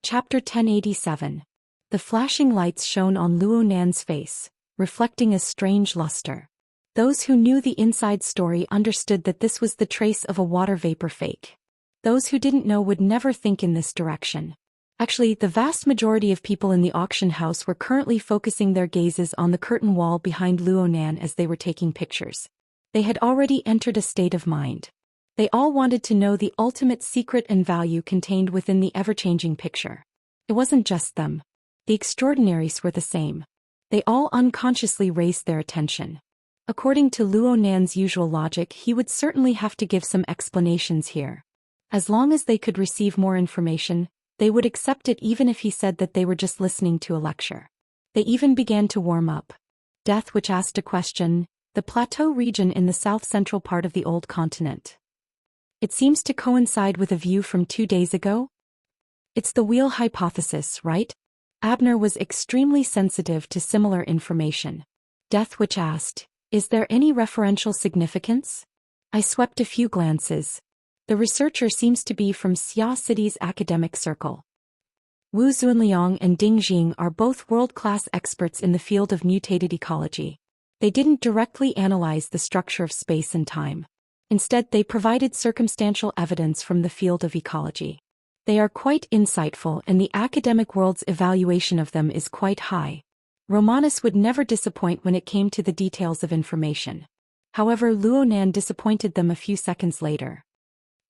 Chapter 1087. The flashing lights shone on Luo Nan's face, reflecting a strange luster. Those who knew the inside story understood that this was the trace of a water vapor fake. Those who didn't know would never think in this direction. Actually, the vast majority of people in the auction house were currently focusing their gazes on the curtain wall behind Luo Nan as they were taking pictures. They had already entered a state of mind. They all wanted to know the ultimate secret and value contained within the ever-changing picture. It wasn't just them. The extraordinaries were the same. They all unconsciously raised their attention. According to Luo Nan's usual logic, he would certainly have to give some explanations here. As long as they could receive more information, they would accept it even if he said that they were just listening to a lecture. They even began to warm up. Death, which asked a question, the plateau region in the south-central part of the old continent. It seems to coincide with a view from 2 days ago. It's the wheel hypothesis, right? Abner was extremely sensitive to similar information. Death, which asked, is there any referential significance? I swept a few glances. The researcher seems to be from Xia City's academic circle. Wu Zunliang and Ding Jing are both world-class experts in the field of mutated ecology. They didn't directly analyze the structure of space and time. Instead, they provided circumstantial evidence from the field of ecology. They are quite insightful, and the academic world's evaluation of them is quite high. Romanus would never disappoint when it came to the details of information. However, Luo Nan disappointed them a few seconds later.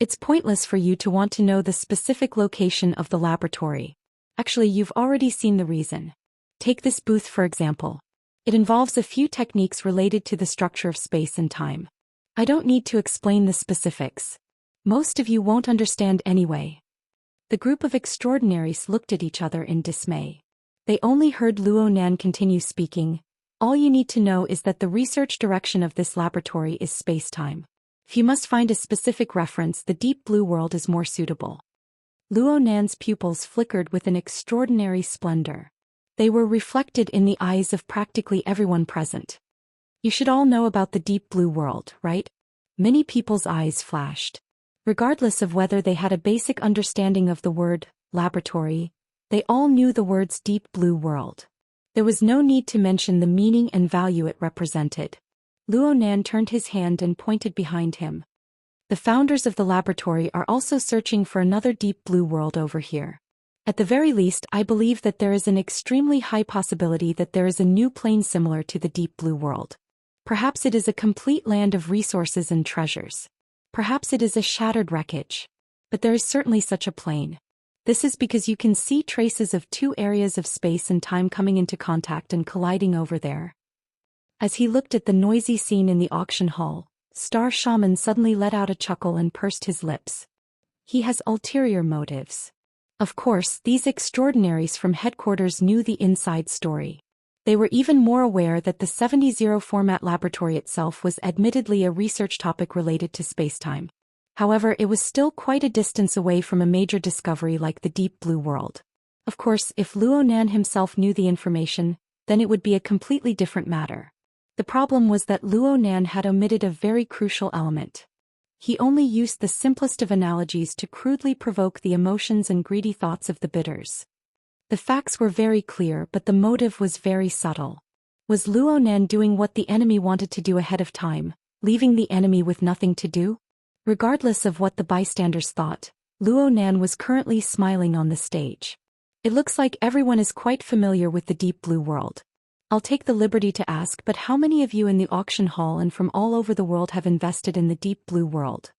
It's pointless for you to want to know the specific location of the laboratory. Actually, you've already seen the reason. Take this booth for example. It involves a few techniques related to the structure of space and time. I don't need to explain the specifics. Most of you won't understand anyway. The group of extraordinaries looked at each other in dismay. They only heard Luo Nan continue speaking. All you need to know is that the research direction of this laboratory is space-time. If you must find a specific reference, the deep blue world is more suitable. Luo Nan's pupils flickered with an extraordinary splendor. They were reflected in the eyes of practically everyone present. You should all know about the deep blue world, right? Many people's eyes flashed. Regardless of whether they had a basic understanding of the word laboratory, they all knew the words deep blue world. There was no need to mention the meaning and value it represented. Luo Nan turned his hand and pointed behind him. The founders of the laboratory are also searching for another deep blue world over here. At the very least, I believe that there is an extremely high possibility that there is a new plane similar to the deep blue world. Perhaps it is a complete land of resources and treasures. Perhaps it is a shattered wreckage. But there is certainly such a plane. This is because you can see traces of two areas of space and time coming into contact and colliding over there. As he looked at the noisy scene in the auction hall, Star Shaman suddenly let out a chuckle and pursed his lips. He has ulterior motives. Of course, these extraordinaries from headquarters knew the inside story. They were even more aware that the 70 format laboratory itself was admittedly a research topic related to spacetime. However, it was still quite a distance away from a major discovery like the deep blue world. Of course, if Luo Nan himself knew the information, then it would be a completely different matter. The problem was that Luo Nan had omitted a very crucial element. He only used the simplest of analogies to crudely provoke the emotions and greedy thoughts of the bidders. The facts were very clear, but the motive was very subtle. Was Luo Nan doing what the enemy wanted to do ahead of time, leaving the enemy with nothing to do? Regardless of what the bystanders thought, Luo Nan was currently smiling on the stage. It looks like everyone is quite familiar with the deep blue world. I'll take the liberty to ask, but how many of you in the auction hall and from all over the world have invested in the deep blue world?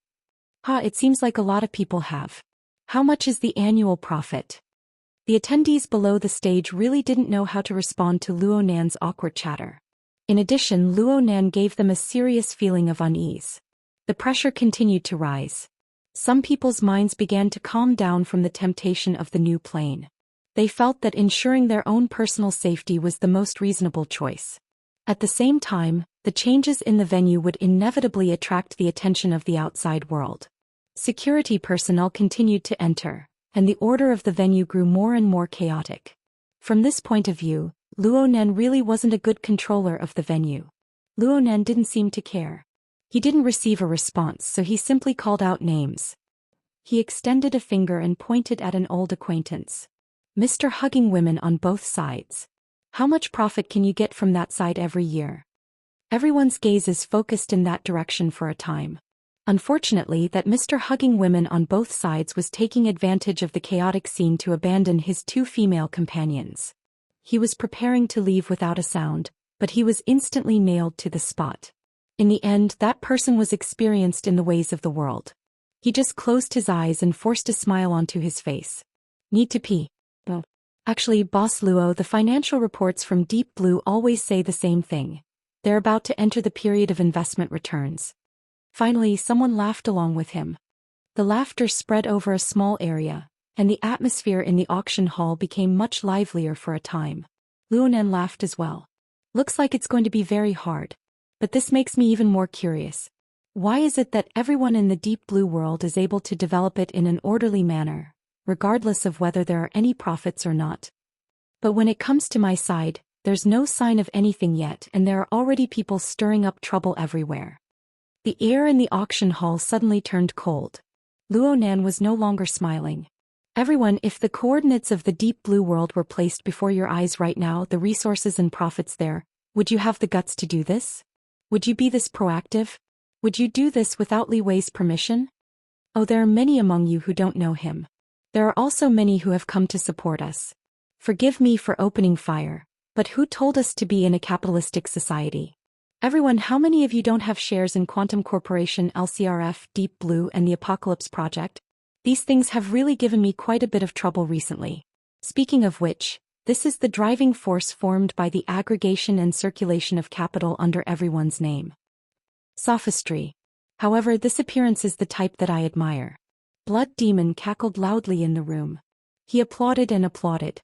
It seems like a lot of people have. How much is the annual profit? The attendees below the stage really didn't know how to respond to Luo Nan's awkward chatter. In addition, Luo Nan gave them a serious feeling of unease. The pressure continued to rise. Some people's minds began to calm down from the temptation of the new plane. They felt that ensuring their own personal safety was the most reasonable choice. At the same time, the changes in the venue would inevitably attract the attention of the outside world. Security personnel continued to enter, and the order of the venue grew more and more chaotic. From this point of view, Luo Nan really wasn't a good controller of the venue. Luo Nan didn't seem to care. He didn't receive a response, so he simply called out names. He extended a finger and pointed at an old acquaintance. Mr. Hugging women on both sides. How much profit can you get from that side every year? Everyone's gaze is focused in that direction for a time. Unfortunately, that Mr. Hugging women on both sides was taking advantage of the chaotic scene to abandon his two female companions. He was preparing to leave without a sound, but he was instantly nailed to the spot. In the end, that person was experienced in the ways of the world. He just closed his eyes and forced a smile onto his face. Need to pee. Oh. Actually, Boss Luo, the financial reports from Deep Blue always say the same thing. They're about to enter the period of investment returns. Finally, someone laughed along with him. The laughter spread over a small area, and the atmosphere in the auction hall became much livelier for a time. Luonan laughed as well. Looks like it's going to be very hard. But this makes me even more curious. Why is it that everyone in the Deep Blue world is able to develop it in an orderly manner, regardless of whether there are any profits or not? But when it comes to my side, there's no sign of anything yet, and there are already people stirring up trouble everywhere. The air in the auction hall suddenly turned cold. Luonan was no longer smiling. Everyone, if the coordinates of the Deep Blue world were placed before your eyes right now, the resources and profits there, would you have the guts to do this? Would you be this proactive? Would you do this without Li Wei's permission? Oh, there are many among you who don't know him. There are also many who have come to support us. Forgive me for opening fire, but who told us to be in a capitalistic society? Everyone, how many of you don't have shares in Quantum Corporation, LCRF, Deep Blue, and the Apocalypse Project? These things have really given me quite a bit of trouble recently. Speaking of which, this is the driving force formed by the aggregation and circulation of capital under everyone's name. Sophistry. However, this appearance is the type that I admire. Blood Demon cackled loudly in the room. He applauded and applauded.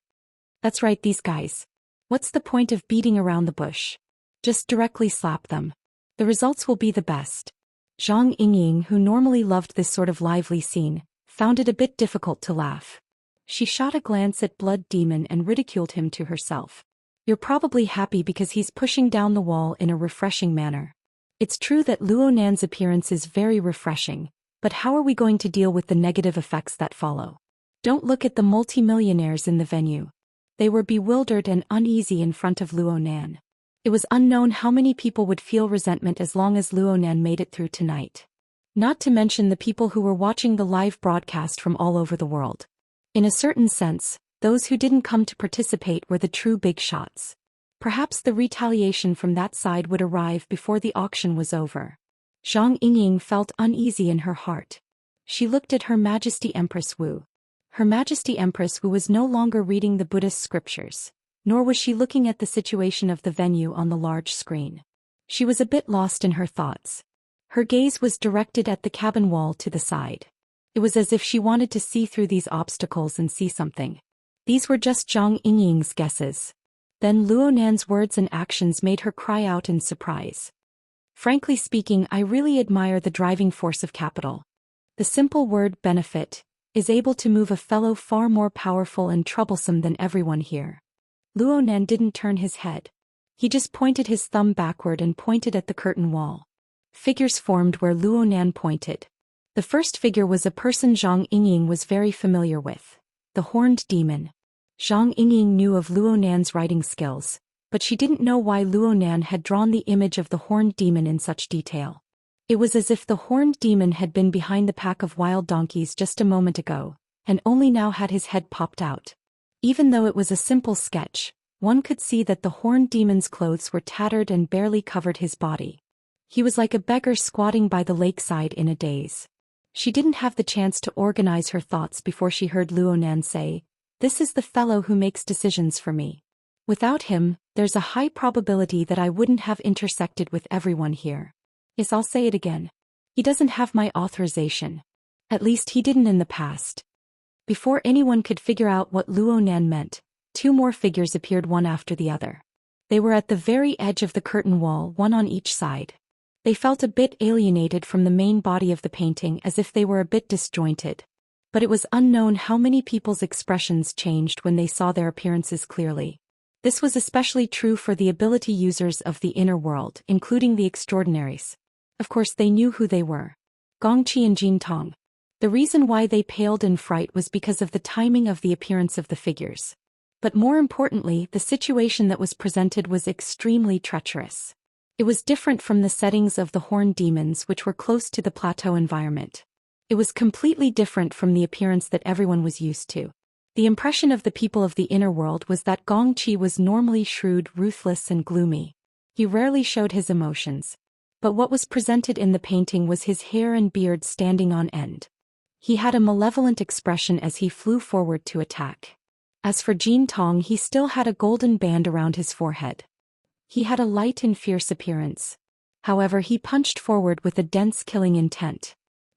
That's right, these guys. What's the point of beating around the bush? Just directly slap them. The results will be the best. Zhang Yingying, who normally loved this sort of lively scene, found it a bit difficult to laugh. She shot a glance at Blood Demon and ridiculed him to herself. You're probably happy because he's pushing down the wall in a refreshing manner. It's true that Luonan's appearance is very refreshing, but how are we going to deal with the negative effects that follow? Don't look at the multimillionaires in the venue. They were bewildered and uneasy in front of Luonan. It was unknown how many people would feel resentment as long as Luonan made it through tonight. Not to mention the people who were watching the live broadcast from all over the world. In a certain sense, those who didn't come to participate were the true big shots. Perhaps the retaliation from that side would arrive before the auction was over. Zhang Yingying felt uneasy in her heart. She looked at Her Majesty Empress Wu. Her Majesty Empress Wu was no longer reading the Buddhist scriptures, nor was she looking at the situation of the venue on the large screen. She was a bit lost in her thoughts. Her gaze was directed at the cabin wall to the side. It was as if she wanted to see through these obstacles and see something. These were just Zhang Yingying's guesses. Then Luonan's words and actions made her cry out in surprise. Frankly speaking, I really admire the driving force of capital. The simple word benefit is able to move a fellow far more powerful and troublesome than everyone here. Luonan didn't turn his head. He just pointed his thumb backward and pointed at the curtain wall. Figures formed where Luonan pointed. The first figure was a person Zhang Yingying was very familiar with. The Horned Demon. Zhang Yingying knew of Luonan's writing skills, but she didn't know why Luonan had drawn the image of the Horned Demon in such detail. It was as if the Horned Demon had been behind the pack of wild donkeys just a moment ago, and only now had his head popped out. Even though it was a simple sketch, one could see that the Horned Demon's clothes were tattered and barely covered his body. He was like a beggar squatting by the lakeside in a daze. She didn't have the chance to organize her thoughts before she heard Luonan say, "This is the fellow who makes decisions for me. Without him, there's a high probability that I wouldn't have intersected with everyone here. Yes, I'll say it again. He doesn't have my authorization. At least he didn't in the past." Before anyone could figure out what Luonan meant, two more figures appeared one after the other. They were at the very edge of the curtain wall, one on each side. They felt a bit alienated from the main body of the painting, as if they were a bit disjointed. But it was unknown how many people's expressions changed when they saw their appearances clearly. This was especially true for the ability users of the inner world, including the extraordinaries. Of course they knew who they were. Gongqi and Jin Tong. The reason why they paled in fright was because of the timing of the appearance of the figures. But more importantly, the situation that was presented was extremely treacherous. It was different from the settings of the horned demons, which were close to the plateau environment. It was completely different from the appearance that everyone was used to. The impression of the people of the inner world was that Gongqi was normally shrewd, ruthless, and gloomy. He rarely showed his emotions. But what was presented in the painting was his hair and beard standing on end. He had a malevolent expression as he flew forward to attack. As for Jin Tong, he still had a golden band around his forehead. He had a light and fierce appearance. However, he punched forward with a dense killing intent.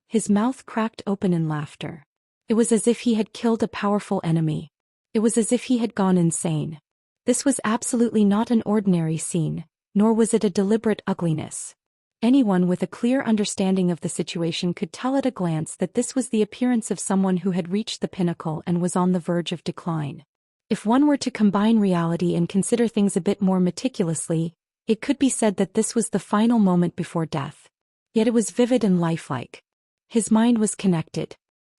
His mouth cracked open in laughter. It was as if he had killed a powerful enemy. It was as if he had gone insane. This was absolutely not an ordinary scene, nor was it a deliberate ugliness. Anyone with a clear understanding of the situation could tell at a glance that this was the appearance of someone who had reached the pinnacle and was on the verge of decline. If one were to combine reality and consider things a bit more meticulously, it could be said that this was the final moment before death. Yet it was vivid and lifelike. His mind was connected.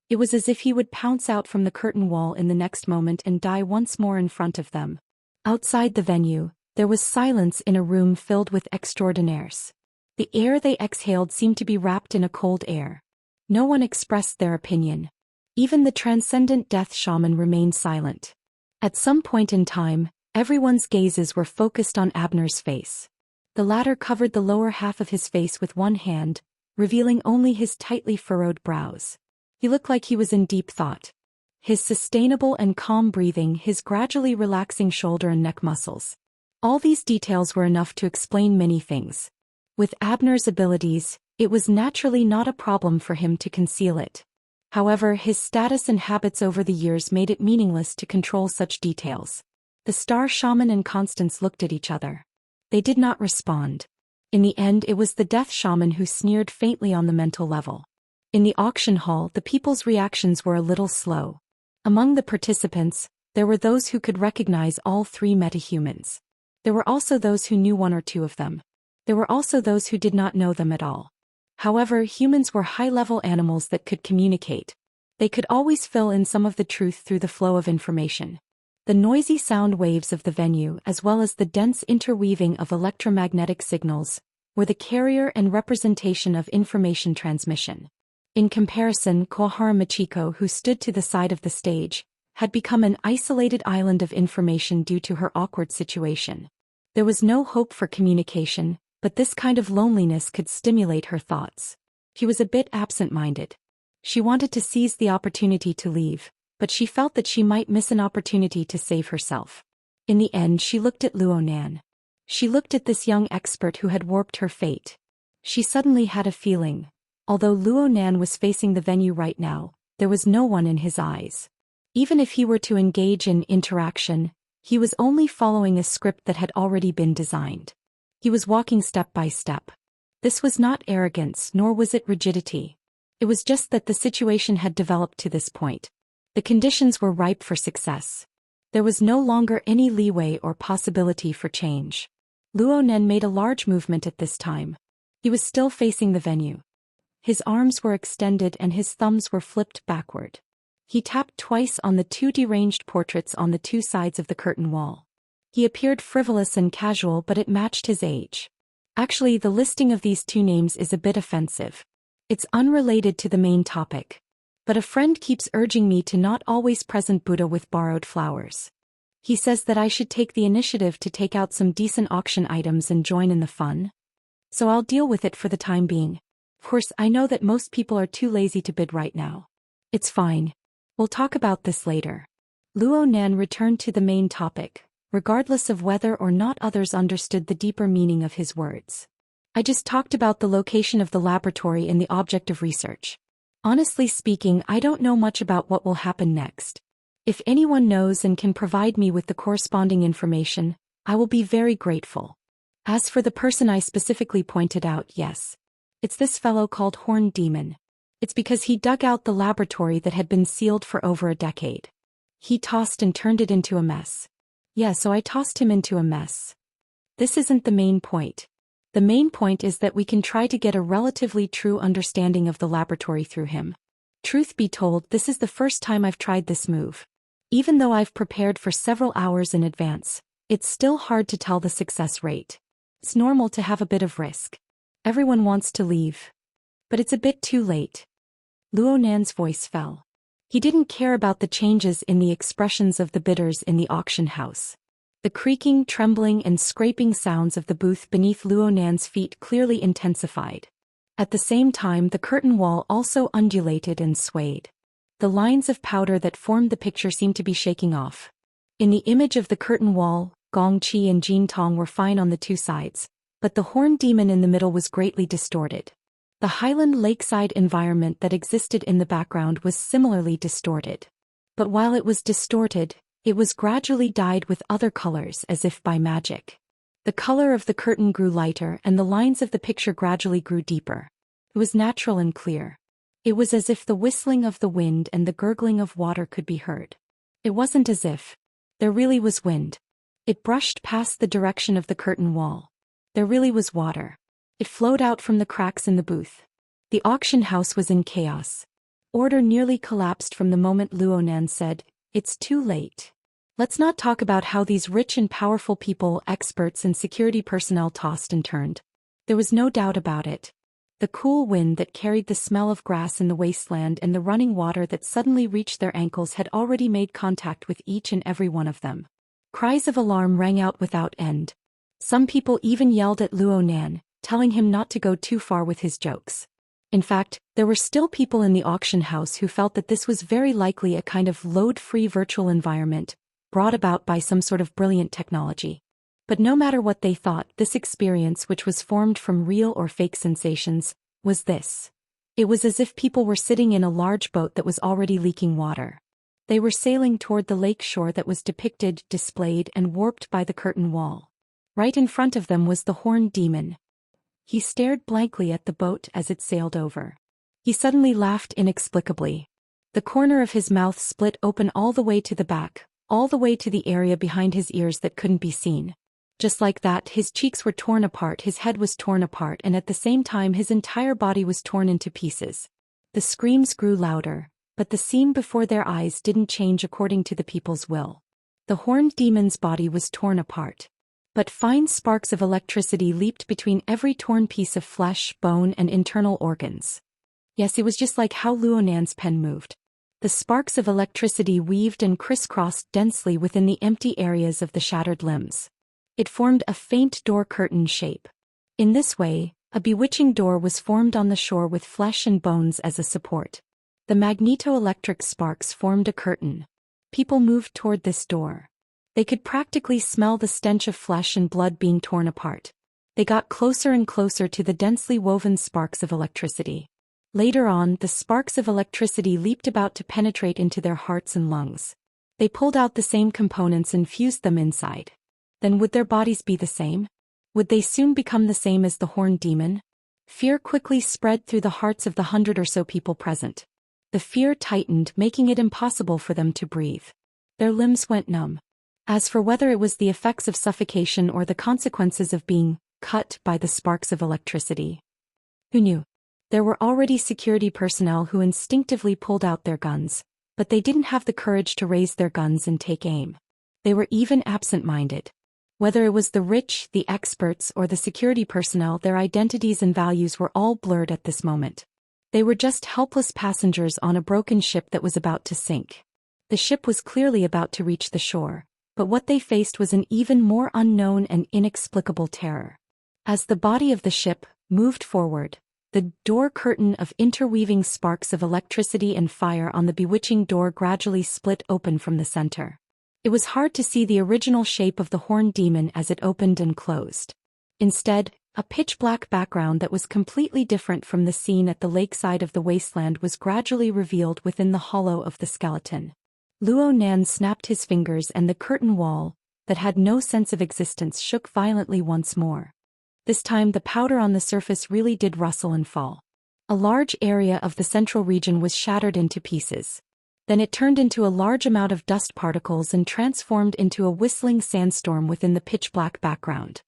It was as if he would pounce out from the curtain wall in the next moment and die once more in front of them. Outside the venue, there was silence in a room filled with extraordinaires. The air they exhaled seemed to be wrapped in a cold air. No one expressed their opinion. Even the transcendent death shaman remained silent. At some point in time, everyone's gazes were focused on Abner's face. The latter covered the lower half of his face with one hand, revealing only his tightly furrowed brows. He looked like he was in deep thought. His sustainable and calm breathing, his gradually relaxing shoulder and neck muscles. All these details were enough to explain many things. With Abner's abilities, it was naturally not a problem for him to conceal it. However, his status and habits over the years made it meaningless to control such details. The star shaman and Constance looked at each other. They did not respond. In the end, it was the death shaman who sneered faintly on the mental level. In the auction hall, the people's reactions were a little slow. Among the participants, there were those who could recognize all three metahumans. There were also those who knew one or two of them. There were also those who did not know them at all. However, humans were high-level animals that could communicate. They could always fill in some of the truth through the flow of information. The noisy sound waves of the venue, as well as the dense interweaving of electromagnetic signals, were the carrier and representation of information transmission. In comparison, Kohara Michiko, who stood to the side of the stage, had become an isolated island of information due to her awkward situation. There was no hope for communication, but this kind of loneliness could stimulate her thoughts. She was a bit absent-minded. She wanted to seize the opportunity to leave, but she felt that she might miss an opportunity to save herself. In the end, she looked at Luo Nan. She looked at this young expert who had warped her fate. She suddenly had a feeling. Although Luo Nan was facing the venue right now, there was no one in his eyes. Even if he were to engage in interaction, he was only following a script that had already been designed. He was walking step by step. This was not arrogance, nor was it rigidity. It was just that the situation had developed to this point. The conditions were ripe for success. There was no longer any leeway or possibility for change. Luo Nen made a large movement at this time. He was still facing the venue. His arms were extended and his thumbs were flipped backward. He tapped twice on the two deranged portraits on the two sides of the curtain wall. He appeared frivolous and casual, but it matched his age. Actually, the listing of these two names is a bit offensive. It's unrelated to the main topic. But a friend keeps urging me to not always present Buddha with borrowed flowers. He says that I should take the initiative to take out some decent auction items and join in the fun. So I'll deal with it for the time being. Of course, I know that most people are too lazy to bid right now. It's fine. We'll talk about this later. Luo Nan returned to the main topic, regardless of whether or not others understood the deeper meaning of his words. I just talked about the location of the laboratory and the object of research. Honestly speaking, I don't know much about what will happen next. If anyone knows and can provide me with the corresponding information, I will be very grateful. As for the person I specifically pointed out, yes. It's this fellow called Horned Demon. It's because he dug out the laboratory that had been sealed for over a decade. He tossed and turned it into a mess. Yeah, so I tossed him into a mess. This isn't the main point. The main point is that we can try to get a relatively true understanding of the laboratory through him. Truth be told, this is the first time I've tried this move. Even though I've prepared for several hours in advance, it's still hard to tell the success rate. It's normal to have a bit of risk. Everyone wants to leave. But it's a bit too late. Luo Nan's voice fell. He didn't care about the changes in the expressions of the bidders in the auction house. The creaking, trembling, and scraping sounds of the booth beneath Luo Nan's feet clearly intensified. At the same time, the curtain wall also undulated and swayed. The lines of powder that formed the picture seemed to be shaking off. In the image of the curtain wall, Gong Qi and Jin Tong were fine on the two sides, but the horned demon in the middle was greatly distorted. The highland lakeside environment that existed in the background was similarly distorted. But while it was distorted, it was gradually dyed with other colors as if by magic. The color of the curtain grew lighter and the lines of the picture gradually grew deeper. It was natural and clear. It was as if the whistling of the wind and the gurgling of water could be heard. It wasn't as if there really was wind. It brushed past the direction of the curtain wall. There really was water. It flowed out from the cracks in the booth. The auction house was in chaos. Order nearly collapsed from the moment Luo Nan said, "It's too late." Let's not talk about how these rich and powerful people, experts and security personnel tossed and turned. There was no doubt about it. The cool wind that carried the smell of grass in the wasteland and the running water that suddenly reached their ankles had already made contact with each and every one of them. Cries of alarm rang out without end. Some people even yelled at Luo Nan, telling him not to go too far with his jokes. In fact, there were still people in the auction house who felt that this was very likely a kind of load-free virtual environment, brought about by some sort of brilliant technology. But no matter what they thought, this experience, which was formed from real or fake sensations, was this. It was as if people were sitting in a large boat that was already leaking water. They were sailing toward the lake shore that was depicted, displayed, and warped by the curtain wall. Right in front of them was the horned demon. He stared blankly at the boat as it sailed over. He suddenly laughed inexplicably. The corner of his mouth split open all the way to the back, all the way to the area behind his ears that couldn't be seen. Just like that, his cheeks were torn apart, his head was torn apart, and at the same time his entire body was torn into pieces. The screams grew louder, but the scene before their eyes didn't change according to the people's will. The horned demon's body was torn apart. But fine sparks of electricity leaped between every torn piece of flesh, bone, and internal organs. Yes, it was just like how Luo Nan's pen moved. The sparks of electricity weaved and crisscrossed densely within the empty areas of the shattered limbs. It formed a faint door curtain shape. In this way, a bewitching door was formed on the shore with flesh and bones as a support. The magneto-electric sparks formed a curtain. People moved toward this door. They could practically smell the stench of flesh and blood being torn apart. They got closer and closer to the densely woven sparks of electricity. Later on, the sparks of electricity leaped about to penetrate into their hearts and lungs. They pulled out the same components and fused them inside. Then would their bodies be the same? Would they soon become the same as the horned demon? Fear quickly spread through the hearts of the 100 or so people present. The fear tightened, making it impossible for them to breathe. Their limbs went numb. As for whether it was the effects of suffocation or the consequences of being cut by the sparks of electricity, who knew? There were already security personnel who instinctively pulled out their guns, but they didn't have the courage to raise their guns and take aim. They were even absent-minded. Whether it was the rich, the experts, or the security personnel, their identities and values were all blurred at this moment. They were just helpless passengers on a broken ship that was about to sink. The ship was clearly about to reach the shore. But what they faced was an even more unknown and inexplicable terror. As the body of the ship moved forward, the door curtain of interweaving sparks of electricity and fire on the bewitching door gradually split open from the center. It was hard to see the original shape of the horned demon as it opened and closed. Instead, a pitch-black background that was completely different from the scene at the lakeside of the wasteland was gradually revealed within the hollow of the skeleton. Luo Nan snapped his fingers and the curtain wall, that had no sense of existence, shook violently once more. This time the powder on the surface really did rustle and fall. A large area of the central region was shattered into pieces. Then it turned into a large amount of dust particles and transformed into a whistling sandstorm within the pitch-black background.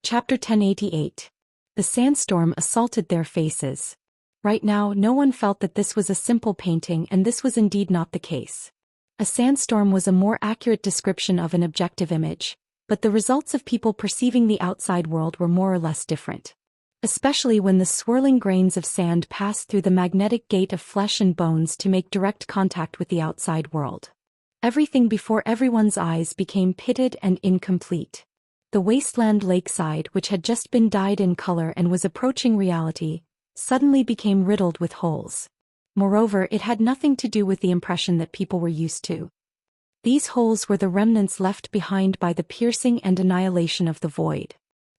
Chapter 1088. The sandstorm assaulted their faces. Right now, no one felt that this was a simple painting, and this was indeed not the case. A sandstorm was a more accurate description of an objective image, but the results of people perceiving the outside world were more or less different. Especially when the swirling grains of sand passed through the magnetic gate of flesh and bones to make direct contact with the outside world. Everything before everyone's eyes became pitted and incomplete. The wasteland lakeside, which had just been dyed in color and was approaching reality, suddenly became riddled with holes. Moreover, it had nothing to do with the impression that people were used to. These holes were the remnants left behind by the piercing and annihilation of the void.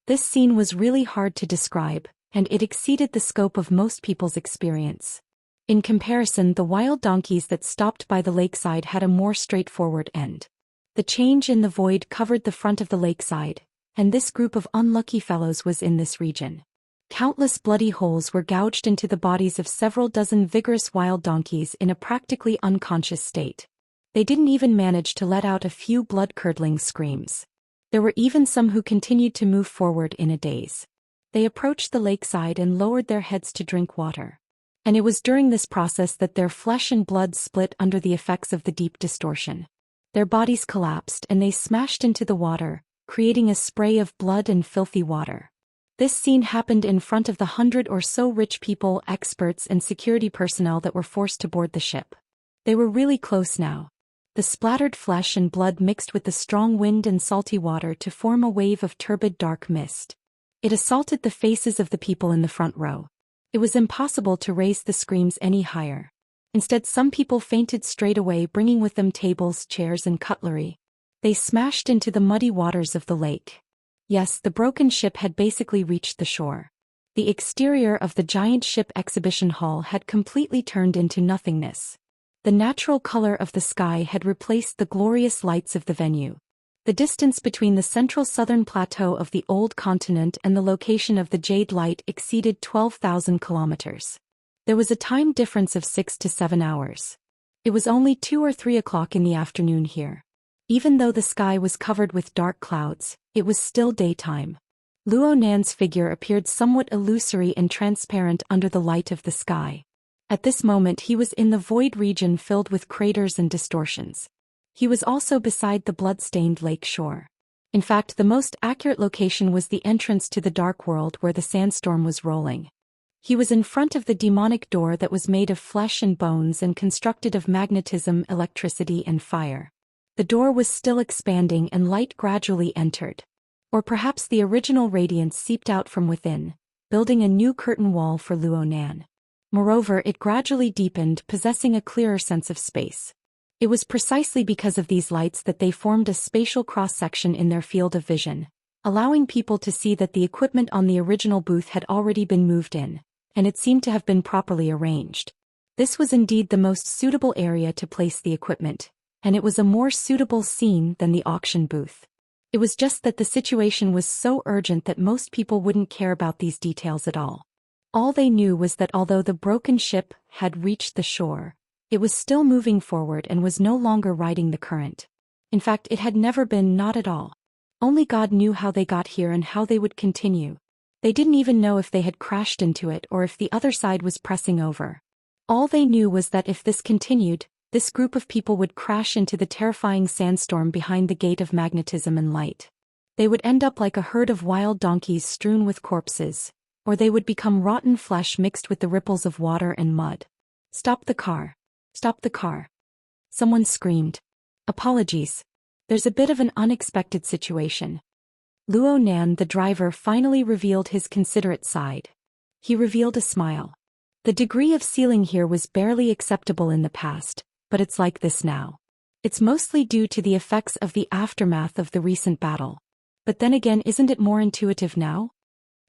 This scene was really hard to describe, and it exceeded the scope of most people's experience. In comparison, the wild donkeys that stopped by the lakeside had a more straightforward end. The change in the void covered the front of the lakeside, and this group of unlucky fellows was in this region. Countless bloody holes were gouged into the bodies of several dozen vigorous wild donkeys in a practically unconscious state. They didn't even manage to let out a few blood-curdling screams. There were even some who continued to move forward in a daze. They approached the lakeside and lowered their heads to drink water. And it was during this process that their flesh and blood split under the effects of the deep distortion. Their bodies collapsed and they smashed into the water, creating a spray of blood and filthy water. This scene happened in front of the 100 or so rich people, experts, and security personnel that were forced to board the ship. They were really close now. The splattered flesh and blood mixed with the strong wind and salty water to form a wave of turbid dark mist. It assaulted the faces of the people in the front row. It was impossible to raise the screams any higher. Instead, some people fainted straight away, bringing with them tables, chairs, and cutlery. They smashed into the muddy waters of the lake. Yes, the broken ship had basically reached the shore. The exterior of the giant ship exhibition hall had completely turned into nothingness. The natural color of the sky had replaced the glorious lights of the venue. The distance between the central southern plateau of the old continent and the location of the Jade Light exceeded 12,000 kilometers. There was a time difference of 6 to 7 hours. It was only 2 or 3 o'clock in the afternoon here. Even though the sky was covered with dark clouds, it was still daytime. Luo Nan's figure appeared somewhat illusory and transparent under the light of the sky. At this moment he was in the void region filled with craters and distortions. He was also beside the blood-stained lake shore. In fact, the most accurate location was the entrance to the dark world where the sandstorm was rolling. He was in front of the demonic door that was made of flesh and bones and constructed of magnetism, electricity, and fire. The door was still expanding and light gradually entered. Or perhaps the original radiance seeped out from within, building a new curtain wall for Luo Nan. Moreover, it gradually deepened, possessing a clearer sense of space. It was precisely because of these lights that they formed a spatial cross-section in their field of vision, allowing people to see that the equipment on the original booth had already been moved in, and it seemed to have been properly arranged. This was indeed the most suitable area to place the equipment, and it was a more suitable scene than the auction booth. It was just that the situation was so urgent that most people wouldn't care about these details at all. All they knew was that although the broken ship had reached the shore, it was still moving forward and was no longer riding the current. In fact, it had never been, not at all. Only God knew how they got here and how they would continue. They didn't even know if they had crashed into it or if the other side was pressing over. All they knew was that if this continued, this group of people would crash into the terrifying sandstorm behind the gate of magnetism and light. They would end up like a herd of wild donkeys strewn with corpses, or they would become rotten flesh mixed with the ripples of water and mud. "Stop the car. Stop the car." Someone screamed. "Apologies. There's a bit of an unexpected situation." Luo Nan, the driver, finally revealed his considerate side. He revealed a smile. The degree of sealing here was barely acceptable in the past, but it's like this now. It's mostly due to the effects of the aftermath of the recent battle. But then again, isn't it more intuitive now?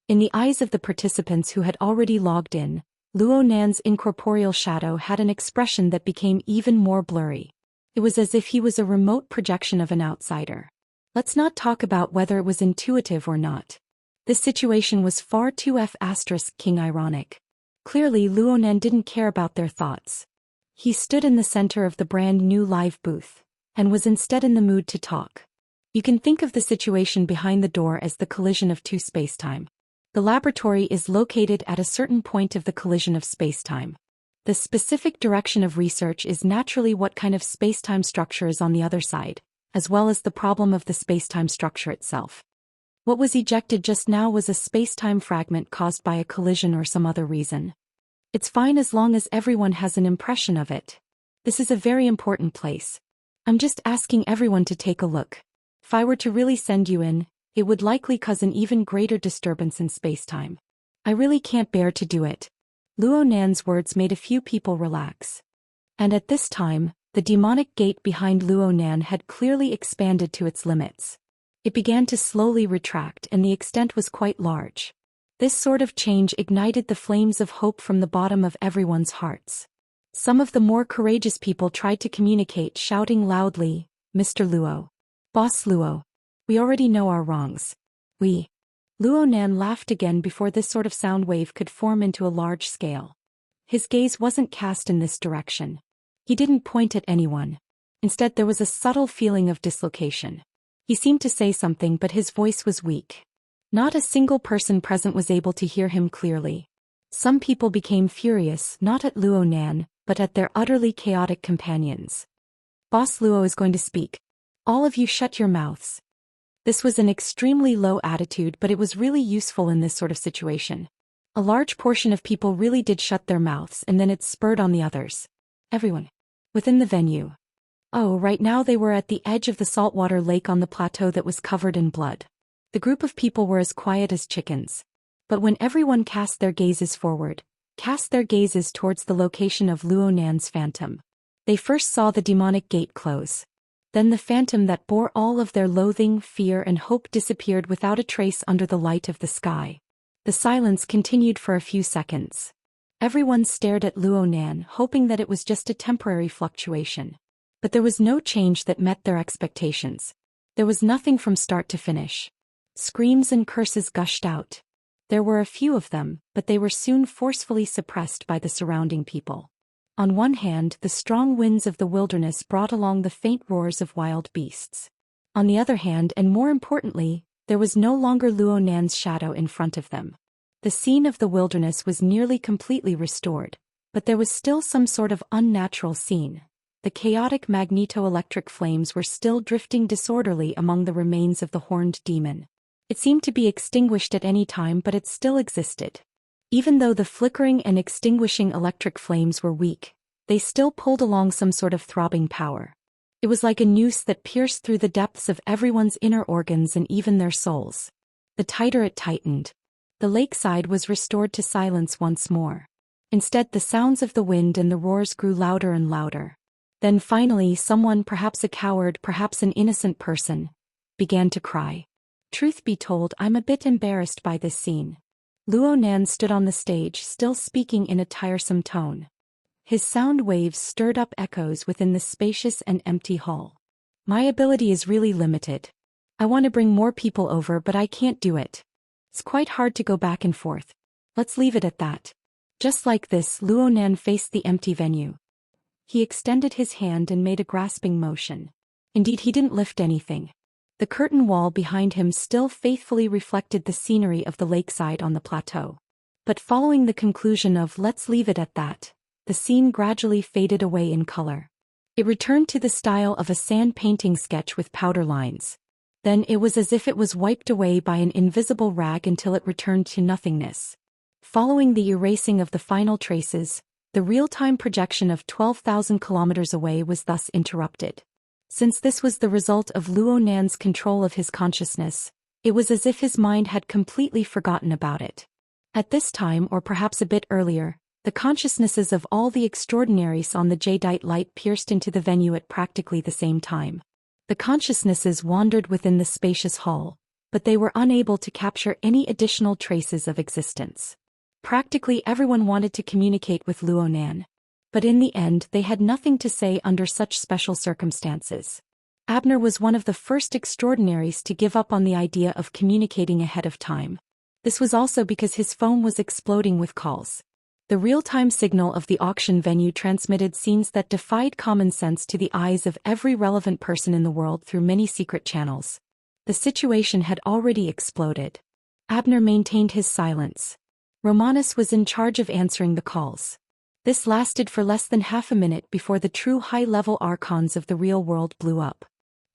In the eyes of the participants who had already logged in, Luo Nan's incorporeal shadow had an expression that became even more blurry. It was as if he was a remote projection of an outsider. Let's not talk about whether it was intuitive or not. This situation was far too King ironic. Clearly, Luo Nan didn't care about their thoughts. He stood in the center of the brand new live booth, and was instead in the mood to talk. You can think of the situation behind the door as the collision of two spacetime. The laboratory is located at a certain point of the collision of spacetime. The specific direction of research is naturally what kind of spacetime structure is on the other side, as well as the problem of the spacetime structure itself. What was ejected just now was a spacetime fragment caused by a collision or some other reason. It's fine as long as everyone has an impression of it. This is a very important place. I'm just asking everyone to take a look. If I were to really send you in, it would likely cause an even greater disturbance in spacetime. I really can't bear to do it. Luo Nan's words made a few people relax. And at this time, the demonic gate behind Luo Nan had clearly expanded to its limits. It began to slowly retract and the extent was quite large. This sort of change ignited the flames of hope from the bottom of everyone's hearts. Some of the more courageous people tried to communicate, shouting loudly, "Mr. Luo. Boss Luo. We already know our wrongs. Luo Nan laughed again before this sort of sound wave could form into a large scale. His gaze wasn't cast in this direction. He didn't point at anyone. Instead there was a subtle feeling of dislocation. He seemed to say something but his voice was weak. Not a single person present was able to hear him clearly. Some people became furious, not at Luo Nan, but at their utterly chaotic companions. Boss Luo is going to speak. All of you shut your mouths. This was an extremely low attitude, but it was really useful in this sort of situation. A large portion of people really did shut their mouths and then it spurred on the others. Everyone within the venue. Oh, right now they were at the edge of the saltwater lake on the plateau that was covered in blood. The group of people were as quiet as chickens. But when everyone cast their gazes forward, cast their gazes towards the location of Luo Nan's phantom, they first saw the demonic gate close. Then the phantom that bore all of their loathing, fear and hope disappeared without a trace under the light of the sky. The silence continued for a few seconds. Everyone stared at Luo Nan, hoping that it was just a temporary fluctuation. But there was no change that met their expectations. There was nothing from start to finish. Screams and curses gushed out. There were a few of them, but they were soon forcefully suppressed by the surrounding people. On one hand, the strong winds of the wilderness brought along the faint roars of wild beasts. On the other hand, and more importantly, there was no longer Luo Nan's shadow in front of them. The scene of the wilderness was nearly completely restored, but there was still some sort of unnatural scene. The chaotic magneto-electric flames were still drifting disorderly among the remains of the horned demon. It seemed to be extinguished at any time, but it still existed. Even though the flickering and extinguishing electric flames were weak, they still pulled along some sort of throbbing power. It was like a noose that pierced through the depths of everyone's inner organs and even their souls. The tighter it tightened, the lakeside was restored to silence once more. Instead, the sounds of the wind and the roars grew louder and louder. Then finally someone, perhaps a coward, perhaps an innocent person, began to cry. Truth be told, I'm a bit embarrassed by this scene. Luo Nan stood on the stage, still speaking in a tiresome tone. His sound waves stirred up echoes within the spacious and empty hall. My ability is really limited. I want to bring more people over, but I can't do it. It's quite hard to go back and forth. Let's leave it at that. Just like this, Luo Nan faced the empty venue. He extended his hand and made a grasping motion. Indeed, he didn't lift anything. The curtain wall behind him still faithfully reflected the scenery of the lakeside on the plateau. But following the conclusion of "let's leave it at that," the scene gradually faded away in color. It returned to the style of a sand painting sketch with powder lines. Then it was as if it was wiped away by an invisible rag until it returned to nothingness. Following the erasing of the final traces, the real-time projection of 12,000 kilometers away was thus interrupted. Since this was the result of Luo Nan's control of his consciousness, it was as if his mind had completely forgotten about it. At this time, or perhaps a bit earlier, the consciousnesses of all the extraordinaries on the jadeite light pierced into the venue at practically the same time. The consciousnesses wandered within the spacious hall, but they were unable to capture any additional traces of existence. Practically everyone wanted to communicate with Luo Nan. But in the end they had nothing to say under such special circumstances. Abner was one of the first extraordinaries to give up on the idea of communicating ahead of time. This was also because his phone was exploding with calls. The real-time signal of the auction venue transmitted scenes that defied common sense to the eyes of every relevant person in the world through many secret channels. The situation had already exploded. Abner maintained his silence. Romanus was in charge of answering the calls. This lasted for less than half a minute before the true high-level archons of the real world blew up.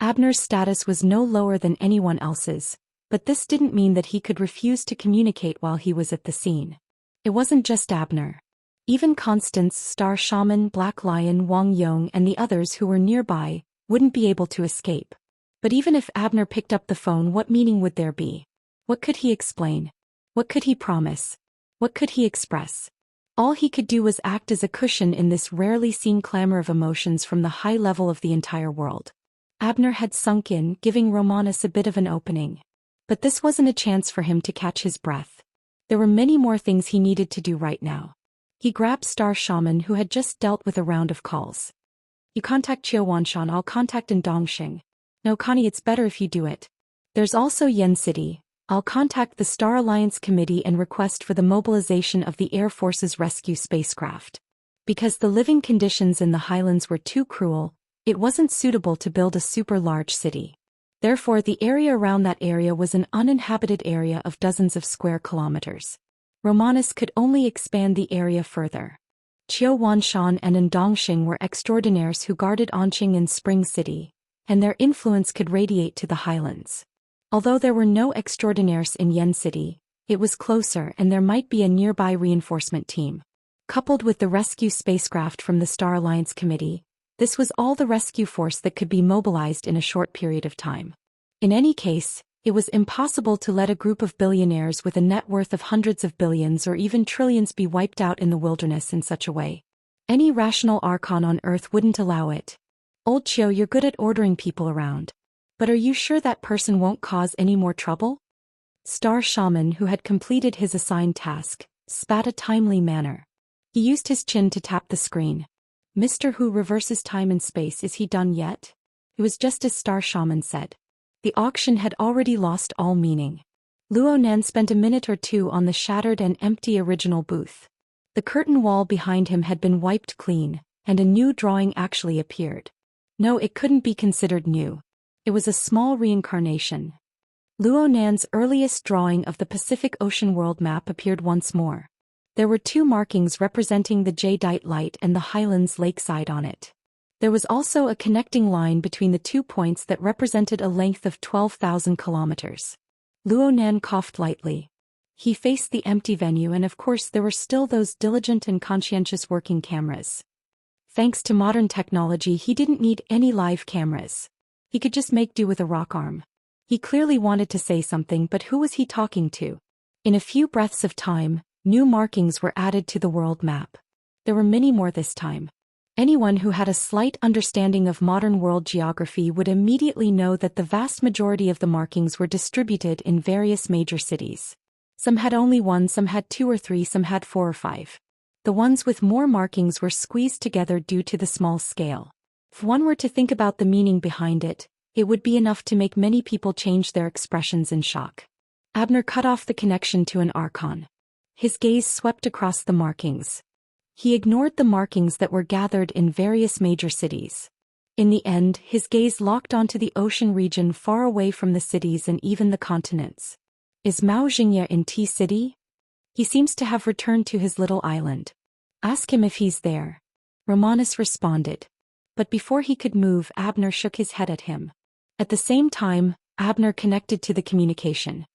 Abner's status was no lower than anyone else's, but this didn't mean that he could refuse to communicate while he was at the scene. It wasn't just Abner. Even Constance, Star Shaman, Black Lion, Wang Yong and the others who were nearby wouldn't be able to escape. But even if Abner picked up the phone, what meaning would there be? What could he explain? What could he promise? What could he express? All he could do was act as a cushion in this rarely seen clamor of emotions from the high level of the entire world. Abner had sunk in, giving Romanus a bit of an opening. But this wasn't a chance for him to catch his breath. There were many more things he needed to do right now. He grabbed Star Shaman, who had just dealt with a round of calls. You contact Xianxia, I'll contact Dongxing. No, Connie, it's better if you do it. There's also Yen City. I'll contact the Star Alliance Committee and request for the mobilization of the Air Force's rescue spacecraft. Because the living conditions in the highlands were too cruel, it wasn't suitable to build a super-large city. Therefore, the area around that area was an uninhabited area of dozens of square kilometers. Romanus could only expand the area further. Xianxia and Dongxing were extraordinaires who guarded Anqing and Spring City, and their influence could radiate to the highlands. Although there were no extraordinaires in Yen City, it was closer and there might be a nearby reinforcement team. Coupled with the rescue spacecraft from the Star Alliance Committee, this was all the rescue force that could be mobilized in a short period of time. In any case, it was impossible to let a group of billionaires with a net worth of hundreds of billions or even trillions be wiped out in the wilderness in such a way. Any rational archon on Earth wouldn't allow it. Old Chiu, you're good at ordering people around. But are you sure that person won't cause any more trouble? Star Shaman, who had completed his assigned task, spat a timely manner. He used his chin to tap the screen. Mr. Who reverses time and space, is he done yet? It was just as Star Shaman said. The auction had already lost all meaning. Luo Nan spent a minute or two on the shattered and empty original booth. The curtain wall behind him had been wiped clean, and a new drawing actually appeared. No, it couldn't be considered new. It was a small reincarnation. Luo Nan's earliest drawing of the Pacific Ocean world map appeared once more. There were two markings representing the Jadeite Light and the Highlands lakeside on it. There was also a connecting line between the 2 points that represented a length of 12,000 kilometers. Luo Nan coughed lightly. He faced the empty venue, and of course there were still those diligent and conscientious working cameras. Thanks to modern technology, he didn't need any live cameras. He could just make do with a rock arm. He clearly wanted to say something, but who was he talking to? In a few breaths of time, new markings were added to the world map. There were many more this time. Anyone who had a slight understanding of modern world geography would immediately know that the vast majority of the markings were distributed in various major cities. Some had only one, some had 2 or 3, some had 4 or 5. The ones with more markings were squeezed together due to the small scale. If one were to think about the meaning behind it, it would be enough to make many people change their expressions in shock. Abner cut off the connection to an archon. His gaze swept across the markings. He ignored the markings that were gathered in various major cities. In the end, his gaze locked onto the ocean region far away from the cities and even the continents. Is Mao Xingye in T-City? He seems to have returned to his little island. Ask him if he's there. Romanus responded. But before he could move, Abner shook his head at him. At the same time, Abner connected to the communication.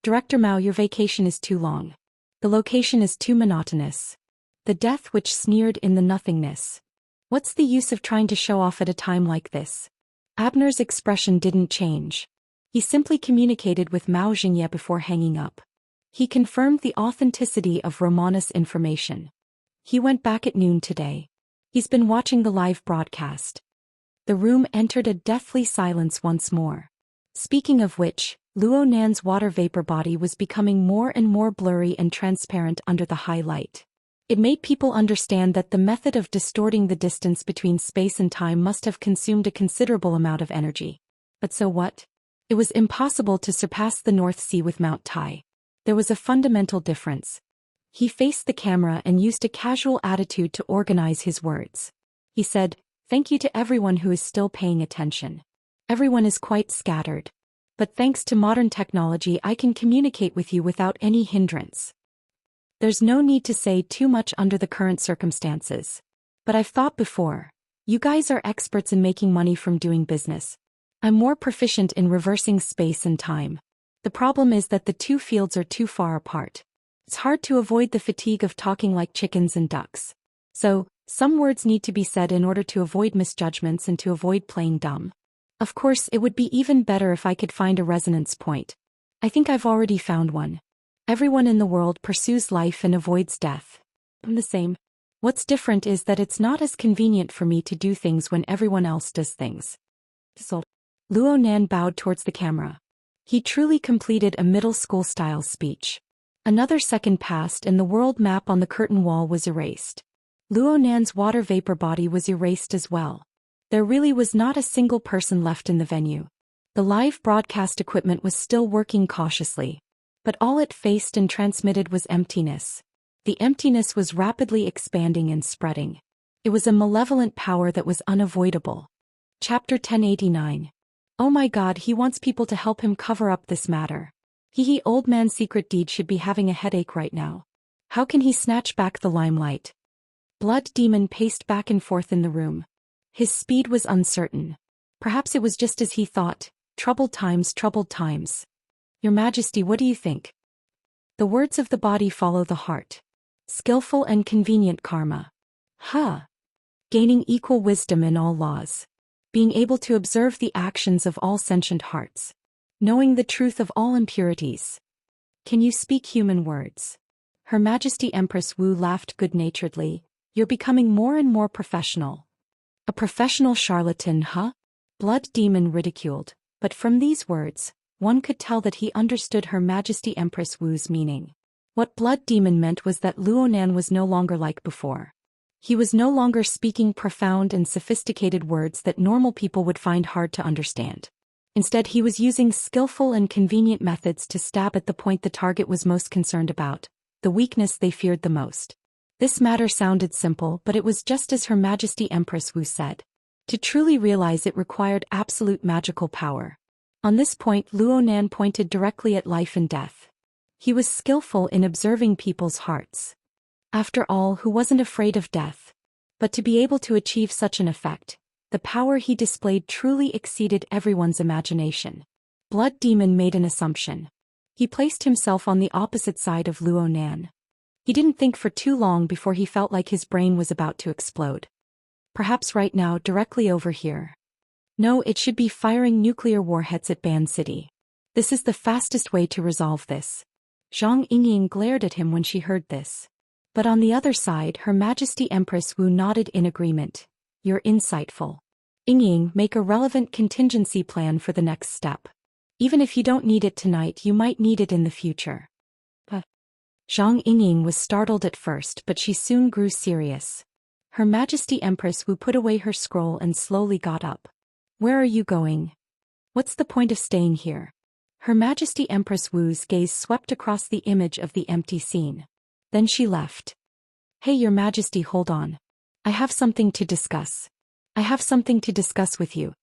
Director Mao, your vacation is too long. The location is too monotonous. The death which sneered in the nothingness. What's the use of trying to show off at a time like this? Abner's expression didn't change. He simply communicated with Mao Xingye before hanging up. He confirmed the authenticity of Romanus' information. He went back at noon today. He's been watching the live broadcast. The room entered a deathly silence once more. Speaking of which, Luo Nan's water vapor body was becoming more and more blurry and transparent under the high light. It made people understand that the method of distorting the distance between space and time must have consumed a considerable amount of energy. But so what? It was impossible to surpass the North Sea with Mount Tai. There was a fundamental difference. He faced the camera and used a casual attitude to organize his words. He said, "Thank you to everyone who is still paying attention. Everyone is quite scattered. But thanks to modern technology I can communicate with you without any hindrance. There's no need to say too much under the current circumstances. But I've thought before. You guys are experts in making money from doing business. I'm more proficient in reversing space and time. The problem is that the two fields are too far apart. It's hard to avoid the fatigue of talking like chickens and ducks. So, some words need to be said in order to avoid misjudgments and to avoid playing dumb. Of course, it would be even better if I could find a resonance point. I think I've already found one. Everyone in the world pursues life and avoids death. I'm the same. What's different is that it's not as convenient for me to do things when everyone else does things. So, Luo Nan bowed towards the camera. He truly completed a middle school-style speech. Another second passed and the world map on the curtain wall was erased. Luo Nan's water vapor body was erased as well. There really was not a single person left in the venue. The live broadcast equipment was still working cautiously. But all it faced and transmitted was emptiness. The emptiness was rapidly expanding and spreading. It was a malevolent power that was unavoidable. Chapter 1089. Oh my God, he wants people to help him cover up this matter. Old man's secret deed should be having a headache right now. How can he snatch back the limelight? Blood Demon paced back and forth in the room. His speed was uncertain. Perhaps it was just as he thought. Troubled times, troubled times. Your Majesty, what do you think? The words of the body follow the heart. Skillful and convenient karma. Gaining equal wisdom in all laws. Being able to observe the actions of all sentient hearts. Knowing the truth of all impurities. Can you speak human words? Her Majesty Empress Wu laughed good-naturedly. You're becoming more and more professional. A professional charlatan, huh? Blood Demon ridiculed, but from these words, one could tell that he understood Her Majesty Empress Wu's meaning. What Blood Demon meant was that Luo Nan was no longer like before. He was no longer speaking profound and sophisticated words that normal people would find hard to understand. Instead, he was using skillful and convenient methods to stab at the point the target was most concerned about, the weakness they feared the most. This matter sounded simple, but it was just as Her Majesty Empress Wu said. To truly realize it required absolute magical power. On this point, Luo Nan pointed directly at life and death. He was skillful in observing people's hearts. After all, who wasn't afraid of death? But to be able to achieve such an effect, the power he displayed truly exceeded everyone's imagination. Blood Demon made an assumption. He placed himself on the opposite side of Luo Nan. He didn't think for too long before he felt like his brain was about to explode. Perhaps right now, directly over here. No, it should be firing nuclear warheads at Ban City. This is the fastest way to resolve this. Zhang Yingying glared at him when she heard this. But on the other side, Her Majesty Empress Wu nodded in agreement. You're insightful. Yingying, make a relevant contingency plan for the next step. Even if you don't need it tonight, you might need it in the future. Zhang Yingying was startled at first, but she soon grew serious. Her Majesty Empress Wu put away her scroll and slowly got up. Where are you going? What's the point of staying here? Her Majesty Empress Wu's gaze swept across the image of the empty scene. Then she left. Hey, Your Majesty, hold on. I have something to discuss. I have something to discuss with you.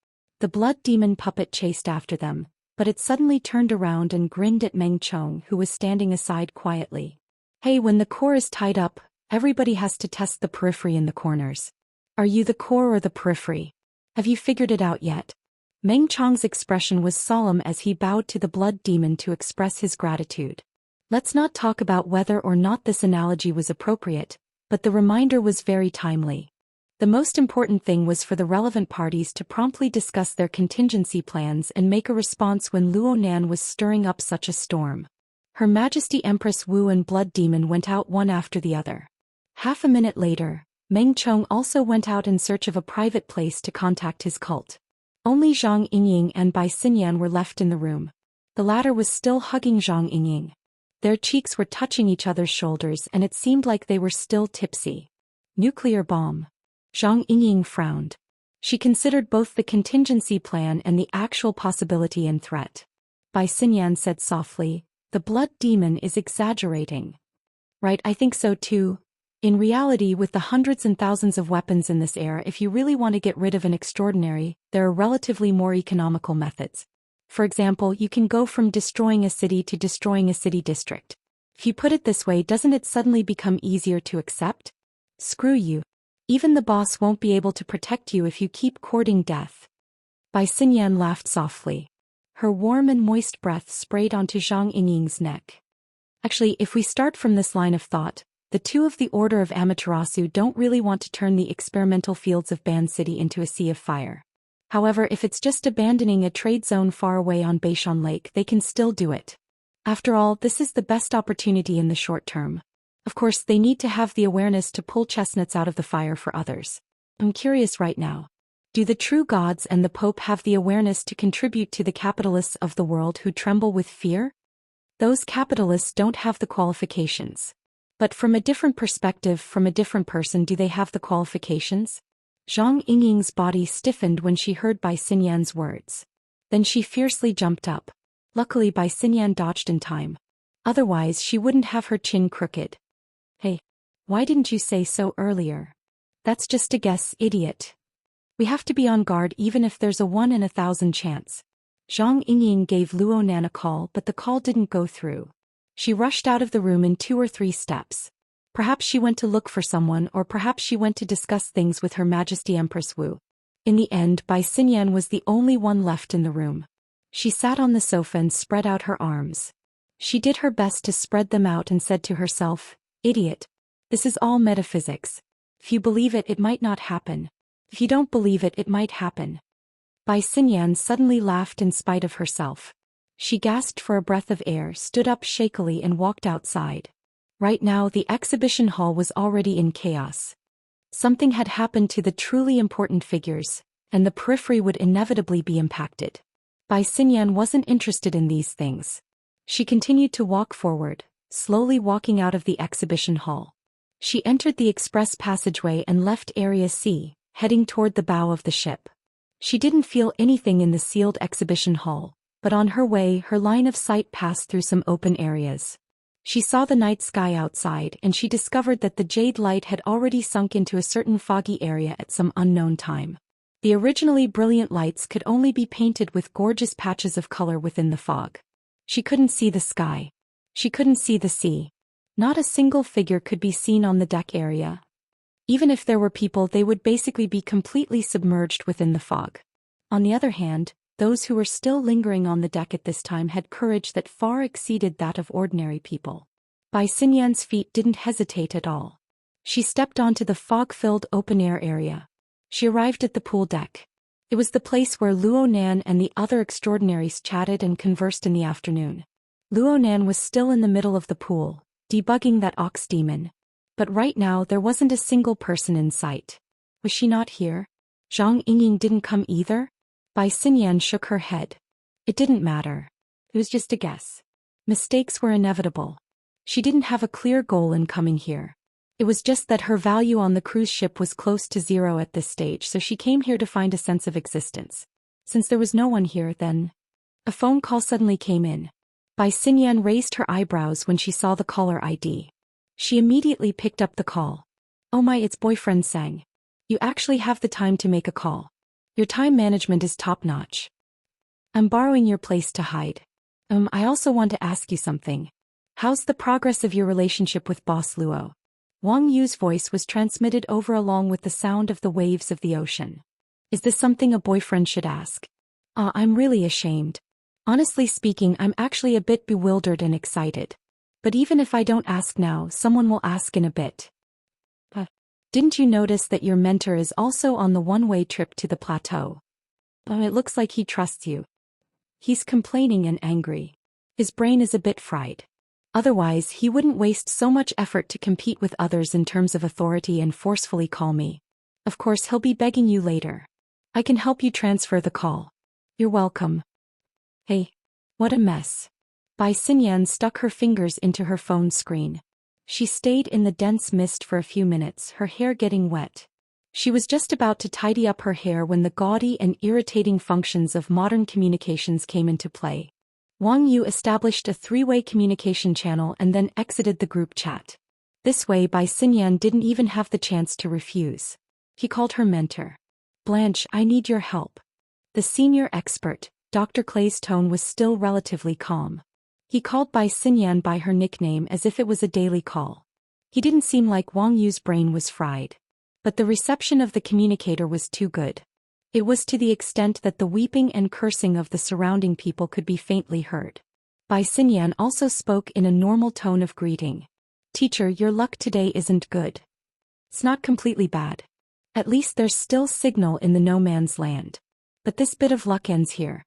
The Blood Demon puppet chased after them, but it suddenly turned around and grinned at Meng Chong, who was standing aside quietly. Hey, when the core is tied up, everybody has to test the periphery in the corners. Are you the core or the periphery? Have you figured it out yet? Meng Chong's expression was solemn as he bowed to the Blood Demon to express his gratitude. Let's not talk about whether or not this analogy was appropriate, but the reminder was very timely. The most important thing was for the relevant parties to promptly discuss their contingency plans and make a response when Luo Nan was stirring up such a storm. Her Majesty Empress Wu and Blood Demon went out one after the other. Half a minute later, Meng Chong also went out in search of a private place to contact his cult. Only Zhang Yingying and Bai Xinyan were left in the room. The latter was still hugging Zhang Yingying. Their cheeks were touching each other's shoulders and it seemed like they were still tipsy. Nuclear bomb. Zhang Yingying frowned. She considered both the contingency plan and the actual possibility and threat. Bai Xinyan said softly, the Blood Demon is exaggerating. Right, I think so too. In reality, with the hundreds and thousands of weapons in this era, if you really want to get rid of an extraordinary, there are relatively more economical methods. For example, you can go from destroying a city to destroying a city district. If you put it this way, doesn't it suddenly become easier to accept? Screw you. Even the boss won't be able to protect you if you keep courting death. Bai Xinyan laughed softly. Her warm and moist breath sprayed onto Zhang Yingying's neck. Actually, if we start from this line of thought, the two of the Order of Amaterasu don't really want to turn the experimental fields of Ban City into a sea of fire. However, if it's just abandoning a trade zone far away on Beishan Lake, they can still do it. After all, this is the best opportunity in the short term. Of course, they need to have the awareness to pull chestnuts out of the fire for others. I'm curious right now. Do the true gods and the Pope have the awareness to contribute to the capitalists of the world who tremble with fear? Those capitalists don't have the qualifications. But from a different perspective, from a different person, do they have the qualifications? Zhang Yingying's body stiffened when she heard Bai Xinyan's words. Then she fiercely jumped up. Luckily Bai Xinyan dodged in time. Otherwise she wouldn't have her chin crooked. Hey, why didn't you say so earlier? That's just a guess, idiot. We have to be on guard even if there's a 1 in 1,000 chance. Zhang Yingying gave Luo Nan a call, but the call didn't go through. She rushed out of the room in 2 or 3 steps. Perhaps she went to look for someone, or perhaps she went to discuss things with Her Majesty Empress Wu. In the end, Bai Xinyan was the only one left in the room. She sat on the sofa and spread out her arms. She did her best to spread them out and said to herself, "Idiot. This is all metaphysics. If you believe it, it might not happen. If you don't believe it, it might happen." Bai Xinyan suddenly laughed in spite of herself. She gasped for a breath of air, stood up shakily and walked outside. Right now the exhibition hall was already in chaos. Something had happened to the truly important figures, and the periphery would inevitably be impacted. Bai Xinyan wasn't interested in these things. She continued to walk forward, slowly walking out of the exhibition hall. She entered the express passageway and left Area C, heading toward the bow of the ship. She didn't feel anything in the sealed exhibition hall, but on her way her line of sight passed through some open areas. She saw the night sky outside and she discovered that the jade light had already sunk into a certain foggy area at some unknown time. The originally brilliant lights could only be painted with gorgeous patches of color within the fog. She couldn't see the sky. She couldn't see the sea. Not a single figure could be seen on the deck area. Even if there were people, they would basically be completely submerged within the fog. On the other hand, those who were still lingering on the deck at this time had courage that far exceeded that of ordinary people. Bai Xinyan's feet didn't hesitate at all. She stepped onto the fog-filled open-air area. She arrived at the pool deck. It was the place where Luo Nan and the other extraordinaries chatted and conversed in the afternoon. Luo Nan was still in the middle of the pool, debugging that ox demon. But right now there wasn't a single person in sight. Was she not here? Zhang Yingying didn't come either? Bai Xinyan shook her head. It didn't matter. It was just a guess. Mistakes were inevitable. She didn't have a clear goal in coming here. It was just that her value on the cruise ship was close to zero at this stage, so she came here to find a sense of existence. Since there was no one here, then... A phone call suddenly came in. Bai Xinyan raised her eyebrows when she saw the caller ID. She immediately picked up the call. "Oh my, it's boyfriend Sang. You actually have the time to make a call. Your time management is top-notch. I'm borrowing your place to hide. I also want to ask you something. How's the progress of your relationship with Boss Luo?" Wang Yu's voice was transmitted over along with the sound of the waves of the ocean. "Is this something a boyfriend should ask?" I'm really ashamed. Honestly speaking, I'm actually a bit bewildered and excited. But even if I don't ask now, someone will ask in a bit. Didn't you notice that your mentor is also on the one-way trip to the plateau? It looks like he trusts you. He's complaining and angry. His brain is a bit fried. Otherwise, he wouldn't waste so much effort to compete with others in terms of authority and forcefully call me. Of course, he'll be begging you later. I can help you transfer the call. You're welcome. Hey, what a mess. Bai Xinyan stuck her fingers into her phone screen. She stayed in the dense mist for a few minutes, her hair getting wet. She was just about to tidy up her hair when the gaudy and irritating functions of modern communications came into play. Wang Yu established a 3-way communication channel and then exited the group chat. This way Bai Xinyan didn't even have the chance to refuse. He called her mentor. "Blanche, I need your help. The senior expert, Dr. Clay's tone was still relatively calm. He called Bai Xinyan by her nickname as if it was a daily call. He didn't seem like Wang Yu's brain was fried. But the reception of the communicator was too good. It was to the extent that the weeping and cursing of the surrounding people could be faintly heard. Bai Xinyan also spoke in a normal tone of greeting. Teacher, your luck today isn't good. It's not completely bad. At least there's still signal in the no man's land. But this bit of luck ends here.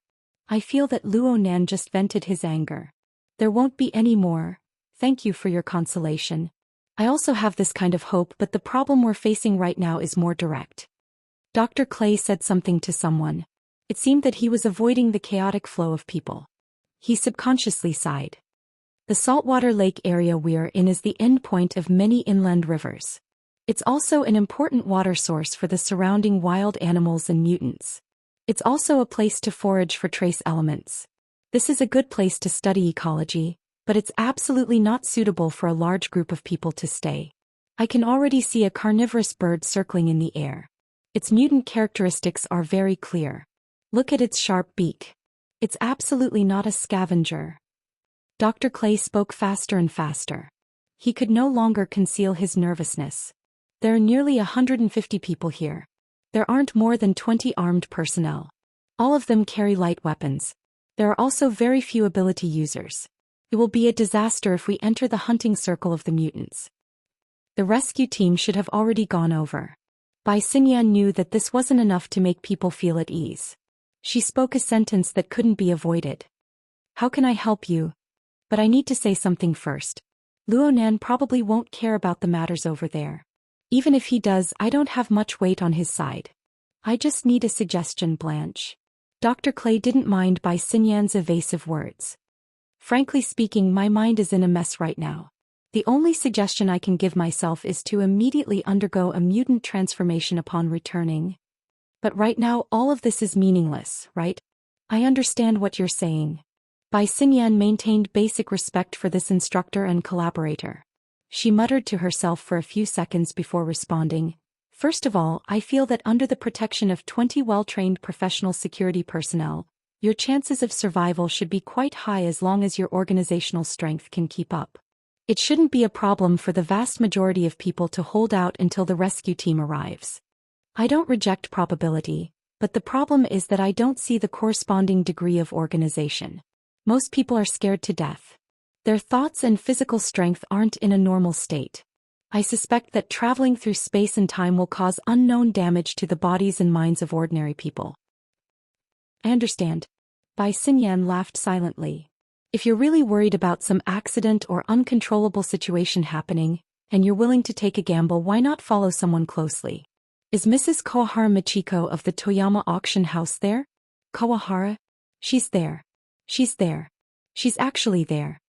I feel that Luo Nan just vented his anger. There won't be any more. Thank you for your consolation. I also have this kind of hope, but the problem we're facing right now is more direct. Dr. Clay said something to someone. It seemed that he was avoiding the chaotic flow of people. He subconsciously sighed. The saltwater lake area we're in is the endpoint of many inland rivers. It's also an important water source for the surrounding wild animals and mutants. It's also a place to forage for trace elements. This is a good place to study ecology, but it's absolutely not suitable for a large group of people to stay. I can already see a carnivorous bird circling in the air. Its mutant characteristics are very clear. Look at its sharp beak. It's absolutely not a scavenger. Dr. Clay spoke faster and faster. He could no longer conceal his nervousness. There are nearly 150 people here. There aren't more than 20 armed personnel. All of them carry light weapons. There are also very few ability users. It will be a disaster if we enter the hunting circle of the mutants. The rescue team should have already gone over. Bai Xinyan knew that this wasn't enough to make people feel at ease. She spoke a sentence that couldn't be avoided. How can I help you? But I need to say something first. Luo Nan probably won't care about the matters over there. Even if he does, I don't have much weight on his side. I just need a suggestion, Blanche. Dr. Clay didn't mind Bai Xinyan's evasive words. Frankly speaking, my mind is in a mess right now. The only suggestion I can give myself is to immediately undergo a mutant transformation upon returning. But right now all of this is meaningless, right? I understand what you're saying. Bai Xinyan maintained basic respect for this instructor and collaborator. She muttered to herself for a few seconds before responding. First of all, I feel that under the protection of 20 well-trained professional security personnel, your chances of survival should be quite high as long as your organizational strength can keep up. It shouldn't be a problem for the vast majority of people to hold out until the rescue team arrives. I don't reject probability, but the problem is that I don't see the corresponding degree of organization. Most people are scared to death. Their thoughts and physical strength aren't in a normal state. I suspect that traveling through space and time will cause unknown damage to the bodies and minds of ordinary people. I understand. Bai Xinyan laughed silently. If you're really worried about some accident or uncontrollable situation happening, and you're willing to take a gamble, why not follow someone closely? Is Mrs. Kawahara Michiko of the Toyama auction house there? Kawahara? She's there. She's there. She's actually there.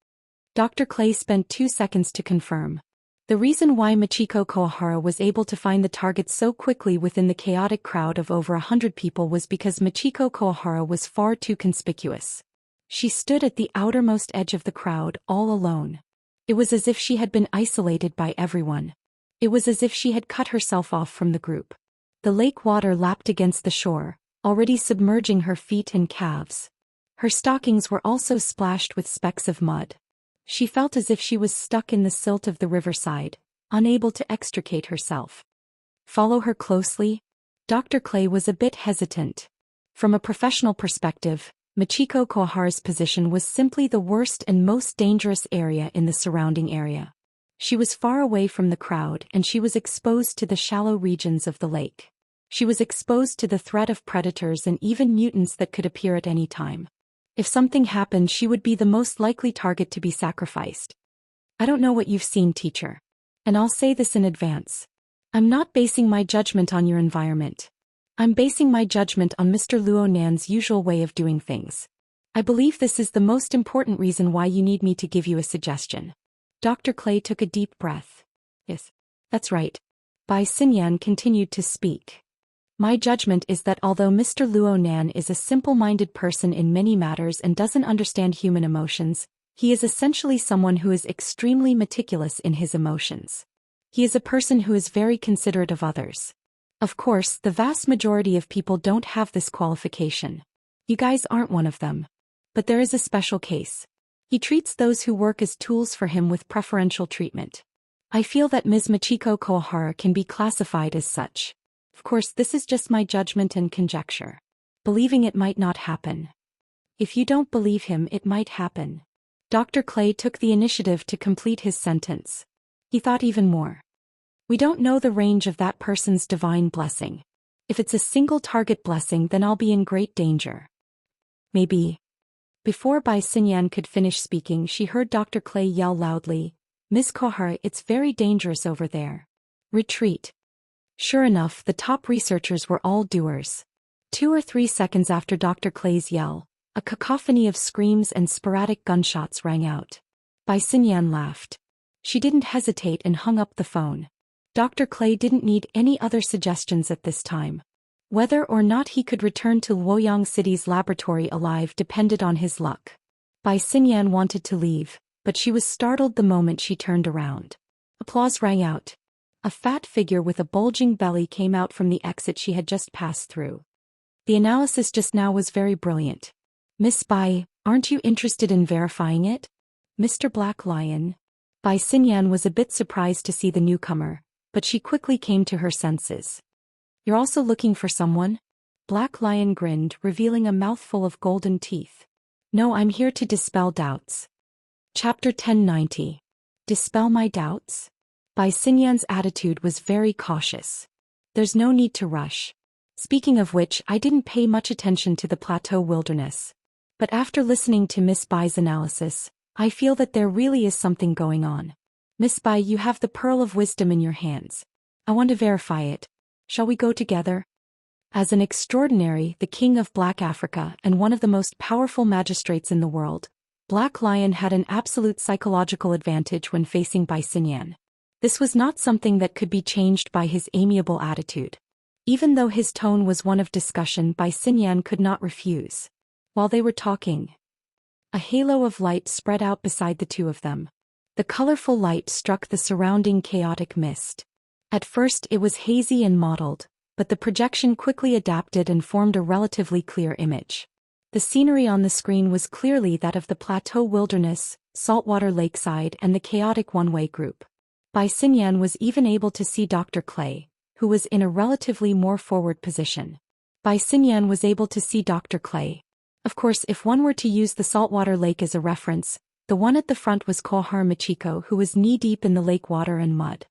Dr. Clay spent 2 seconds to confirm. The reason why Michiko Kawahara was able to find the target so quickly within the chaotic crowd of over 100 people was because Michiko Kawahara was far too conspicuous. She stood at the outermost edge of the crowd, all alone. It was as if she had been isolated by everyone. It was as if she had cut herself off from the group. The lake water lapped against the shore, already submerging her feet and calves. Her stockings were also splashed with specks of mud. She felt as if she was stuck in the silt of the riverside, unable to extricate herself. Follow her closely? Dr. Clay was a bit hesitant. From a professional perspective, Michiko Kawahara's position was simply the worst and most dangerous area in the surrounding area. She was far away from the crowd and she was exposed to the shallow regions of the lake. She was exposed to the threat of predators and even mutants that could appear at any time. If something happened, she would be the most likely target to be sacrificed. I don't know what you've seen, teacher. And I'll say this in advance. I'm not basing my judgment on your environment. I'm basing my judgment on Mr. Luo Nan's usual way of doing things. I believe this is the most important reason why you need me to give you a suggestion. Dr. Clay took a deep breath. Yes, that's right. Bai Xinyan continued to speak. My judgment is that although Mr. Luo Nan is a simple-minded person in many matters and doesn't understand human emotions, he is essentially someone who is extremely meticulous in his emotions. He is a person who is very considerate of others. Of course, the vast majority of people don't have this qualification. You guys aren't one of them. But there is a special case. He treats those who work as tools for him with preferential treatment. I feel that Ms. Michiko Koihara can be classified as such. Of course, this is just my judgment and conjecture. Believing it might not happen. If you don't believe him, it might happen. Dr. Clay took the initiative to complete his sentence. He thought even more. We don't know the range of that person's divine blessing. If it's a single target blessing, then I'll be in great danger. Maybe. Before Bai Xinyan could finish speaking, she heard Dr. Clay yell loudly, Ms. Koihara, it's very dangerous over there. Retreat. Sure enough, the top researchers were all doers. 2 or 3 seconds after Dr. Clay's yell, a cacophony of screams and sporadic gunshots rang out. Bai Xinyan laughed. She didn't hesitate and hung up the phone. Dr. Clay didn't need any other suggestions at this time. Whether or not he could return to Luoyang City's laboratory alive depended on his luck. Bai Xinyan wanted to leave, but she was startled the moment she turned around. Applause rang out. A fat figure with a bulging belly came out from the exit she had just passed through. The analysis just now was very brilliant. Miss Bai, aren't you interested in verifying it? Mr. Black Lion. Bai Xinyan was a bit surprised to see the newcomer, but she quickly came to her senses. You're also looking for someone? Black Lion grinned, revealing a mouthful of golden teeth. No, I'm here to dispel doubts. Chapter 1090. Dispel my doubts? Bai Xinyan's attitude was very cautious. There's no need to rush. Speaking of which, I didn't pay much attention to the plateau wilderness. But after listening to Miss Bai's analysis, I feel that there really is something going on. Miss Bai, you have the pearl of wisdom in your hands. I want to verify it. Shall we go together? As an extraordinary, the king of Black Africa and one of the most powerful magistrates in the world, Black Lion had an absolute psychological advantage when facing Bai Xinyan. This was not something that could be changed by his amiable attitude. Even though his tone was one of discussion, Bai Xinyan could not refuse. While they were talking, a halo of light spread out beside the two of them. The colorful light struck the surrounding chaotic mist. At first it was hazy and mottled, but the projection quickly adapted and formed a relatively clear image. The scenery on the screen was clearly that of the plateau wilderness, saltwater lakeside, and the chaotic one-way group. Bai Xinyan was even able to see Dr. Clay, who was in a relatively more forward position. Bai Xinyan was able to see Dr. Clay. Of course, if one were to use the saltwater lake as a reference, the one at the front was Koihara Michiko, who was knee-deep in the lake water and mud.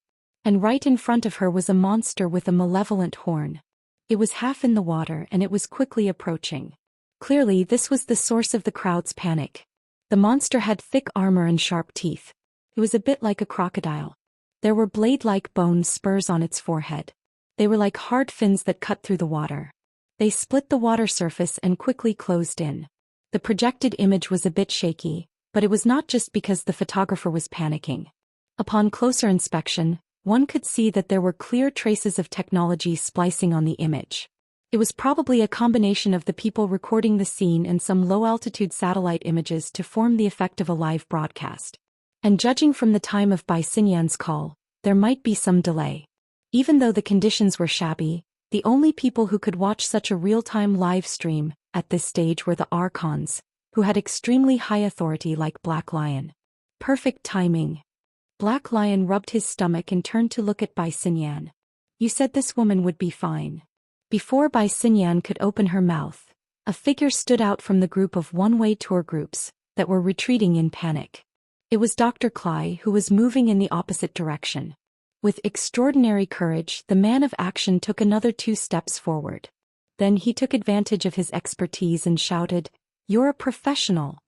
And right in front of her was a monster with a malevolent horn. It was half in the water and it was quickly approaching. Clearly, this was the source of the crowd's panic. The monster had thick armor and sharp teeth. It was a bit like a crocodile. There were blade-like bone spurs on its forehead. They were like hard fins that cut through the water. They split the water surface and quickly closed in. The projected image was a bit shaky, but it was not just because the photographer was panicking. Upon closer inspection, one could see that there were clear traces of technology splicing on the image. It was probably a combination of the people recording the scene and some low-altitude satellite images to form the effect of a live broadcast. And judging from the time of Bai Xinyan's call, there might be some delay. Even though the conditions were shabby, the only people who could watch such a real-time live stream at this stage were the Archons, who had extremely high authority like Black Lion. Perfect timing. Black Lion rubbed his stomach and turned to look at Bai Xinyan. You said this woman would be fine. Before Bai Xinyan could open her mouth, a figure stood out from the group of one-way tour groups that were retreating in panic. It was Dr. Clay, who was moving in the opposite direction. With extraordinary courage, the man of action took another 2 steps forward. Then he took advantage of his expertise and shouted, "You're a professional.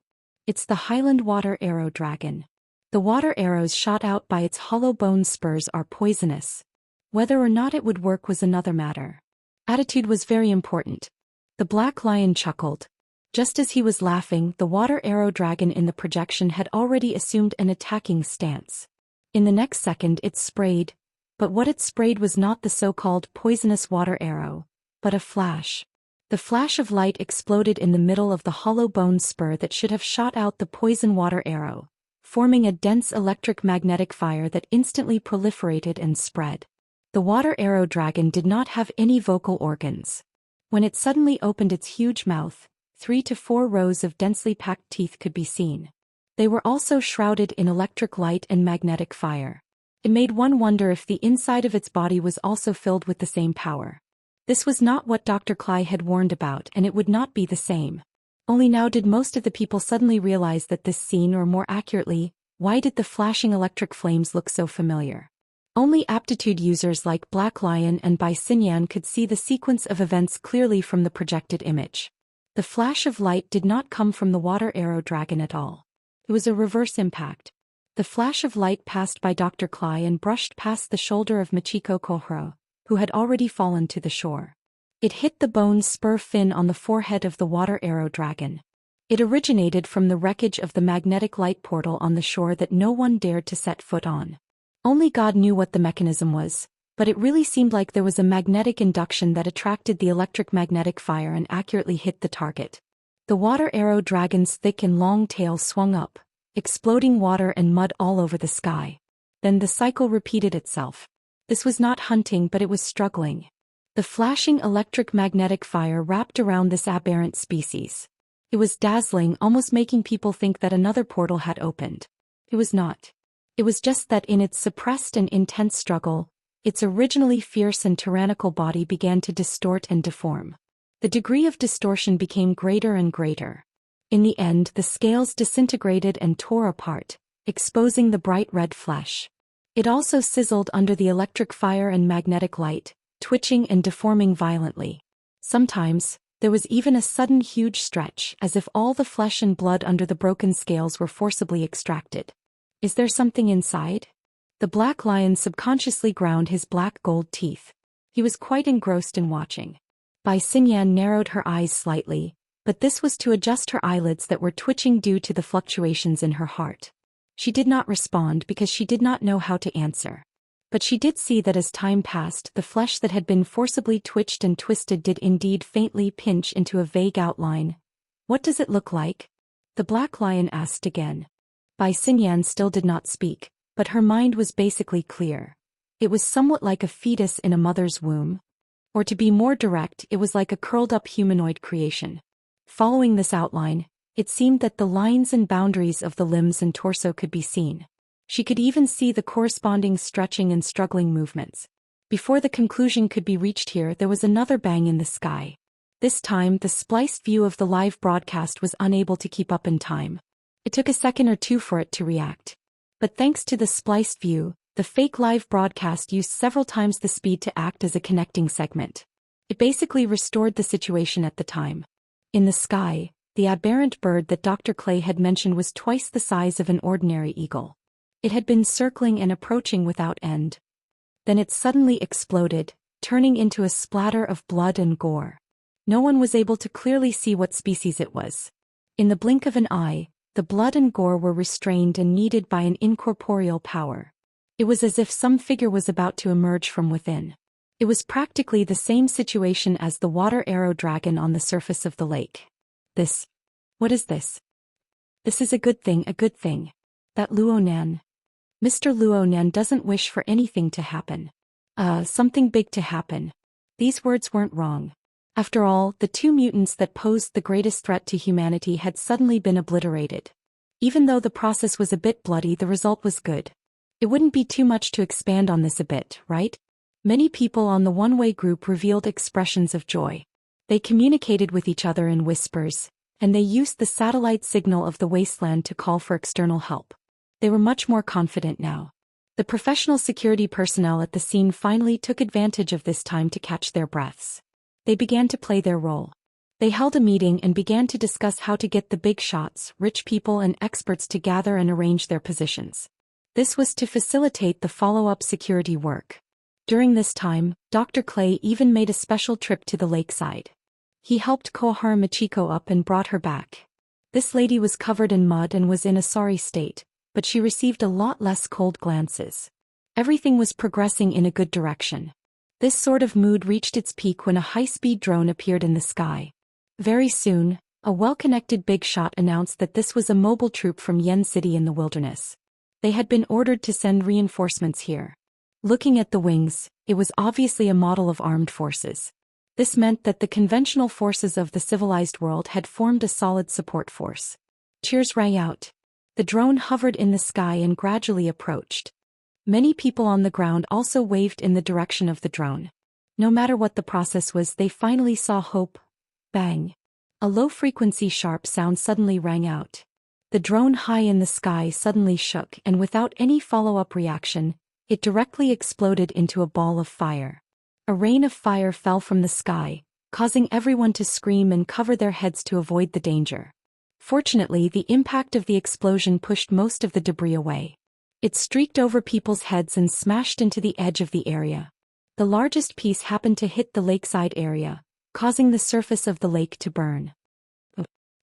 It's the Highland Water Arrow Dragon. The water arrows shot out by its hollow bone spurs are poisonous. Whether or not it would work was another matter." Attitude was very important. The Black Lion chuckled. Just as he was laughing, the water arrow dragon in the projection had already assumed an attacking stance. In the next second it sprayed, but what it sprayed was not the so-called poisonous water arrow, but a flash. The flash of light exploded in the middle of the hollow bone spur that should have shot out the poison water arrow, forming a dense electric-magnetic fire that instantly proliferated and spread. The water arrow dragon did not have any vocal organs. When it suddenly opened its huge mouth, 3 to 4 rows of densely packed teeth could be seen. They were also shrouded in electric light and magnetic fire. It made one wonder if the inside of its body was also filled with the same power. This was not what Dr. Cly had warned about, and it would not be the same. Only now did most of the people suddenly realize that this scene, or more accurately, why did the flashing electric flames look so familiar? Only aptitude users like Black Lion and Bai Xinyan could see the sequence of events clearly from the projected image. The flash of light did not come from the water arrow dragon at all. It was a reverse impact. The flash of light passed by Dr. Cly and brushed past the shoulder of Michiko Kohoro, who had already fallen to the shore. It hit the bone spur fin on the forehead of the water arrow dragon. It originated from the wreckage of the magnetic light portal on the shore that no one dared to set foot on. Only God knew what the mechanism was, but it really seemed like there was a magnetic induction that attracted the electric-magnetic fire and accurately hit the target. The water arrow dragon's thick and long tail swung up, exploding water and mud all over the sky. Then the cycle repeated itself. This was not hunting, but it was struggling. The flashing electric-magnetic fire wrapped around this aberrant species. It was dazzling, almost making people think that another portal had opened. It was not. It was just that in its suppressed and intense struggle, its originally fierce and tyrannical body began to distort and deform. The degree of distortion became greater and greater. In the end, the scales disintegrated and tore apart, exposing the bright red flesh. It also sizzled under the electric fire and magnetic light, twitching and deforming violently. Sometimes, there was even a sudden huge stretch, as if all the flesh and blood under the broken scales were forcibly extracted. Is there something inside? The Black Lion subconsciously ground his black gold teeth. He was quite engrossed in watching. Bai Xinyan narrowed her eyes slightly, but this was to adjust her eyelids that were twitching due to the fluctuations in her heart. She did not respond because she did not know how to answer. But she did see that as time passed, the flesh that had been forcibly twitched and twisted did indeed faintly pinch into a vague outline. What does it look like? The Black Lion asked again. Bai Xinyan still did not speak, but her mind was basically clear. It was somewhat like a fetus in a mother's womb. Or to be more direct, it was like a curled-up humanoid creation. Following this outline, it seemed that the lines and boundaries of the limbs and torso could be seen. She could even see the corresponding stretching and struggling movements. Before the conclusion could be reached here, there was another bang in the sky. This time, the spliced view of the live broadcast was unable to keep up in time. It took a second or two for it to react. But thanks to the spliced view, the fake live broadcast used several times the speed to act as a connecting segment. It basically restored the situation at the time. In the sky, the aberrant bird that Dr. Clay had mentioned was twice the size of an ordinary eagle. It had been circling and approaching without end. Then it suddenly exploded, turning into a splatter of blood and gore. No one was able to clearly see what species it was. In the blink of an eye, the blood and gore were restrained and kneaded by an incorporeal power. It was as if some figure was about to emerge from within. It was practically the same situation as the water arrow dragon on the surface of the lake. What is this? This is a good thing, a good thing. That Luonan. Mr. Luonan doesn't wish for anything to happen. Something big to happen. These words weren't wrong. After all, the two mutants that posed the greatest threat to humanity had suddenly been obliterated. Even though the process was a bit bloody, the result was good. It wouldn't be too much to expand on this a bit, right? Many people on the one-way group revealed expressions of joy. They communicated with each other in whispers, and they used the satellite signal of the wasteland to call for external help. They were much more confident now. The professional security personnel at the scene finally took advantage of this time to catch their breaths. They began to play their role. They held a meeting and began to discuss how to get the big shots, rich people and experts to gather and arrange their positions. This was to facilitate the follow-up security work. During this time, Dr. Clay even made a special trip to the lakeside. He helped Kohara Michiko up and brought her back. This lady was covered in mud and was in a sorry state, but she received a lot less cold glances. Everything was progressing in a good direction. This sort of mood reached its peak when a high-speed drone appeared in the sky. Very soon, a well-connected big shot announced that this was a mobile troop from Yen City in the wilderness. They had been ordered to send reinforcements here. Looking at the wings, it was obviously a model of armed forces. This meant that the conventional forces of the civilized world had formed a solid support force. Cheers rang out. The drone hovered in the sky and gradually approached. Many people on the ground also waved in the direction of the drone. No matter what the process was, they finally saw hope. Bang. A low-frequency sharp sound suddenly rang out. The drone high in the sky suddenly shook, and without any follow-up reaction, it directly exploded into a ball of fire. A rain of fire fell from the sky, causing everyone to scream and cover their heads to avoid the danger. Fortunately, the impact of the explosion pushed most of the debris away. It streaked over people's heads and smashed into the edge of the area. The largest piece happened to hit the lakeside area, causing the surface of the lake to burn.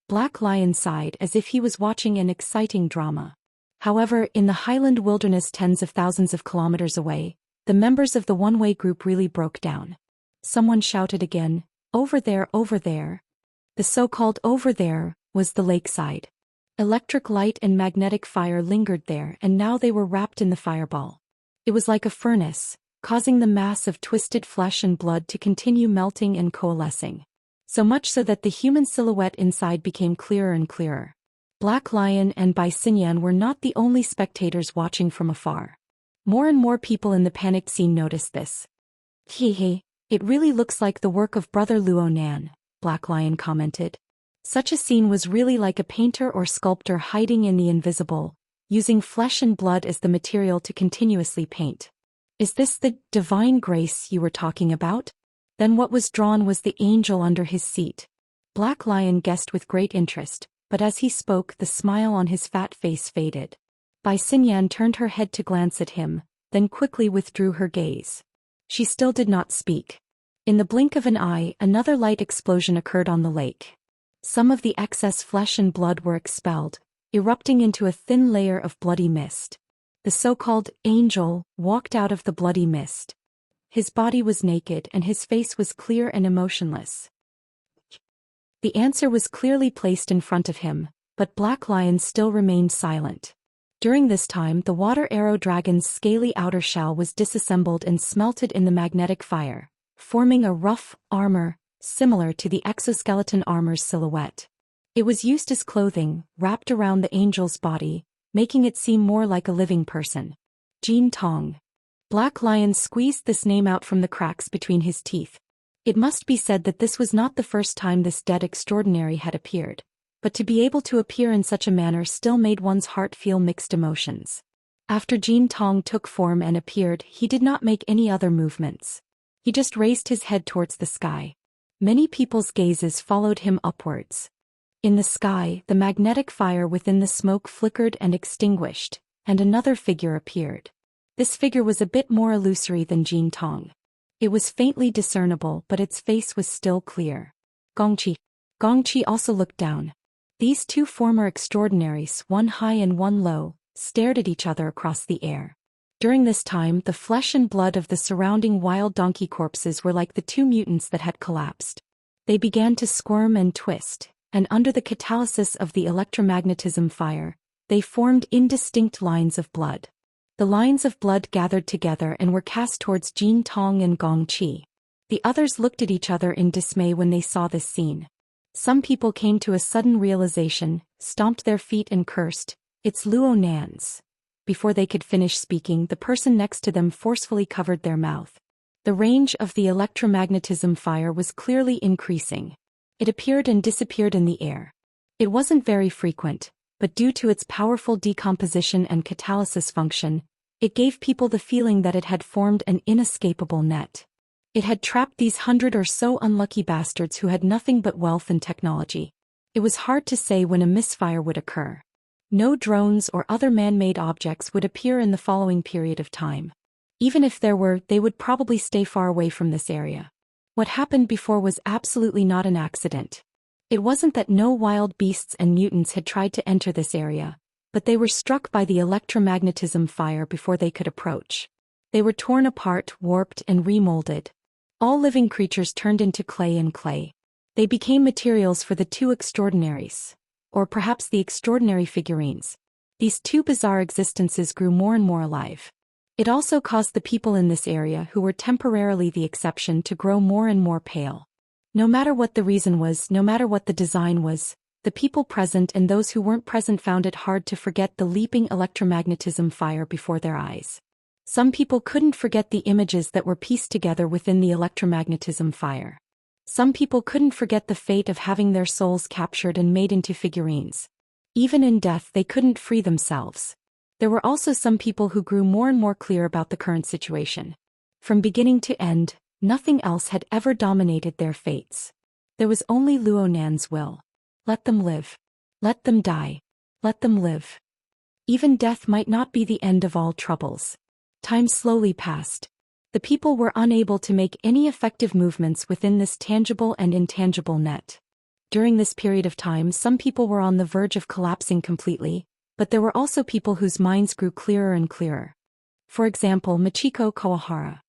Black Lion sighed as if he was watching an exciting drama. However, in the highland wilderness tens of thousands of kilometers away, the members of the one-way group really broke down. Someone shouted again, "Over there, over there." The so-called over there was the lakeside. Electric light and magnetic fire lingered there, and now they were wrapped in the fireball. It was like a furnace, causing the mass of twisted flesh and blood to continue melting and coalescing. So much so that the human silhouette inside became clearer and clearer. Black Lion and Xianxia were not the only spectators watching from afar. More and more people in the panicked scene noticed this. "Hehe, it really looks like the work of Brother Luo Nan," Black Lion commented. Such a scene was really like a painter or sculptor hiding in the invisible, using flesh and blood as the material to continuously paint. "Is this the divine grace you were talking about?" Then what was drawn was the angel under his seat. Black Lion guessed with great interest, but as he spoke, the smile on his fat face faded. Xianxia turned her head to glance at him, then quickly withdrew her gaze. She still did not speak. In the blink of an eye, another light explosion occurred on the lake. Some of the excess flesh and blood were expelled, erupting into a thin layer of bloody mist. The so-called angel walked out of the bloody mist. His body was naked and his face was clear and emotionless. The answer was clearly placed in front of him, but Black Lion still remained silent. During this time, the water arrow dragon's scaly outer shell was disassembled and smelted in the magnetic fire, forming a rough armor similar to the exoskeleton armor's silhouette. It was used as clothing, wrapped around the angel's body, making it seem more like a living person. Jin Tong. Black Lion squeezed this name out from the cracks between his teeth. It must be said that this was not the first time this dead extraordinary had appeared, but to be able to appear in such a manner still made one's heart feel mixed emotions. After Jin Tong took form and appeared, he did not make any other movements. He just raised his head towards the sky. Many people's gazes followed him upwards. In the sky, the magnetic fire within the smoke flickered and extinguished, and another figure appeared. This figure was a bit more illusory than Jin Tong. It was faintly discernible, but its face was still clear. Gongqi. Gongqi also looked down. These two former extraordinaries, one high and one low, stared at each other across the air. During this time, the flesh and blood of the surrounding wild donkey corpses were like the two mutants that had collapsed. They began to squirm and twist, and under the catalysis of the electromagnetism fire, they formed indistinct lines of blood. The lines of blood gathered together and were cast towards Jin Tong and Gong Qi. The others looked at each other in dismay when they saw this scene. Some people came to a sudden realization, stomped their feet and cursed, "It's Luo Nan's." Before they could finish speaking, the person next to them forcefully covered their mouth. The range of the electromagnetism fire was clearly increasing. It appeared and disappeared in the air. It wasn't very frequent, but due to its powerful decomposition and catalysis function, it gave people the feeling that it had formed an inescapable net. It had trapped these 100 or so unlucky bastards who had nothing but wealth and technology. It was hard to say when a misfire would occur. No drones or other man-made objects would appear in the following period of time. Even if there were, they would probably stay far away from this area. What happened before was absolutely not an accident. It wasn't that no wild beasts and mutants had tried to enter this area, but they were struck by the electromagnetism fire before they could approach. They were torn apart, warped, and remolded. All living creatures turned into clay and clay. They became materials for the two extraordinaries. Or perhaps the extraordinary figurines. These two bizarre existences grew more and more alive. It also caused the people in this area who were temporarily the exception to grow more and more pale. No matter what the reason was, no matter what the design was, the people present and those who weren't present found it hard to forget the leaping electromagnetism fire before their eyes. Some people couldn't forget the images that were pieced together within the electromagnetism fire. Some people couldn't forget the fate of having their souls captured and made into figurines. Even in death they couldn't free themselves. There were also some people who grew more and more clear about the current situation. From beginning to end, nothing else had ever dominated their fates. There was only Luo Nan's will. Let them live. Let them die. Let them live. Even death might not be the end of all troubles. Time slowly passed. The people were unable to make any effective movements within this tangible and intangible net. During this period of time, some people were on the verge of collapsing completely, but there were also people whose minds grew clearer and clearer. For example, Michiko Koihara.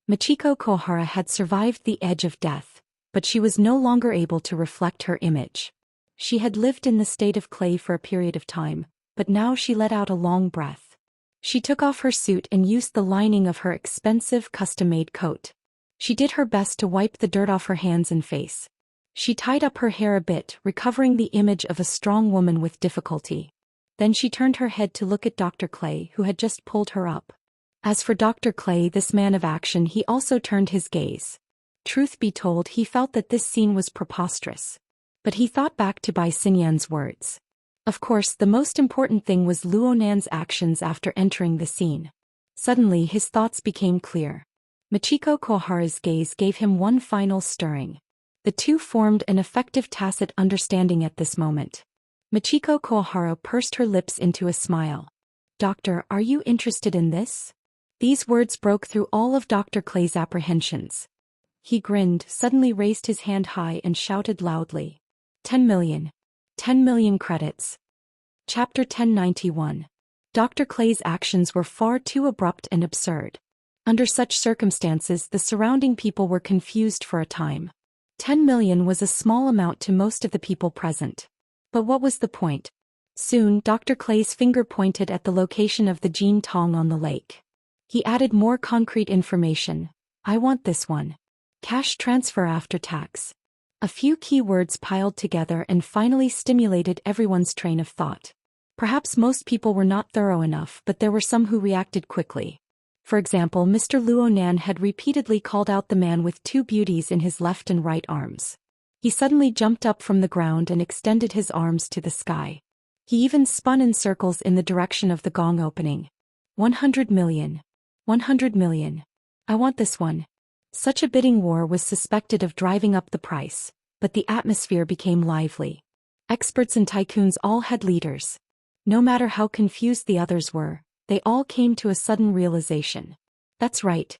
Michiko Koihara had survived the edge of death, but she was no longer able to reflect her image. She had lived in the state of clay for a period of time, but now she let out a long breath. She took off her suit and used the lining of her expensive custom-made coat. She did her best to wipe the dirt off her hands and face. She tied up her hair a bit, recovering the image of a strong woman with difficulty. Then she turned her head to look at Dr. Clay, who had just pulled her up. As for Dr. Clay, this man of action, he also turned his gaze. Truth be told, he felt that this scene was preposterous. But he thought back to Bai Xinyan's words. Of course, the most important thing was Luo Nan's actions after entering the scene. Suddenly his thoughts became clear. Michiko Koihara's gaze gave him one final stirring. The two formed an effective tacit understanding at this moment. Michiko Koihara pursed her lips into a smile. "Doctor, are you interested in this?" These words broke through all of Dr. Clay's apprehensions. He grinned, suddenly raised his hand high and shouted loudly. 10 million. 10 million credits. Chapter 1091. Dr. Clay's actions were far too abrupt and absurd. Under such circumstances, the surrounding people were confused for a time. 10 million was a small amount to most of the people present. But what was the point? Soon, Dr. Clay's finger pointed at the location of the Jin Tong on the lake. He added more concrete information. "I want this one. Cash transfer after tax." A few key words piled together and finally stimulated everyone's train of thought. Perhaps most people were not thorough enough, but there were some who reacted quickly. For example, Mr. Luo Nan had repeatedly called out the man with two beauties in his left and right arms. He suddenly jumped up from the ground and extended his arms to the sky. He even spun in circles in the direction of the gong opening. 100 million. 100 million. I want this one. Such a bidding war was suspected of driving up the price, but the atmosphere became lively. Experts and tycoons all had leaders. No matter how confused the others were, they all came to a sudden realization. That's right.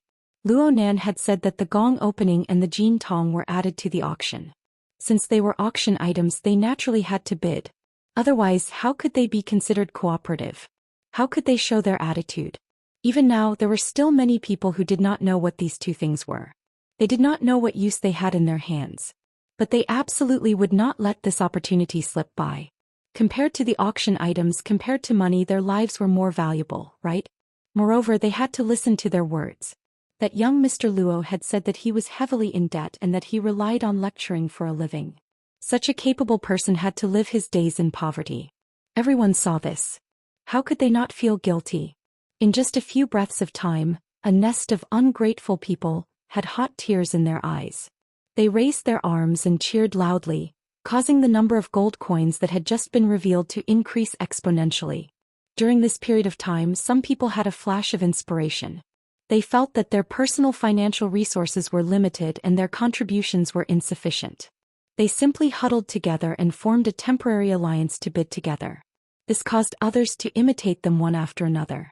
Luo Nan had said that the gong opening and the Jin Tong were added to the auction. Since they were auction items, they naturally had to bid. Otherwise, how could they be considered cooperative? How could they show their attitude? Even now, there were still many people who did not know what these two things were. They did not know what use they had in their hands. But they absolutely would not let this opportunity slip by. Compared to the auction items, compared to money, their lives were more valuable, right? Moreover, they had to listen to their words. That young Mr. Luo had said that he was heavily in debt and that he relied on lecturing for a living. Such a capable person had to live his days in poverty. Everyone saw this. How could they not feel guilty? In just a few breaths of time, a nest of ungrateful people had hot tears in their eyes. They raised their arms and cheered loudly, causing the number of gold coins that had just been revealed to increase exponentially. During this period of time, some people had a flash of inspiration. They felt that their personal financial resources were limited and their contributions were insufficient. They simply huddled together and formed a temporary alliance to bid together. This caused others to imitate them one after another.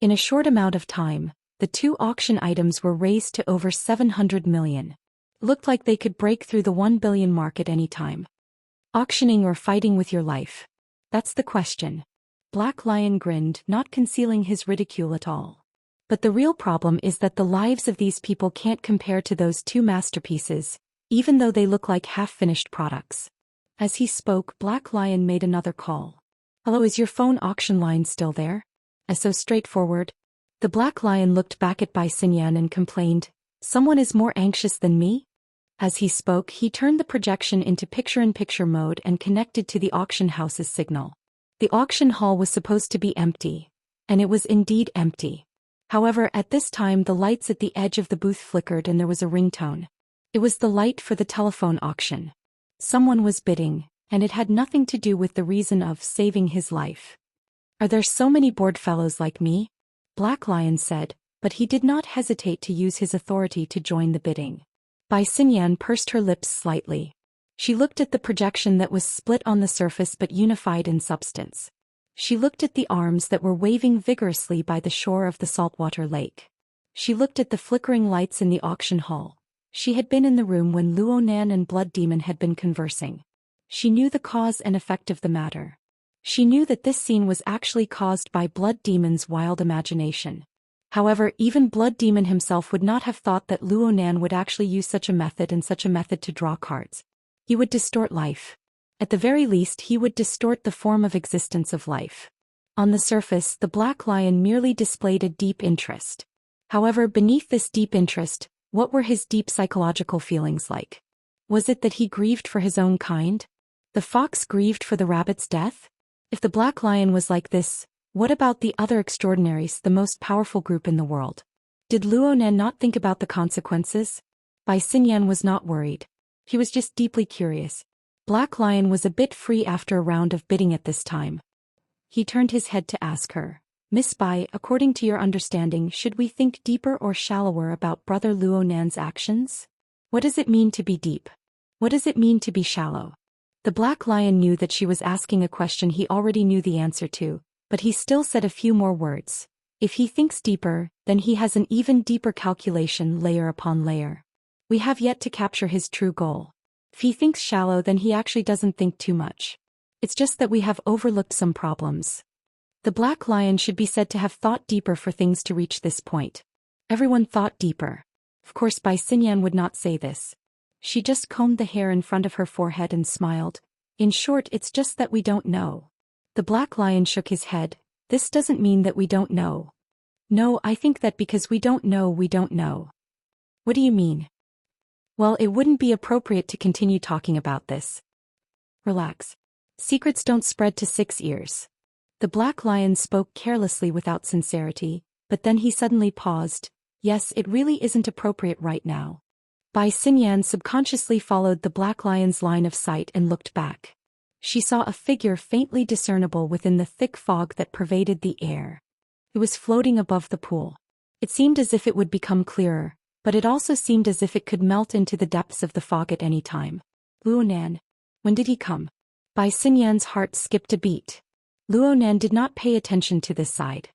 In a short amount of time, the two auction items were raised to over 700 million. It looked like they could break through the 1 billion mark at any time. Auctioning or fighting with your life? That's the question. Black Lion grinned, not concealing his ridicule at all. But the real problem is that the lives of these people can't compare to those two masterpieces, even though they look like half-finished products. As he spoke, Black Lion made another call. "Hello, is your phone auction line still there?" "So straightforward." The black lion looked back at Bai Xinyan and complained, "Someone is more anxious than me?" As he spoke, he turned the projection into picture-in-picture mode and connected to the auction house's signal. The auction hall was supposed to be empty, and it was indeed empty. However, at this time the lights at the edge of the booth flickered and there was a ringtone. It was the light for the telephone auction. Someone was bidding, and it had nothing to do with the reason of saving his life. "Are there so many bored fellows like me?" Black Lion said, but he did not hesitate to use his authority to join the bidding. Bai Xinyan pursed her lips slightly. She looked at the projection that was split on the surface but unified in substance. She looked at the arms that were waving vigorously by the shore of the saltwater lake. She looked at the flickering lights in the auction hall. She had been in the room when Luonan and Blood Demon had been conversing. She knew the cause and effect of the matter. She knew that this scene was actually caused by Blood Demon's wild imagination. However, even Blood Demon himself would not have thought that Luonan would actually use such a method to draw cards. He would distort life. At the very least, he would distort the form of existence of life. On the surface, the black lion merely displayed a deep interest. However, beneath this deep interest, what were his deep psychological feelings like? Was it that he grieved for his own kind? The fox grieved for the rabbit's death? If the black lion was like this, what about the other extraordinaries, the most powerful group in the world? Did Luonan not think about the consequences? Bai Xinyan was not worried. He was just deeply curious. Black Lion was a bit free after a round of bidding at this time. He turned his head to ask her, "Miss Bai, according to your understanding, should we think deeper or shallower about Brother Luonan's actions? What does it mean to be deep? What does it mean to be shallow?" The Black Lion knew that she was asking a question he already knew the answer to, but he still said a few more words. If he thinks deeper, then he has an even deeper calculation layer upon layer. We have yet to capture his true goal. If he thinks shallow, then he actually doesn't think too much. It's just that we have overlooked some problems. The Black Lion should be said to have thought deeper for things to reach this point. Everyone thought deeper. Of course, Bai Xinyan would not say this. She just combed the hair in front of her forehead and smiled. "In short, it's just that we don't know." The Black Lion shook his head. "This doesn't mean that we don't know. No, I think that because we don't know, we don't know." "What do you mean?" "Well, it wouldn't be appropriate to continue talking about this. Relax. Secrets don't spread to 6 ears." The Black Lion spoke carelessly without sincerity, but then he suddenly paused. "Yes, it really isn't appropriate right now." Bai Xinyan subconsciously followed the Black Lion's line of sight and looked back. She saw a figure faintly discernible within the thick fog that pervaded the air. It was floating above the pool. It seemed as if it would become clearer, but it also seemed as if it could melt into the depths of the fog at any time. Luonan. When did he come? Bai Xinyan's heart skipped a beat. Luonan did not pay attention to this side.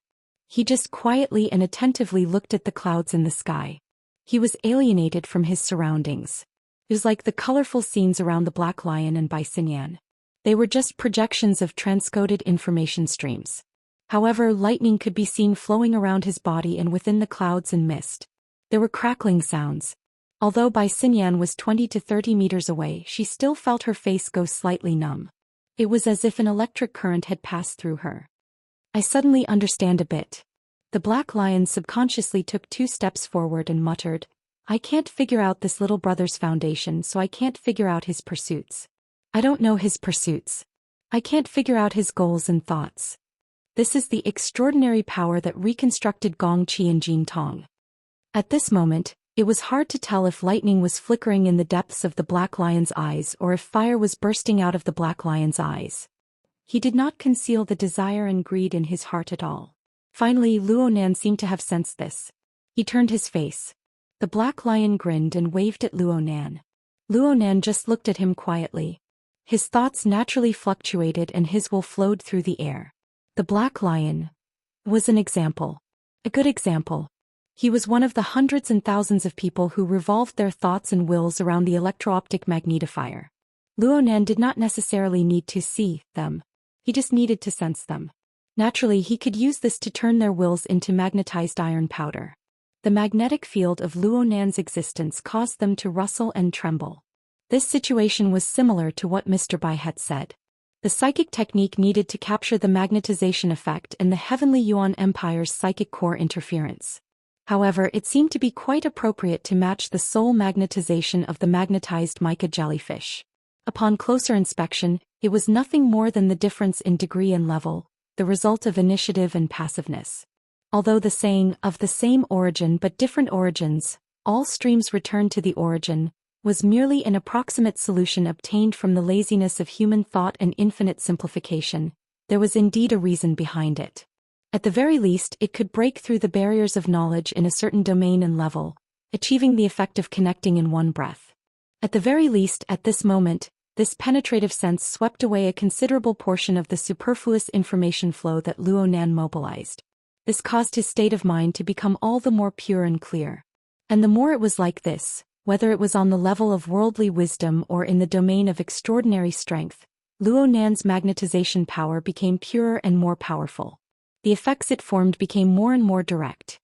He just quietly and attentively looked at the clouds in the sky. He was alienated from his surroundings. It was like the colorful scenes around the Black Lion and Bai Xinyan. They were just projections of transcoded information streams. However, lightning could be seen flowing around his body and within the clouds and mist. There were crackling sounds. Although Bai Xinyan was 20 to 30 meters away, she still felt her face go slightly numb. It was as if an electric current had passed through her. "I suddenly understand a bit." The Black Lion subconsciously took 2 steps forward and muttered, "I can't figure out this little brother's foundation, so I can't figure out his pursuits. I don't know his pursuits. I can't figure out his goals and thoughts. This is the extraordinary power that reconstructed Gongqi and Jin Tong." At this moment, it was hard to tell if lightning was flickering in the depths of the Black Lion's eyes or if fire was bursting out of the Black Lion's eyes. He did not conceal the desire and greed in his heart at all. Finally, Luonan seemed to have sensed this. He turned his face. The Black Lion grinned and waved at Luonan. Luonan just looked at him quietly. His thoughts naturally fluctuated and his will flowed through the air. The Black Lion was an example. A good example. He was one of the hundreds and thousands of people who revolved their thoughts and wills around the electro-optic magnetifier. Luonan did not necessarily need to see them. He just needed to sense them. Naturally, he could use this to turn their wills into magnetized iron powder. The magnetic field of Luonan's existence caused them to rustle and tremble. This situation was similar to what Mr. Bai had said. The psychic technique needed to capture the magnetization effect and the Heavenly Yuan Empire's psychic core interference. However, it seemed to be quite appropriate to match the soul magnetization of the magnetized mica jellyfish. Upon closer inspection, it was nothing more than the difference in degree and level, the result of initiative and passiveness. Although the saying, of the same origin but different origins, all streams return to the origin, was merely an approximate solution obtained from the laziness of human thought and infinite simplification, there was indeed a reason behind it. At the very least, it could break through the barriers of knowledge in a certain domain and level, achieving the effect of connecting in one breath. At the very least, at this moment, this penetrative sense swept away a considerable portion of the superfluous information flow that Luo Nan mobilized. This caused his state of mind to become all the more pure and clear. And the more it was like this, whether it was on the level of worldly wisdom or in the domain of extraordinary strength, Luo Nan's magnetization power became purer and more powerful. The effects it formed became more and more direct.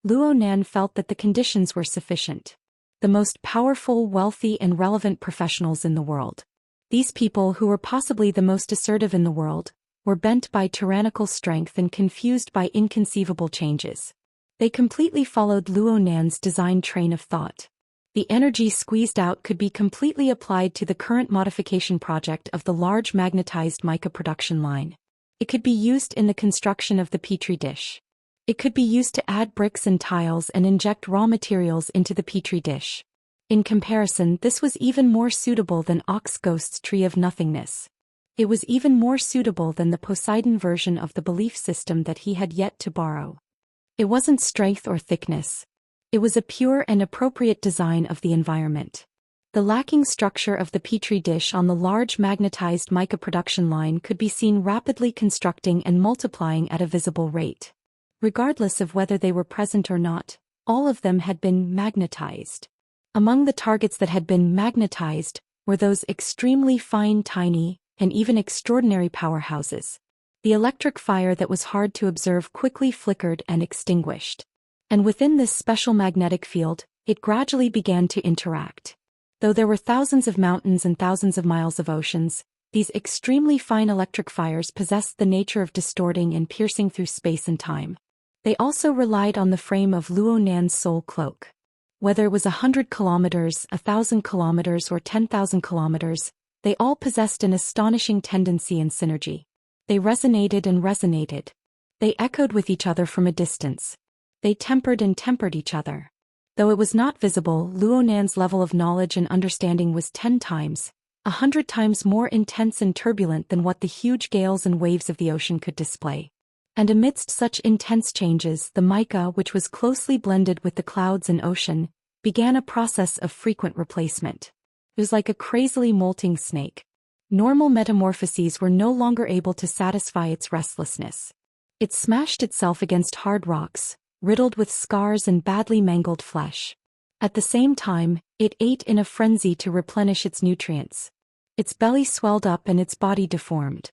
Luo Nan felt that the conditions were sufficient. The most powerful, wealthy, and relevant professionals in the world. These people, who were possibly the most assertive in the world, were bent by tyrannical strength and confused by inconceivable changes. They completely followed Luo Nan's designed train of thought. The energy squeezed out could be completely applied to the current modification project of the large magnetized mica production line. It could be used in the construction of the petri dish. It could be used to add bricks and tiles and inject raw materials into the petri dish. In comparison, this was even more suitable than Ox Ghost's Tree of Nothingness. It was even more suitable than the Poseidon version of the belief system that he had yet to borrow. It wasn't strength or thickness. It was a pure and appropriate design of the environment. The lacking structure of the petri dish on the large magnetized mica production line could be seen rapidly constructing and multiplying at a visible rate. Regardless of whether they were present or not, all of them had been magnetized. Among the targets that had been magnetized were those extremely fine, tiny, and even extraordinary powerhouses. The electric fire that was hard to observe quickly flickered and extinguished. And within this special magnetic field, it gradually began to interact. Though there were thousands of mountains and thousands of miles of oceans, these extremely fine electric fires possessed the nature of distorting and piercing through space and time. They also relied on the frame of Luo Nan's soul cloak. Whether it was 100 kilometers, 1,000 kilometers, or 10,000 kilometers, they all possessed an astonishing tendency and synergy. They resonated and resonated. They echoed with each other from a distance. They tempered and tempered each other. Though it was not visible, Luo Nan's level of knowledge and understanding was 10 times, 100 times more intense and turbulent than what the huge gales and waves of the ocean could display. And amidst such intense changes, the mica, which was closely blended with the clouds and ocean, began a process of frequent replacement. It was like a crazily molting snake. Normal metamorphoses were no longer able to satisfy its restlessness. It smashed itself against hard rocks, riddled with scars and badly mangled flesh. At the same time, it ate in a frenzy to replenish its nutrients. Its belly swelled up and its body deformed.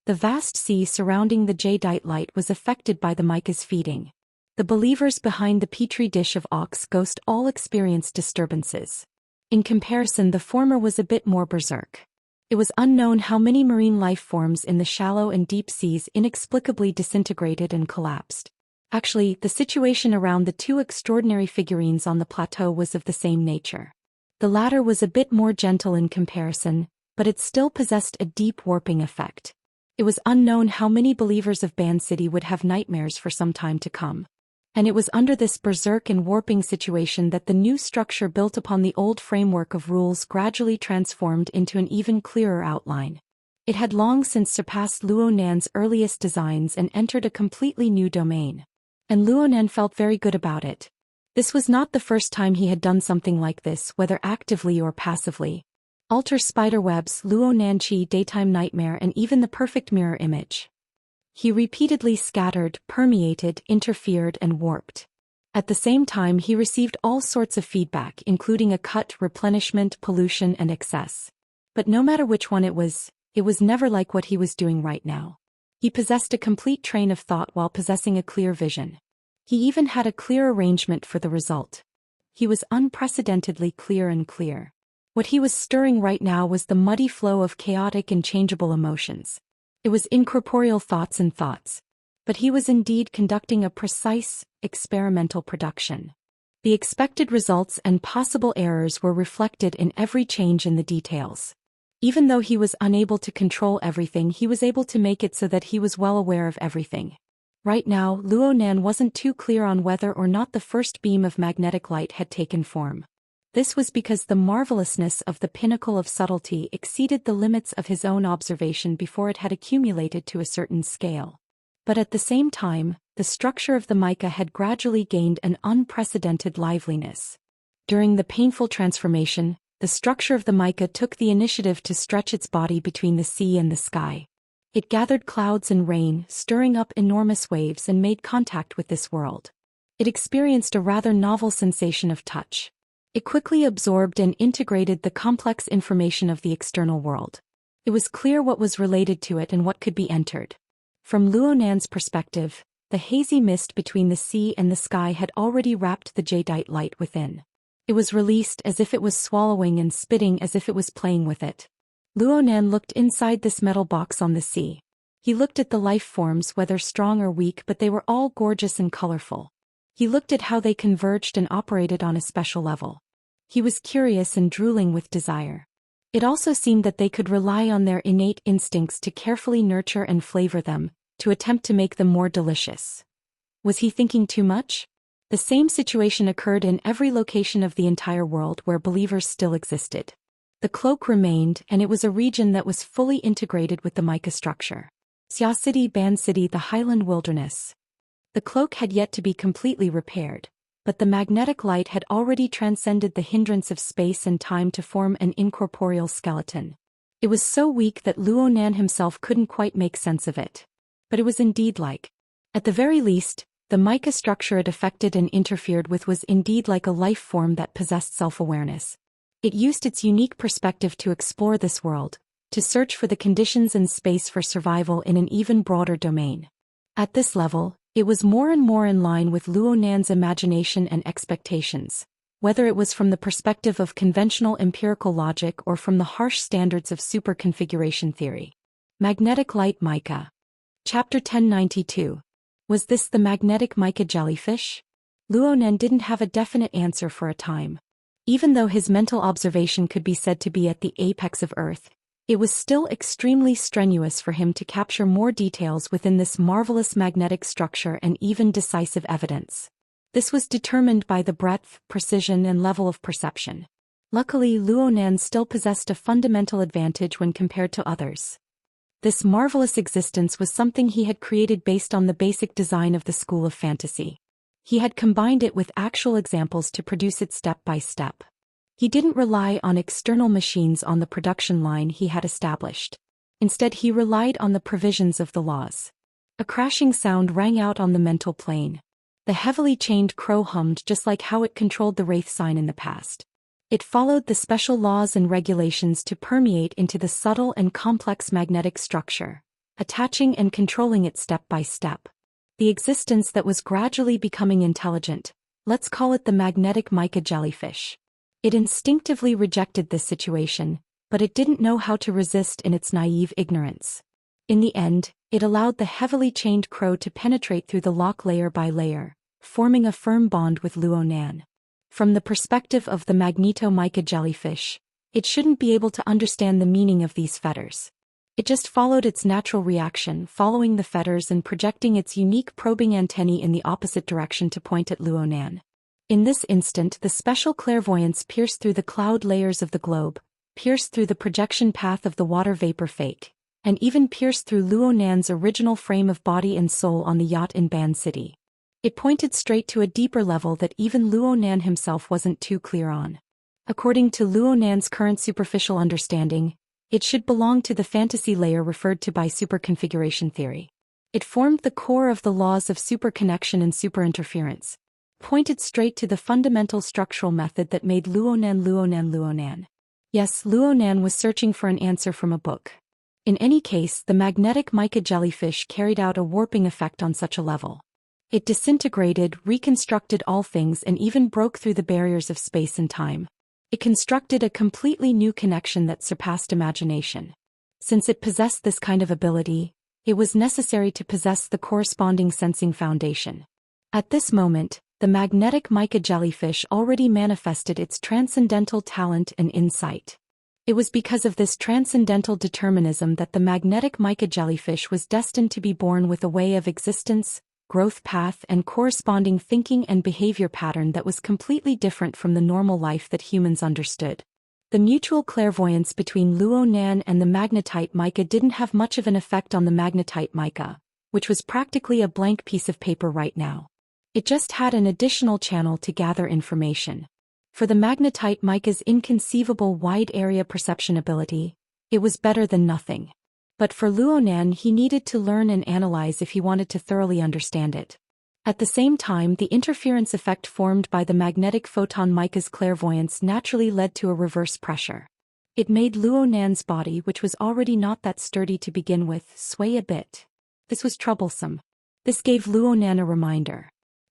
The vast sea surrounding the jadeite light was affected by the mica's feeding. The believers behind the petri dish of Ox Ghost all experienced disturbances. In comparison, the former was a bit more berserk. It was unknown how many marine life forms in the shallow and deep seas inexplicably disintegrated and collapsed. Actually, the situation around the two extraordinary figurines on the plateau was of the same nature. The latter was a bit more gentle in comparison, but it still possessed a deep warping effect. It was unknown how many believers of Ban City would have nightmares for some time to come. And it was under this berserk and warping situation that the new structure built upon the old framework of rules gradually transformed into an even clearer outline. It had long since surpassed Luo Nan's earliest designs and entered a completely new domain. And Luo Nan felt very good about it. This was not the first time he had done something like this, whether actively or passively. Alter spiderwebs, Luo Nan Chi daytime nightmare, and even the perfect mirror image. He repeatedly scattered, permeated, interfered, and warped. At the same time, he received all sorts of feedback, including a cut, replenishment, pollution, and excess. But no matter which one it was never like what he was doing right now. He possessed a complete train of thought while possessing a clear vision. He even had a clear arrangement for the result. He was unprecedentedly clear and clear. What he was stirring right now was the muddy flow of chaotic and changeable emotions. It was incorporeal thoughts and thoughts. But he was indeed conducting a precise, experimental production. The expected results and possible errors were reflected in every change in the details. Even though he was unable to control everything, he was able to make it so that he was well aware of everything. Right now, Luonan wasn't too clear on whether or not the first beam of magnetic light had taken form. This was because the marvelousness of the pinnacle of subtlety exceeded the limits of his own observation before it had accumulated to a certain scale. But at the same time, the structure of the mica had gradually gained an unprecedented liveliness. During the painful transformation, the structure of the mica took the initiative to stretch its body between the sea and the sky. It gathered clouds and rain, stirring up enormous waves, and made contact with this world. It experienced a rather novel sensation of touch. It quickly absorbed and integrated the complex information of the external world. It was clear what was related to it and what could be entered. From Luonan's perspective, the hazy mist between the sea and the sky had already wrapped the jadeite light within. It was released as if it was swallowing and spitting as if it was playing with it. Luonan looked inside this metal box on the sea. He looked at the life forms, whether strong or weak, but they were all gorgeous and colorful. He looked at how they converged and operated on a special level. He was curious and drooling with desire. It also seemed that they could rely on their innate instincts to carefully nurture and flavor them, to attempt to make them more delicious. Was he thinking too much? The same situation occurred in every location of the entire world where believers still existed. The cloak remained, and it was a region that was fully integrated with the mica structure. Xia City, Ban City, the highland wilderness. The cloak had yet to be completely repaired, but the magnetic light had already transcended the hindrance of space and time to form an incorporeal skeleton. It was so weak that Luonan himself couldn't quite make sense of it. But it was indeed like. At the very least, the mica structure it affected and interfered with was indeed like a life form that possessed self-awareness. It used its unique perspective to explore this world, to search for the conditions and space for survival in an even broader domain. At this level, it was more and more in line with Luonan's imagination and expectations, whether it was from the perspective of conventional empirical logic or from the harsh standards of superconfiguration theory. Magnetic light mica. Chapter 1092. Was this the magnetic mica jellyfish? Luonan didn't have a definite answer for a time. Even though his mental observation could be said to be at the apex of Earth, it was still extremely strenuous for him to capture more details within this marvelous magnetic structure and even decisive evidence. This was determined by the breadth, precision, and level of perception. Luckily, Luonan still possessed a fundamental advantage when compared to others. This marvelous existence was something he had created based on the basic design of the school of fantasy. He had combined it with actual examples to produce it step by step. He didn't rely on external machines on the production line he had established. Instead, he relied on the provisions of the laws. A crashing sound rang out on the mental plane. The heavily chained crow hummed just like how it controlled the wraith sign in the past. It followed the special laws and regulations to permeate into the subtle and complex magnetic structure, attaching and controlling it step by step. The existence that was gradually becoming intelligent, let's call it the magnetic mica jellyfish. It instinctively rejected this situation, but it didn't know how to resist in its naive ignorance. In the end, it allowed the heavily chained crow to penetrate through the lock layer by layer, forming a firm bond with Luonan. From the perspective of the magneto-mica jellyfish, it shouldn't be able to understand the meaning of these fetters. It just followed its natural reaction, following the fetters and projecting its unique probing antennae in the opposite direction to point at Luonan. In this instant, the special clairvoyance pierced through the cloud layers of the globe, pierced through the projection path of the water vapor fake, and even pierced through Luonan's original frame of body and soul on the yacht in Ban City. It pointed straight to a deeper level that even Luonan himself wasn't too clear on. According to Luonan's current superficial understanding, it should belong to the fantasy layer referred to by superconfiguration theory. It formed the core of the laws of superconnection and superinterference, pointed straight to the fundamental structural method that made Luonan. Yes, Luonan was searching for an answer from a book. In any case, the magnetic mica jellyfish carried out a warping effect on such a level. It disintegrated, reconstructed all things, and even broke through the barriers of space and time. It constructed a completely new connection that surpassed imagination. Since it possessed this kind of ability, it was necessary to possess the corresponding sensing foundation. At this moment, the magnetic mica jellyfish already manifested its transcendental talent and insight. It was because of this transcendental determinism that the magnetic mica jellyfish was destined to be born with a way of existence, growth path and corresponding thinking and behavior pattern that was completely different from the normal life that humans understood. The mutual clairvoyance between Luo Nan and the magnetite mica didn't have much of an effect on the magnetite mica, which was practically a blank piece of paper right now. It just had an additional channel to gather information. For the magnetite mica's inconceivable wide-area perception ability, it was better than nothing. But for Luo Nan, he needed to learn and analyze if he wanted to thoroughly understand it. At the same time, the interference effect formed by the magnetic photon mica's clairvoyance naturally led to a reverse pressure. It made Luo Nan's body, which was already not that sturdy to begin with, sway a bit. This was troublesome. This gave Luo Nan a reminder.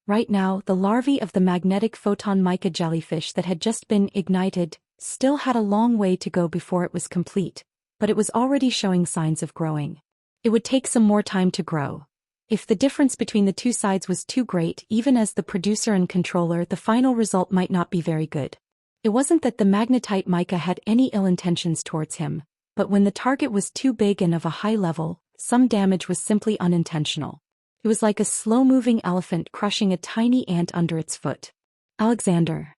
Right now, the larvae of the magnetic photon mica jellyfish that had just been ignited still had a long way to go before it was complete, but it was already showing signs of growing. It would take some more time to grow. If the difference between the two sides was too great, even as the producer and controller, the final result might not be very good. It wasn't that the magnetite mica had any ill intentions towards him, but when the target was too big and of a high level, some damage was simply unintentional. It was like a slow-moving elephant crushing a tiny ant under its foot. Alexander.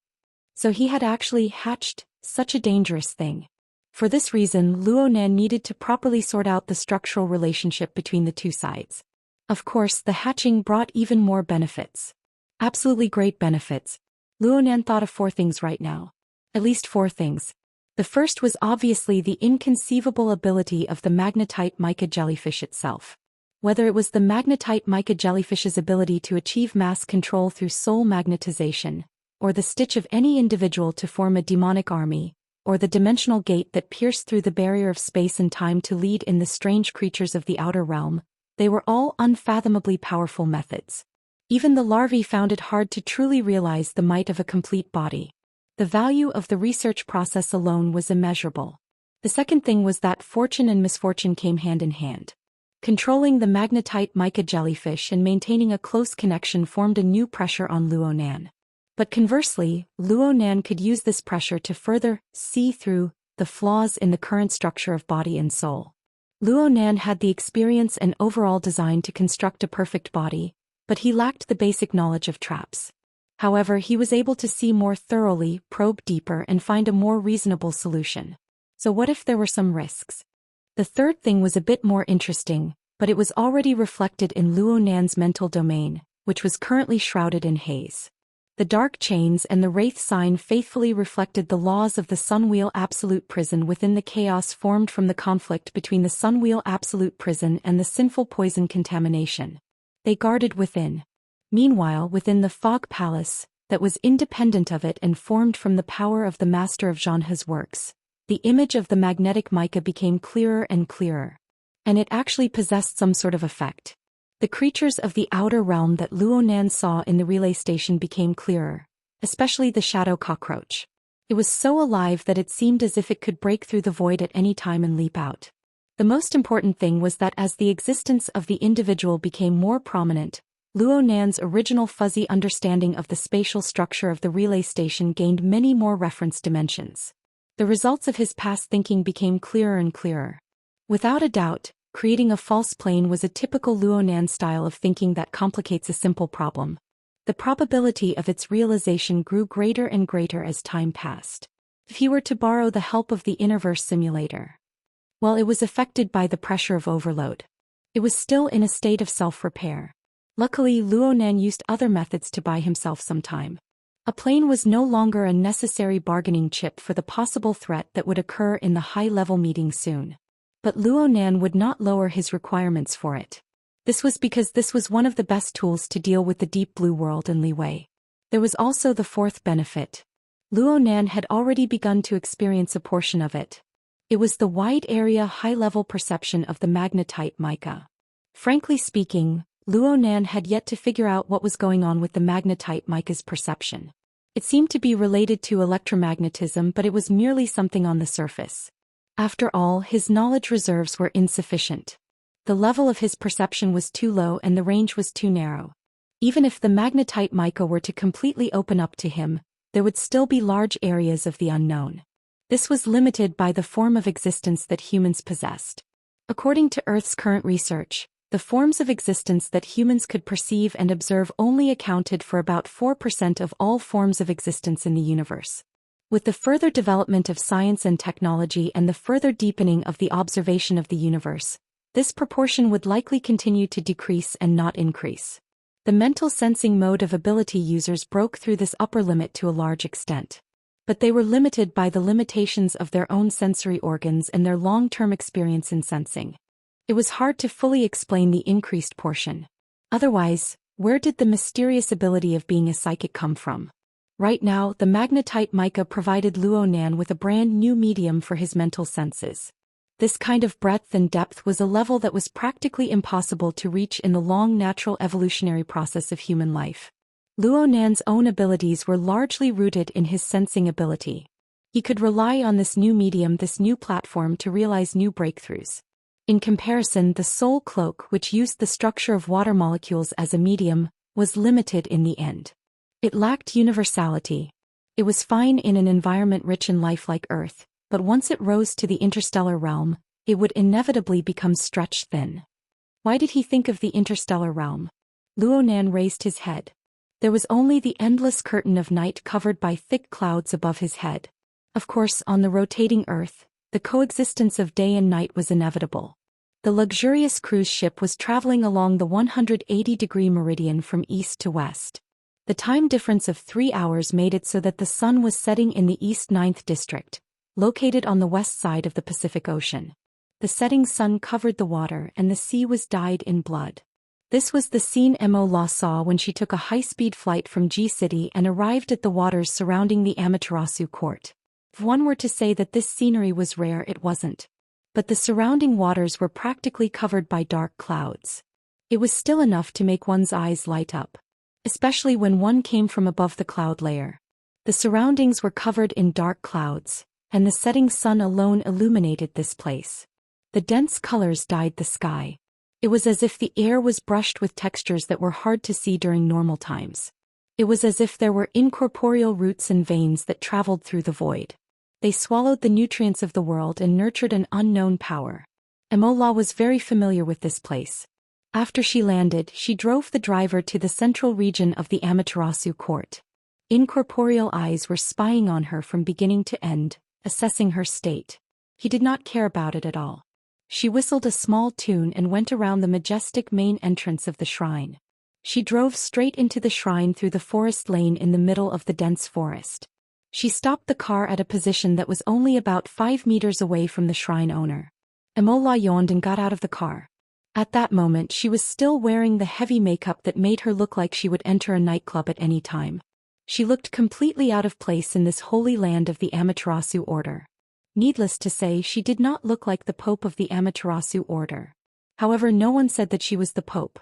So he had actually hatched such a dangerous thing. For this reason, Luo Nan needed to properly sort out the structural relationship between the two sides. Of course, the hatching brought even more benefits. Absolutely great benefits. Luo Nan thought of 4 things right now. At least 4 things. The first was obviously the inconceivable ability of the magnetite mica jellyfish itself. Whether it was the magnetite mica jellyfish's ability to achieve mass control through soul magnetization, or the stitch of any individual to form a demonic army, or the dimensional gate that pierced through the barrier of space and time to lead in the strange creatures of the outer realm, they were all unfathomably powerful methods. Even the larvae found it hard to truly realize the might of a complete body. The value of the research process alone was immeasurable. The second thing was that fortune and misfortune came hand in hand. Controlling the magnetite mica jellyfish and maintaining a close connection formed a new pressure on Luo Nan. But conversely, Luo Nan could use this pressure to further see through the flaws in the current structure of body and soul. Luo Nan had the experience and overall design to construct a perfect body, but he lacked the basic knowledge of traps. However, he was able to see more thoroughly, probe deeper and find a more reasonable solution. So what if there were some risks? The third thing was a bit more interesting, but it was already reflected in Luo Nan's mental domain, which was currently shrouded in haze. The dark chains and the wraith sign faithfully reflected the laws of the Sunwheel Absolute Prison within the chaos formed from the conflict between the Sunwheel Absolute Prison and the sinful poison contamination. They guarded within. Meanwhile, within the Fog Palace, that was independent of it and formed from the power of the master of Zhanhe's works, the image of the magnetic mica became clearer and clearer. And it actually possessed some sort of effect. The creatures of the outer realm that Luo Nan saw in the relay station became clearer, especially the shadow cockroach. It was so alive that it seemed as if it could break through the void at any time and leap out. The most important thing was that as the existence of the individual became more prominent, Luo Nan's original fuzzy understanding of the spatial structure of the relay station gained many more reference dimensions. The results of his past thinking became clearer and clearer. Without a doubt, creating a false plane was a typical Luo Nan style of thinking that complicates a simple problem. The probability of its realization grew greater and greater as time passed. If he were to borrow the help of the Immerse simulator, well, it was affected by the pressure of overload. It was still in a state of self-repair. Luckily, Luo Nan used other methods to buy himself some time. A plane was no longer a necessary bargaining chip for the possible threat that would occur in the high-level meeting soon. But Luo Nan would not lower his requirements for it. This was because this was one of the best tools to deal with the deep blue world in Liwei. There was also the fourth benefit. Luo Nan had already begun to experience a portion of it. It was the wide-area high-level perception of the magnetite mica. Frankly speaking, Luo Nan had yet to figure out what was going on with the magnetite mica's perception. It seemed to be related to electromagnetism, but it was merely something on the surface. After all, his knowledge reserves were insufficient. The level of his perception was too low and the range was too narrow. Even if the magnetite mica were to completely open up to him, there would still be large areas of the unknown. This was limited by the form of existence that humans possessed. According to Earth's current research, the forms of existence that humans could perceive and observe only accounted for about 4% of all forms of existence in the universe. With the further development of science and technology and the further deepening of the observation of the universe, this proportion would likely continue to decrease and not increase. The mental sensing mode of ability users broke through this upper limit to a large extent. But they were limited by the limitations of their own sensory organs and their long-term experience in sensing. It was hard to fully explain the increased portion. Otherwise, where did the mysterious ability of being a psychic come from? Right now, the magnetite mica provided Luo Nan with a brand new medium for his mental senses. This kind of breadth and depth was a level that was practically impossible to reach in the long natural evolutionary process of human life. Luo Nan's own abilities were largely rooted in his sensing ability. He could rely on this new medium, this new platform, to realize new breakthroughs. In comparison, the soul cloak, which used the structure of water molecules as a medium, was limited in the end. It lacked universality. It was fine in an environment rich in life like Earth, but once it rose to the interstellar realm, it would inevitably become stretched thin. Why did he think of the interstellar realm? Luo Nan raised his head. There was only the endless curtain of night covered by thick clouds above his head. Of course, on the rotating Earth, the coexistence of day and night was inevitable. The luxurious cruise ship was traveling along the 180-degree meridian from east to west. The time difference of 3 hours made it so that the sun was setting in the East 9th District, located on the west side of the Pacific Ocean. The setting sun covered the water and the sea was dyed in blood. This was the scene Mo La saw when she took a high-speed flight from G-City and arrived at the waters surrounding the Amaterasu court. If one were to say that this scenery was rare, it wasn't. But the surrounding waters were practically covered by dark clouds. It was still enough to make one's eyes light up, especially when one came from above the cloud layer. The surroundings were covered in dark clouds, and the setting sun alone illuminated this place. The dense colors dyed the sky. It was as if the air was brushed with textures that were hard to see during normal times. It was as if there were incorporeal roots and veins that traveled through the void. They swallowed the nutrients of the world and nurtured an unknown power. Imola was very familiar with this place. After she landed, she drove the driver to the central region of the Amaterasu court. Incorporeal eyes were spying on her from beginning to end, assessing her state. He did not care about it at all. She whistled a small tune and went around the majestic main entrance of the shrine. She drove straight into the shrine through the forest lane in the middle of the dense forest. She stopped the car at a position that was only about 5 meters away from the shrine owner. Imola yawned and got out of the car. At that moment she was still wearing the heavy makeup that made her look like she would enter a nightclub at any time. She looked completely out of place in this holy land of the Amaterasu order. Needless to say, she did not look like the Pope of the Amaterasu order. However, no one said that she was the Pope.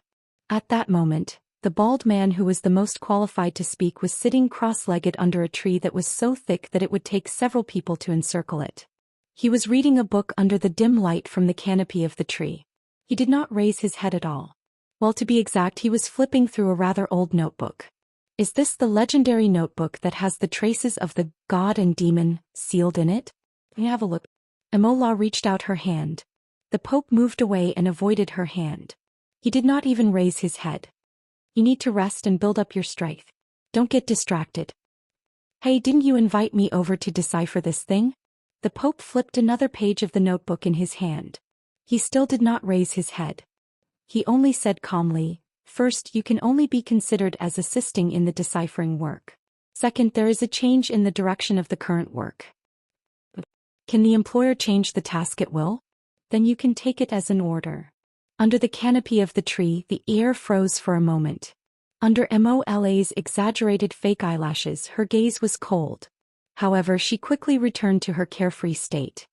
At that moment, the bald man who was the most qualified to speak was sitting cross-legged under a tree that was so thick that it would take several people to encircle it. He was reading a book under the dim light from the canopy of the tree. He did not raise his head at all. Well, to be exact, he was flipping through a rather old notebook. Is this the legendary notebook that has the traces of the god and demon sealed in it? Have a look. Imola reached out her hand. The Pope moved away and avoided her hand. He did not even raise his head. You need to rest and build up your strength. Don't get distracted. Hey, didn't you invite me over to decipher this thing? The Pope flipped another page of the notebook in his hand. He still did not raise his head. He only said calmly, "First, you can only be considered as assisting in the deciphering work. Second, there is a change in the direction of the current work. Can the employer change the task at will? Then you can take it as an order." Under the canopy of the tree, the air froze for a moment. Under Mola's exaggerated fake eyelashes, her gaze was cold. However, she quickly returned to her carefree state.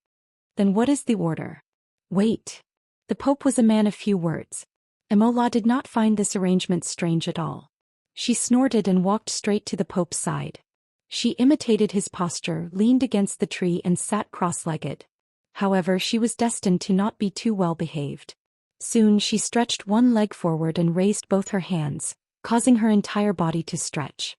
Then what is the order? Wait. The Pope was a man of few words. Imola did not find this arrangement strange at all. She snorted and walked straight to the Pope's side. She imitated his posture, leaned against the tree and sat cross-legged. However, she was destined to not be too well behaved. Soon she stretched one leg forward and raised both her hands, causing her entire body to stretch.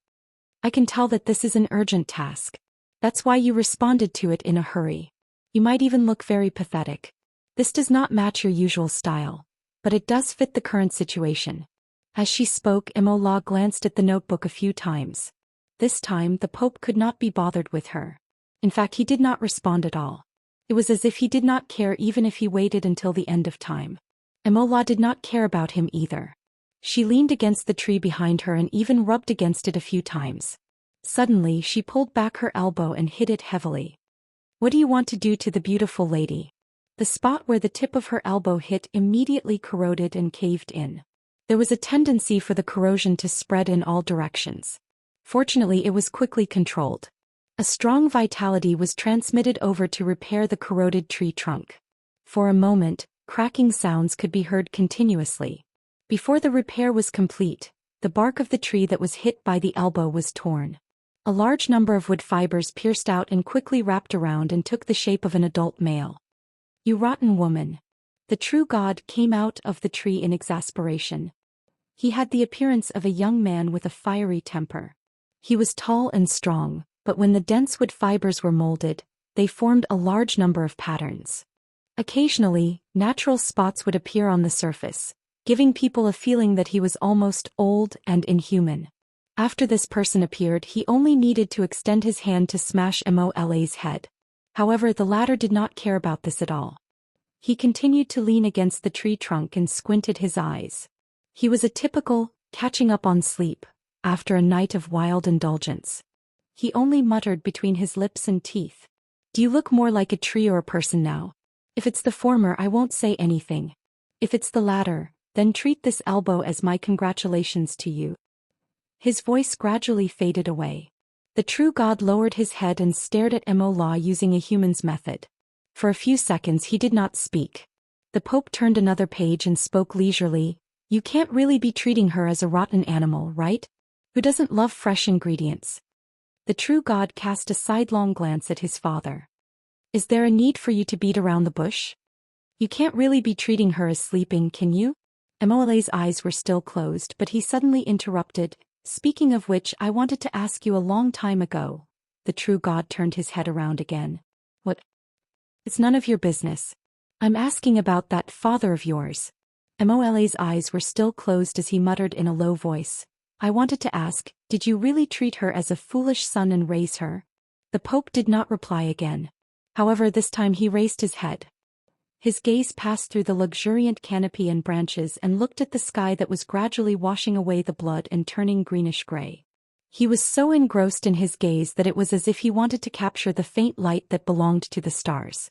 I can tell that this is an urgent task. That's why you responded to it in a hurry. You might even look very pathetic. This does not match your usual style, but it does fit the current situation. As she spoke, Immortal glanced at the notebook a few times. This time, the Pope could not be bothered with her. In fact, he did not respond at all. It was as if he did not care even if he waited until the end of time. Immortal did not care about him either. She leaned against the tree behind her and even rubbed against it a few times. Suddenly, she pulled back her elbow and hit it heavily. What do you want to do to the beautiful lady? The spot where the tip of her elbow hit immediately corroded and caved in. There was a tendency for the corrosion to spread in all directions. Fortunately, it was quickly controlled. A strong vitality was transmitted over to repair the corroded tree trunk. For a moment, cracking sounds could be heard continuously. Before the repair was complete, the bark of the tree that was hit by the elbow was torn. A large number of wood fibers pierced out and quickly wrapped around and took the shape of an adult male. You rotten woman. The true god came out of the tree in exasperation. He had the appearance of a young man with a fiery temper. He was tall and strong, but when the dense wood fibers were molded, they formed a large number of patterns. Occasionally, natural spots would appear on the surface, giving people a feeling that he was almost old and inhuman. After this person appeared, he only needed to extend his hand to smash Mortal's head. However, the latter did not care about this at all. He continued to lean against the tree trunk and squinted his eyes. He was a typical, catching up on sleep, after a night of wild indulgence. He only muttered between his lips and teeth. Do you look more like a tree or a person now? If it's the former, I won't say anything. If it's the latter, then treat this elbow as my congratulations to you. His voice gradually faded away. The true god lowered his head and stared at Immortal using a human's method. For a few seconds he did not speak. The Pope turned another page and spoke leisurely. You can't really be treating her as a rotten animal, right? Who doesn't love fresh ingredients? The true god cast a sidelong glance at his father. Is there a need for you to beat around the bush? You can't really be treating her as sleeping, can you? Immortal's eyes were still closed, but he suddenly interrupted. Speaking of which, I wanted to ask you a long time ago. The true god turned his head around again. What? It's none of your business. I'm asking about that father of yours. Immortal's eyes were still closed as he muttered in a low voice. I wanted to ask, did you really treat her as a foolish son and raise her? The Pope did not reply again. However, this time he raised his head. His gaze passed through the luxuriant canopy and branches and looked at the sky that was gradually washing away the blood and turning greenish-gray. He was so engrossed in his gaze that it was as if he wanted to capture the faint light that belonged to the stars.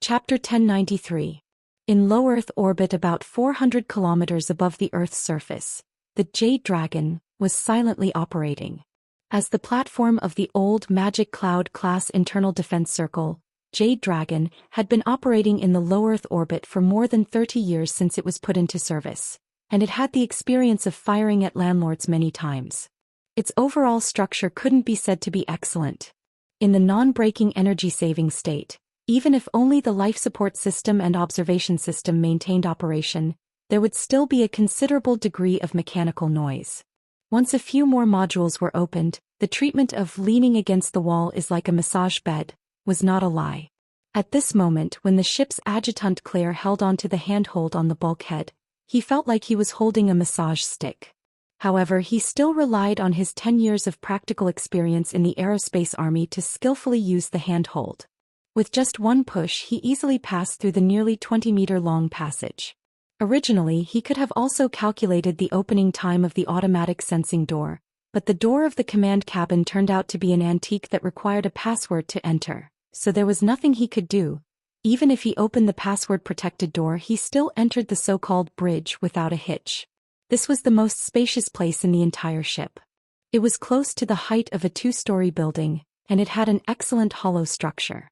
Chapter 1093. In low Earth orbit about 400 kilometers above the Earth's surface, the Jade Dragon was silently operating. As the platform of the old Magic Cloud-class internal defense circle, Jade Dragon had been operating in the low Earth orbit for more than 30 years since it was put into service, and it had the experience of firing at landlords many times. Its overall structure couldn't be said to be excellent. In the non-breaking energy-saving state, even if only the life support system and observation system maintained operation, there would still be a considerable degree of mechanical noise. Once a few more modules were opened, the treatment of leaning against the wall is like a massage bed was not a lie. At this moment, when the ship's adjutant Claire held onto the handhold on the bulkhead, he felt like he was holding a massage stick. However, he still relied on his 10 years of practical experience in the aerospace army to skillfully use the handhold. With just one push, he easily passed through the nearly 20-meter-long passage. Originally, he could have also calculated the opening time of the automatic sensing door, but the door of the command cabin turned out to be an antique that required a password to enter. So there was nothing he could do. Even if he opened the password-protected door, he still entered the so-called bridge without a hitch. This was the most spacious place in the entire ship. It was close to the height of a 2-story building, and it had an excellent hollow structure.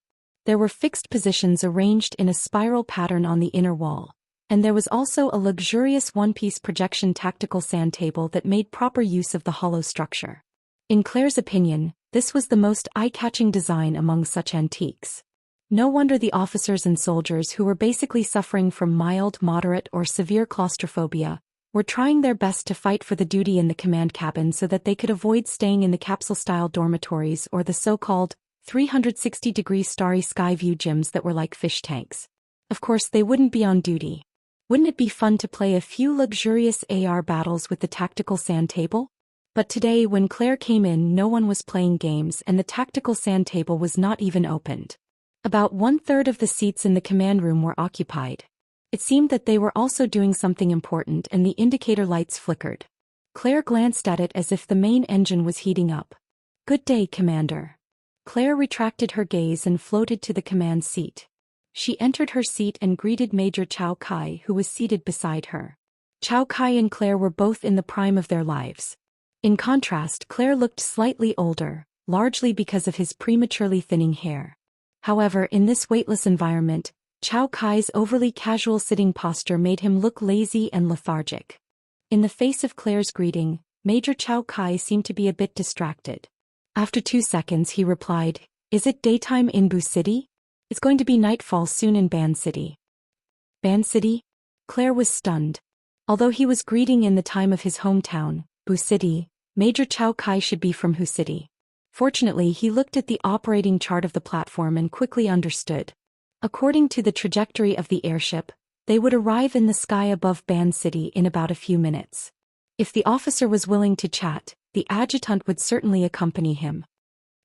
There were fixed positions arranged in a spiral pattern on the inner wall, and there was also a luxurious one-piece projection tactical sand table that made proper use of the hollow structure. In Claire's opinion, This was the most eye-catching design among such antiques. No wonder the officers and soldiers who were basically suffering from mild, moderate, or severe claustrophobia were trying their best to fight for the duty in the command cabin so that they could avoid staying in the capsule-style dormitories or the so-called 360-degree starry sky view gyms that were like fish tanks. Of course, they wouldn't be on duty. Wouldn't it be fun to play a few luxurious AR battles with the tactical sand table? But today, when Claire came in, no one was playing games and the tactical sand table was not even opened. About 1/3 of the seats in the command room were occupied. It seemed that they were also doing something important and the indicator lights flickered. Claire glanced at it as if the main engine was heating up. "Good day, Commander." Claire retracted her gaze and floated to the command seat. She entered her seat and greeted Major Cao Kai, who was seated beside her. Cao Kai and Claire were both in the prime of their lives. In contrast, Claire looked slightly older, largely because of his prematurely thinning hair. However, in this weightless environment, Cao Kai's overly casual sitting posture made him look lazy and lethargic. In the face of Claire's greeting, Major Cao Kai seemed to be a bit distracted. After 2 seconds he replied, "Is it daytime in Bu City? It's going to be nightfall soon in Ban City." Ban City? Claire was stunned. Although he was greeting in the time of his hometown, Bu City, Major Cao Kai should be from Hu City. Fortunately, he looked at the operating chart of the platform and quickly understood. According to the trajectory of the airship, they would arrive in the sky above Ban City in about a few minutes. If the officer was willing to chat, the adjutant would certainly accompany him.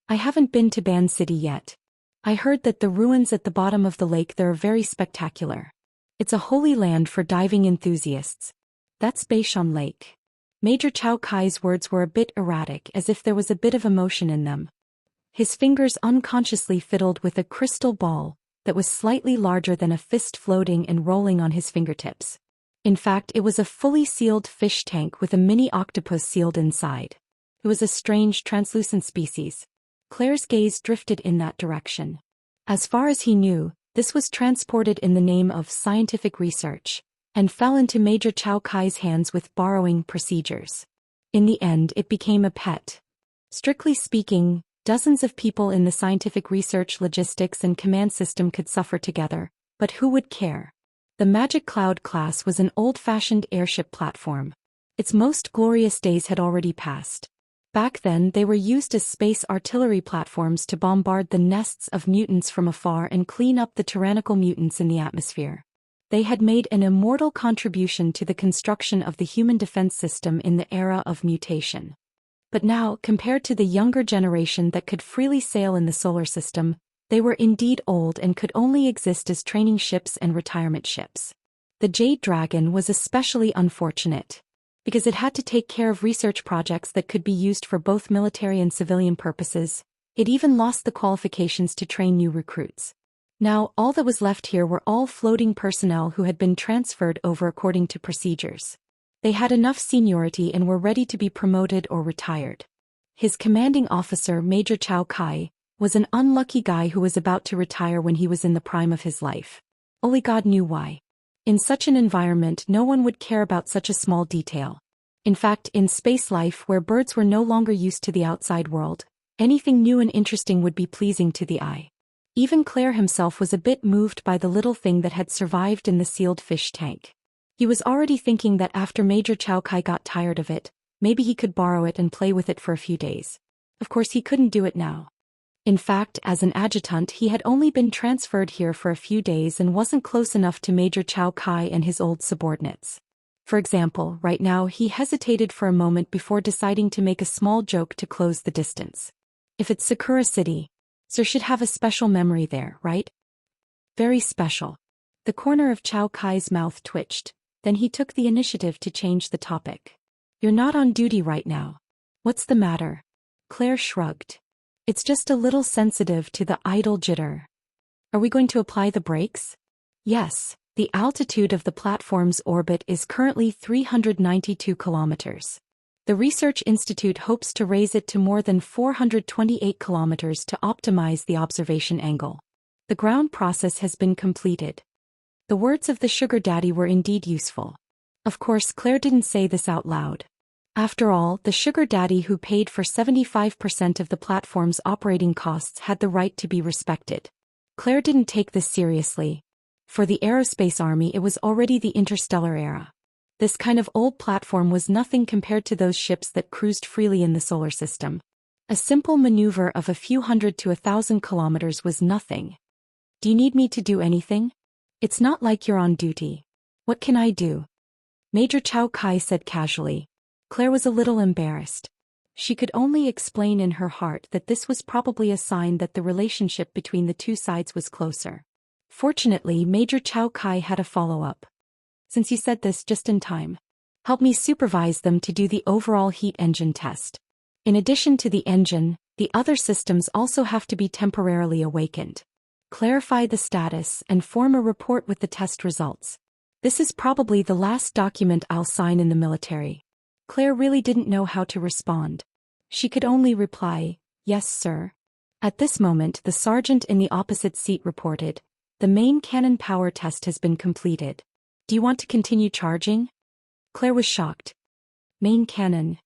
"I haven't been to Ban City yet. I heard that the ruins at the bottom of the lake there are very spectacular. It's a holy land for diving enthusiasts." "That's Beishan Lake." Major Cao Kai's words were a bit erratic, as if there was a bit of emotion in them. His fingers unconsciously fiddled with a crystal ball that was slightly larger than a fist floating and rolling on his fingertips. In fact, it was a fully sealed fish tank with a mini octopus sealed inside. It was a strange, translucent species. Claire's gaze drifted in that direction. As far as he knew, this was transported in the name of scientific research, and fell into Major Cao Kai's hands with borrowing procedures. In the end, it became a pet. Strictly speaking, dozens of people in the scientific research, logistics, and command system could suffer together, but who would care? The Magic Cloud class was an old-fashioned airship platform. Its most glorious days had already passed. Back then, they were used as space artillery platforms to bombard the nests of mutants from afar and clean up the tyrannical mutants in the atmosphere. They had made an immortal contribution to the construction of the human defense system in the era of mutation. But now, compared to the younger generation that could freely sail in the solar system, they were indeed old and could only exist as training ships and retirement ships. The Jade Dragon was especially unfortunate, because it had to take care of research projects that could be used for both military and civilian purposes. It even lost the qualifications to train new recruits. Now, all that was left here were all floating personnel who had been transferred over according to procedures. They had enough seniority and were ready to be promoted or retired. His commanding officer, Major Cao Kai, was an unlucky guy who was about to retire when he was in the prime of his life. Only God knew why. In such an environment, no one would care about such a small detail. In fact, in space life where birds were no longer used to the outside world, anything new and interesting would be pleasing to the eye. Even Claire himself was a bit moved by the little thing that had survived in the sealed fish tank. He was already thinking that after Major Cao Kai got tired of it, maybe he could borrow it and play with it for a few days. Of course, he couldn't do it now. In fact, as an adjutant, he had only been transferred here for a few days and wasn't close enough to Major Cao Kai and his old subordinates. For example, right now he hesitated for a moment before deciding to make a small joke to close the distance. If it's Sakura City, Sir should have a special memory there, right? Very special. The corner of Cao Kai's mouth twitched, then he took the initiative to change the topic. "You're not on duty right now. What's the matter?" Claire shrugged. "It's just a little sensitive to the idle jitter." "Are we going to apply the brakes?" "Yes, the altitude of the platform's orbit is currently 392 kilometers. The Research Institute hopes to raise it to more than 428 kilometers to optimize the observation angle. The ground process has been completed." The words of the sugar daddy were indeed useful. Of course, Claire didn't say this out loud. After all, the sugar daddy who paid for 75% of the platform's operating costs had the right to be respected. Claire didn't take this seriously. For the aerospace army, it was already the interstellar era. This kind of old platform was nothing compared to those ships that cruised freely in the solar system. A simple maneuver of a few hundred to 1,000 kilometers was nothing. Do you need me to do anything? It's not like you're on duty. What can I do? Major Chao Kai said casually. Claire was a little embarrassed. She could only explain in her heart that this was probably a sign that the relationship between the two sides was closer. Fortunately, Major Chao Kai had a follow-up. Since you said this just in time, help me supervise them to do the overall heat engine test. In addition to the engine, the other systems also have to be temporarily awakened. Clarify the status and form a report with the test results. This is probably the last document I'll sign in the military. Claire really didn't know how to respond. She could only reply, "Yes, sir." At this moment, the sergeant in the opposite seat reported, "The main cannon power test has been completed. Do you want to continue charging?" Claire was shocked. Main cannon.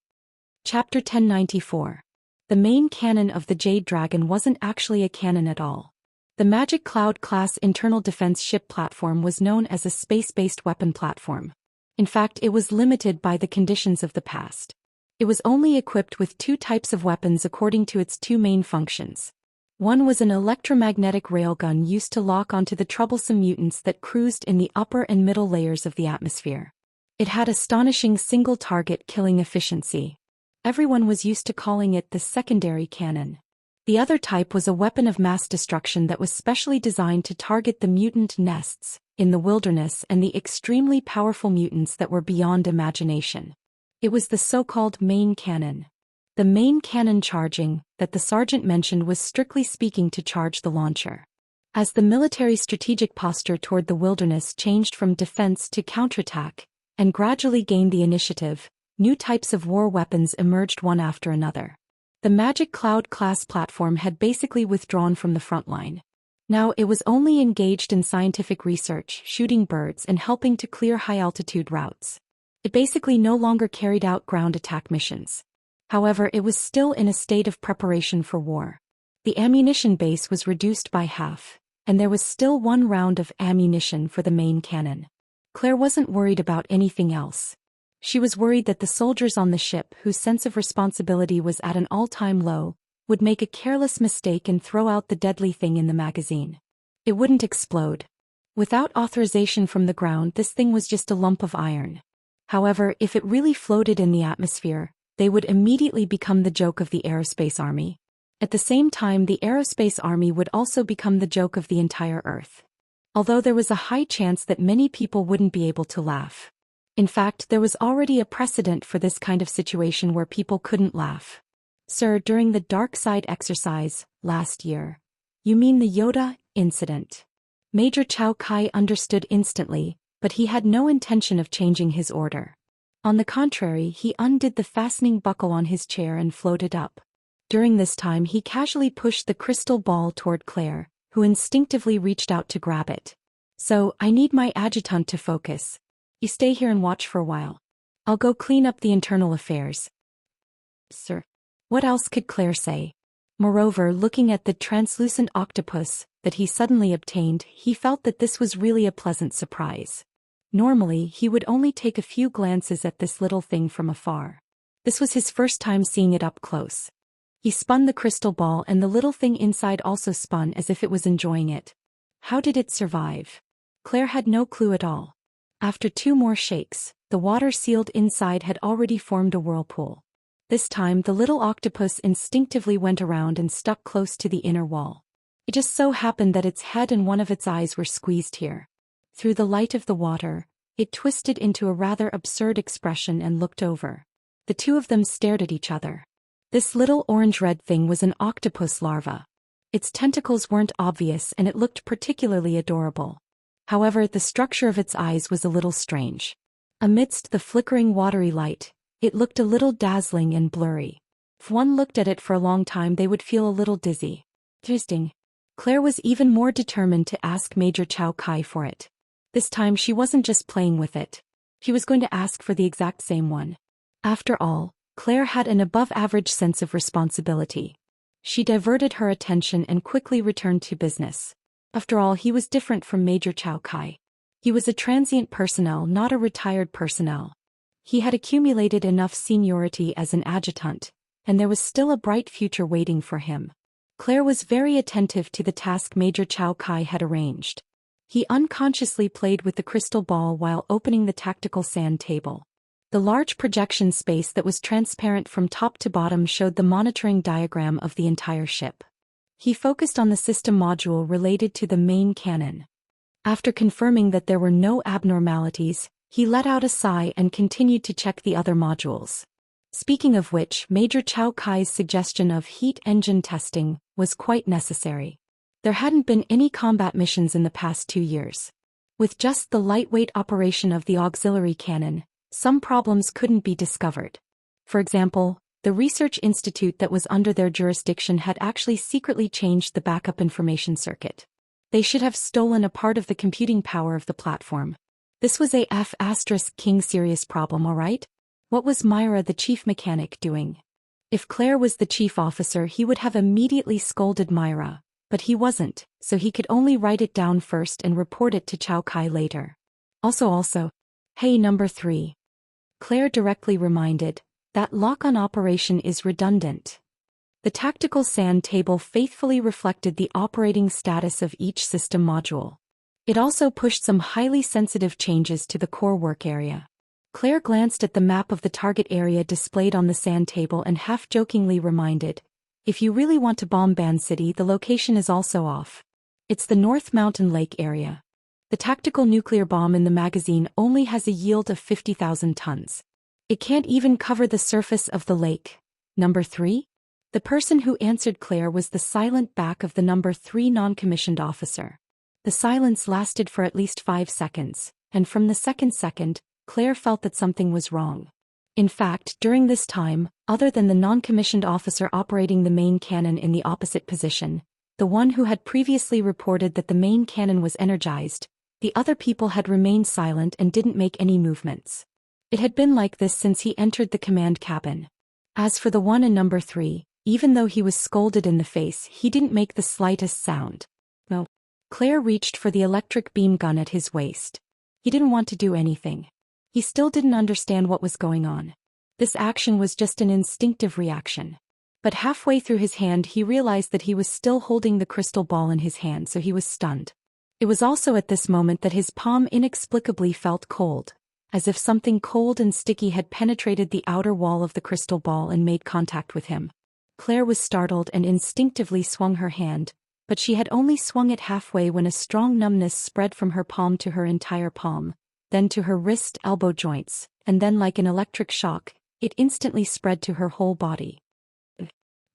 Chapter 1094. The main cannon of the Jade Dragon wasn't actually a cannon at all. The Magic Cloud-class internal defense ship platform was known as a space-based weapon platform. In fact, it was limited by the conditions of the past. It was only equipped with two types of weapons according to its two main functions. One was an electromagnetic railgun used to lock onto the troublesome mutants that cruised in the upper and middle layers of the atmosphere. It had astonishing single-target killing efficiency. Everyone was used to calling it the secondary cannon. The other type was a weapon of mass destruction that was specially designed to target the mutant nests in the wilderness and the extremely powerful mutants that were beyond imagination. It was the so-called main cannon. The main cannon charging that the sergeant mentioned was strictly speaking to charge the launcher. As the military strategic posture toward the wilderness changed from defense to counterattack and gradually gained the initiative, new types of war weapons emerged one after another. The Magic Cloud-class platform had basically withdrawn from the front line. Now it was only engaged in scientific research, shooting birds and helping to clear high-altitude routes. It basically no longer carried out ground attack missions. However, it was still in a state of preparation for war. The ammunition base was reduced by half, and there was still one round of ammunition for the main cannon. Claire wasn't worried about anything else. She was worried that the soldiers on the ship, whose sense of responsibility was at an all-time low, would make a careless mistake and throw out the deadly thing in the magazine. It wouldn't explode. Without authorization from the ground, this thing was just a lump of iron. However, if it really floated in the atmosphere, they would immediately become the joke of the aerospace army. At the same time, the aerospace army would also become the joke of the entire Earth. Although there was a high chance that many people wouldn't be able to laugh. In fact, there was already a precedent for this kind of situation where people couldn't laugh. Sir, during the dark side exercise, last year. You mean the Yoda incident? Major Chao Kai understood instantly, but he had no intention of changing his order. On the contrary, he undid the fastening buckle on his chair and floated up. During this time he casually pushed the crystal ball toward Claire, who instinctively reached out to grab it. So, I need my adjutant to focus. You stay here and watch for a while. I'll go clean up the internal affairs. Sir. What else could Claire say? Moreover, looking at the translucent octopus that he suddenly obtained, he felt that this was really a pleasant surprise. Normally, he would only take a few glances at this little thing from afar. This was his first time seeing it up close. He spun the crystal ball and the little thing inside also spun as if it was enjoying it. How did it survive? Claire had no clue at all. After two more shakes, the water sealed inside had already formed a whirlpool. This time the little octopus instinctively went around and stuck close to the inner wall. It just so happened that its head and one of its eyes were squeezed here. Through the light of the water, it twisted into a rather absurd expression and looked over. The two of them stared at each other. This little orange-red thing was an octopus larva. Its tentacles weren't obvious and it looked particularly adorable. However, the structure of its eyes was a little strange. Amidst the flickering watery light, it looked a little dazzling and blurry. If one looked at it for a long time, they would feel a little dizzy. Interesting. Claire was even more determined to ask Major Chao Kai for it. This time she wasn't just playing with it. She was going to ask for the exact same one. After all, Claire had an above-average sense of responsibility. She diverted her attention and quickly returned to business. After all, he was different from Major Chao Kai. He was a transient personnel, not a retired personnel. He had accumulated enough seniority as an adjutant, and there was still a bright future waiting for him. Claire was very attentive to the task Major Chao Kai had arranged. He unconsciously played with the crystal ball while opening the tactical sand table. The large projection space that was transparent from top to bottom showed the monitoring diagram of the entire ship. He focused on the system module related to the main cannon. After confirming that there were no abnormalities, he let out a sigh and continued to check the other modules. Speaking of which, Major Chao Kai's suggestion of heat engine testing was quite necessary. There hadn't been any combat missions in the past 2 years. With just the lightweight operation of the auxiliary cannon, some problems couldn't be discovered. For example, the research institute that was under their jurisdiction had actually secretly changed the backup information circuit. They should have stolen a part of the computing power of the platform. This was a F*King serious problem, alright? What was Myra the chief mechanic doing? If Claire was the chief officer, he would have immediately scolded Myra, but he wasn't, so he could only write it down first and report it to Chao Kai later. Also, hey number 3. Claire directly reminded, that lock-on operation is redundant. The tactical sand table faithfully reflected the operating status of each system module. It also pushed some highly sensitive changes to the core work area. Claire glanced at the map of the target area displayed on the sand table and half-jokingly reminded, if you really want to bomb Ban City, the location is also off. It's the North Mountain Lake area. The tactical nuclear bomb in the magazine only has a yield of 50,000 tons. It can't even cover the surface of the lake. Number 3? The person who answered Claire was the silent back of the number 3 non-commissioned officer. The silence lasted for at least 5 seconds, and from the second, Claire felt that something was wrong. In fact, during this time, other than the non-commissioned officer operating the main cannon in the opposite position, the one who had previously reported that the main cannon was energized, the other people had remained silent and didn't make any movements. It had been like this since he entered the command cabin. As for the one in number 3, even though he was scolded in the face, he didn't make the slightest sound. No. Claire reached for the electric beam gun at his waist. He didn't want to do anything. He still didn't understand what was going on. This action was just an instinctive reaction. But halfway through his hand he realized that he was still holding the crystal ball in his hand, so he was stunned. It was also at this moment that his palm inexplicably felt cold, as if something cold and sticky had penetrated the outer wall of the crystal ball and made contact with him. Claire was startled and instinctively swung her hand, but she had only swung it halfway when a strong numbness spread from her palm to her entire palm, then to her wrist elbow joints, and then like an electric shock, it instantly spread to her whole body.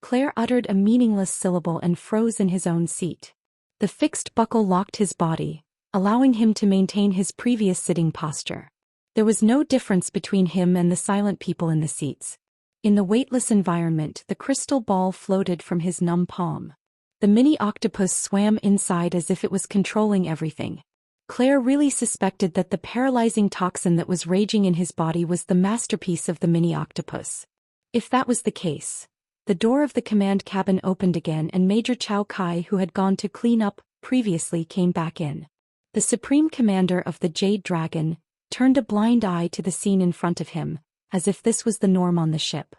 Claire uttered a meaningless syllable and froze in his own seat. The fixed buckle locked his body, allowing him to maintain his previous sitting posture. There was no difference between him and the silent people in the seats. In the weightless environment, the crystal ball floated from his numb palm. The mini octopus swam inside as if it was controlling everything. Claire really suspected that the paralyzing toxin that was raging in his body was the masterpiece of the mini octopus. If that was the case, the door of the command cabin opened again and Major Chao Kai, who had gone to clean up previously, came back in. The Supreme Commander of the Jade Dragon turned a blind eye to the scene in front of him, as if this was the norm on the ship.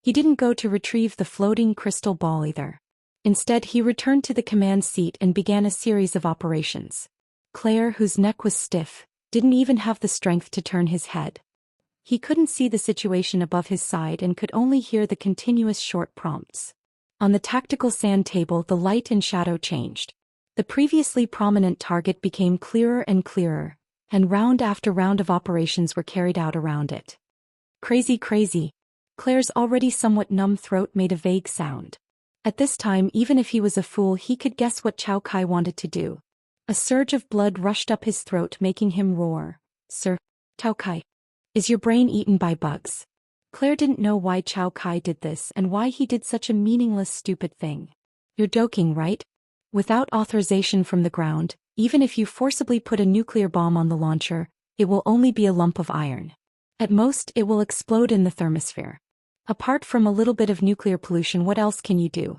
He didn't go to retrieve the floating crystal ball either. Instead, he returned to the command seat and began a series of operations. Claire, whose neck was stiff, didn't even have the strength to turn his head. He couldn't see the situation above his side and could only hear the continuous short prompts. On the tactical sand table, the light and shadow changed. The previously prominent target became clearer and clearer, and round after round of operations were carried out around it. Crazy, crazy. Claire's already somewhat numb throat made a vague sound. At this time, even if he was a fool, he could guess what Chao Kai wanted to do. A surge of blood rushed up his throat, making him roar. Sir, Chao Kai, is your brain eaten by bugs? Claire didn't know why Chao Kai did this and why he did such a meaningless, stupid thing. You're joking, right? Without authorization from the ground, even if you forcibly put a nuclear bomb on the launcher, it will only be a lump of iron. At most, it will explode in the thermosphere. Apart from a little bit of nuclear pollution, what else can you do?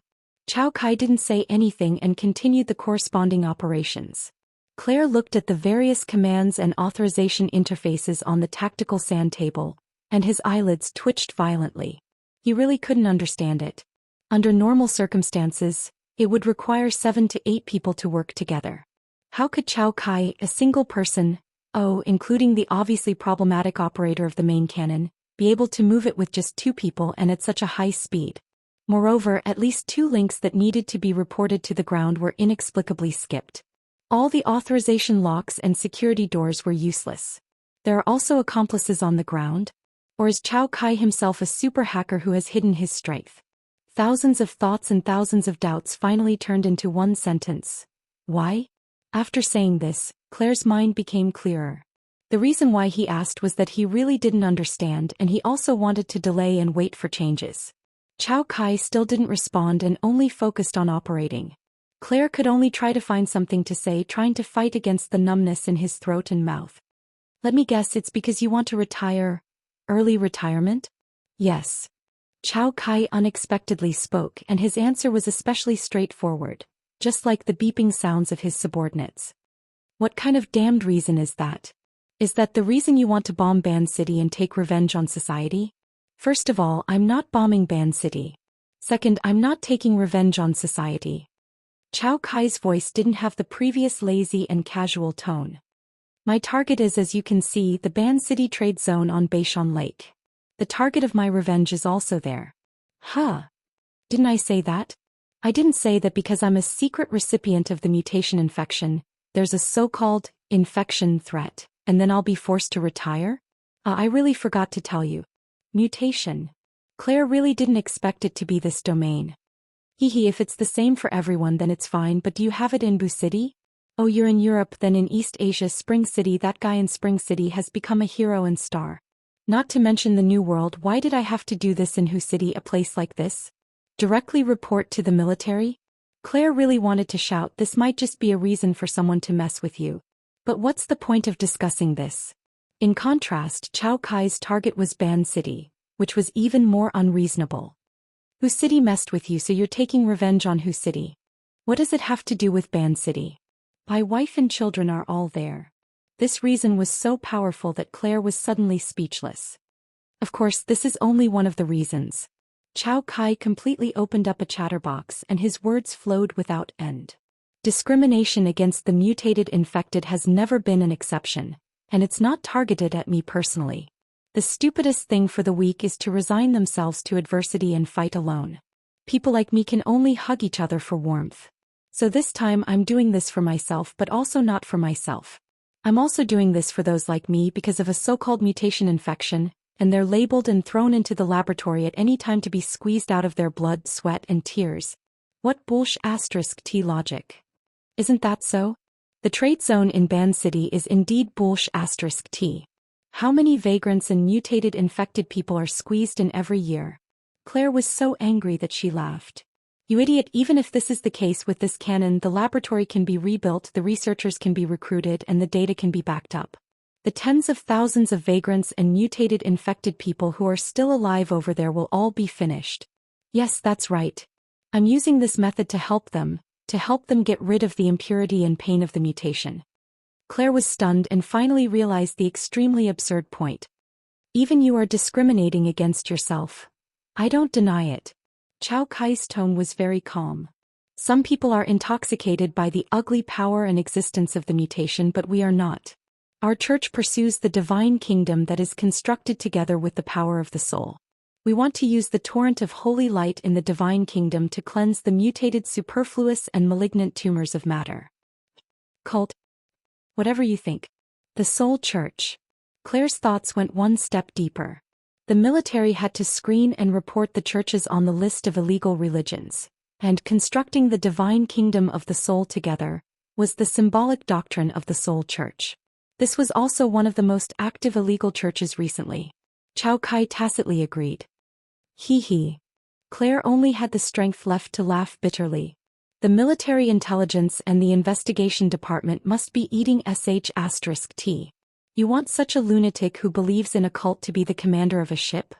Chao Kai didn't say anything and continued the corresponding operations. Claire looked at the various commands and authorization interfaces on the tactical sand table, and his eyelids twitched violently. He really couldn't understand it. Under normal circumstances, it would require 7 to 8 people to work together. How could Chao Kai, a single person, including the obviously problematic operator of the main cannon, be able to move it with just 2 people and at such a high speed? Moreover, at least 2 links that needed to be reported to the ground were inexplicably skipped. All the authorization locks and security doors were useless. There are also accomplices on the ground? Or is Chao Kai himself a super hacker who has hidden his strength? Thousands of thoughts and thousands of doubts finally turned into one sentence. Why? After saying this, Claire's mind became clearer. The reason why he asked was that he really didn't understand, and he also wanted to delay and wait for changes. Chao Kai still didn't respond and only focused on operating. Claire could only try to find something to say, trying to fight against the numbness in his throat and mouth. Let me guess, it's because you want to retire? Early retirement? Yes. Chao Kai unexpectedly spoke, and his answer was especially straightforward, just like the beeping sounds of his subordinates. What kind of damned reason is that? Is that the reason you want to bomb Ban City and take revenge on society? First of all, I'm not bombing Ban City. Second, I'm not taking revenge on society. Chao Kai's voice didn't have the previous lazy and casual tone. My target is, as you can see, the Ban City trade zone on Beishan Lake. The target of my revenge is also there. Huh. Didn't I say that? I didn't say that because I'm a secret recipient of the mutation infection, there's a so-called infection threat, and then I'll be forced to retire? I really forgot to tell you. Mutation. Claire really didn't expect it to be this domain. If it's the same for everyone then it's fine, but do you have it in Bu City? Oh, you're in Europe, then in East Asia, Spring City. That guy in Spring City has become a hero and star. Not to mention the New World. Why did I have to do this in Hu City, a place like this? Directly report to the military? Claire really wanted to shout, this might just be a reason for someone to mess with you. But what's the point of discussing this? In contrast, Chao Kai's target was Ban City, which was even more unreasonable. Hu City messed with you, so you're taking revenge on Hu City. What does it have to do with Ban City? My wife and children are all there. This reason was so powerful that Claire was suddenly speechless. Of course, this is only one of the reasons. Chao Kai completely opened up a chatterbox and his words flowed without end. Discrimination against the mutated infected has never been an exception, and it's not targeted at me personally. The stupidest thing for the weak is to resign themselves to adversity and fight alone. People like me can only hug each other for warmth. So this time I'm doing this for myself, but also not for myself. I'm also doing this for those like me because of a so-called mutation infection, and they're labeled and thrown into the laboratory at any time to be squeezed out of their blood, sweat, and tears. What bullsh*t logic. Isn't that so? The trade zone in Ban City is indeed bullsh*t. How many vagrants and mutated infected people are squeezed in every year? Claire was so angry that she laughed. You idiot, even if this is the case with this cannon, the laboratory can be rebuilt, the researchers can be recruited, and the data can be backed up. The tens of thousands of vagrants and mutated infected people who are still alive over there will all be finished. Yes, that's right. I'm using this method to help them get rid of the impurity and pain of the mutation. Claire was stunned and finally realized the extremely absurd point. Even you are discriminating against yourself. I don't deny it. Chao Kai's tone was very calm. Some people are intoxicated by the ugly power and existence of the mutation, but we are not. Our church pursues the divine kingdom that is constructed together with the power of the soul. We want to use the torrent of holy light in the divine kingdom to cleanse the mutated superfluous and malignant tumors of matter. Cult. Whatever you think. The soul church. Claire's thoughts went one step deeper. The military had to screen and report the churches on the list of illegal religions, and constructing the divine kingdom of the soul together was the symbolic doctrine of the soul church. This was also one of the most active illegal churches recently. Chao Kai tacitly agreed. Claire only had the strength left to laugh bitterly. The military intelligence and the investigation department must be eating sh*t. You want such a lunatic who believes in a cult to be the commander of a ship?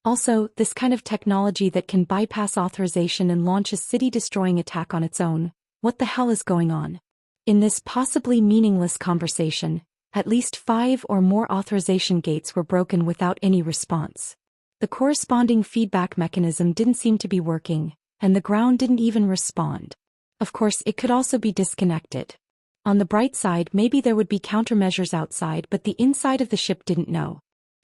Also, this kind of technology that can bypass authorization and launch a city-destroying attack on its own. What the hell is going on? In this possibly meaningless conversation, at least 5 or more authorization gates were broken without any response. The corresponding feedback mechanism didn't seem to be working, and the ground didn't even respond. Of course, it could also be disconnected. On the bright side, maybe there would be countermeasures outside, but the inside of the ship didn't know.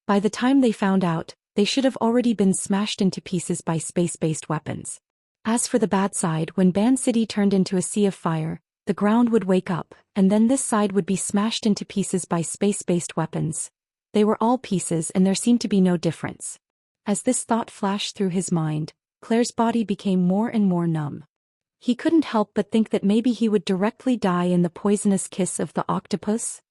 By the time they found out, they should have already been smashed into pieces by space-based weapons. As for the bad side, when Ban City turned into a sea of fire, the ground would wake up, and then this side would be smashed into pieces by space-based weapons. They were all pieces and there seemed to be no difference. As this thought flashed through his mind, Claire's body became more and more numb. He couldn't help but think that maybe he would directly die in the poisonous kiss of the octopus.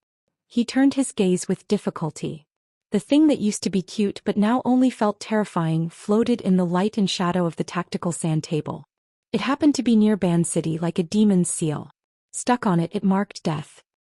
He turned his gaze with difficulty. The thing that used to be cute but now only felt terrifying floated in the light and shadow of the tactical sand table. It happened to be near Ban City like a demon's seal. Stuck on it, it marked death.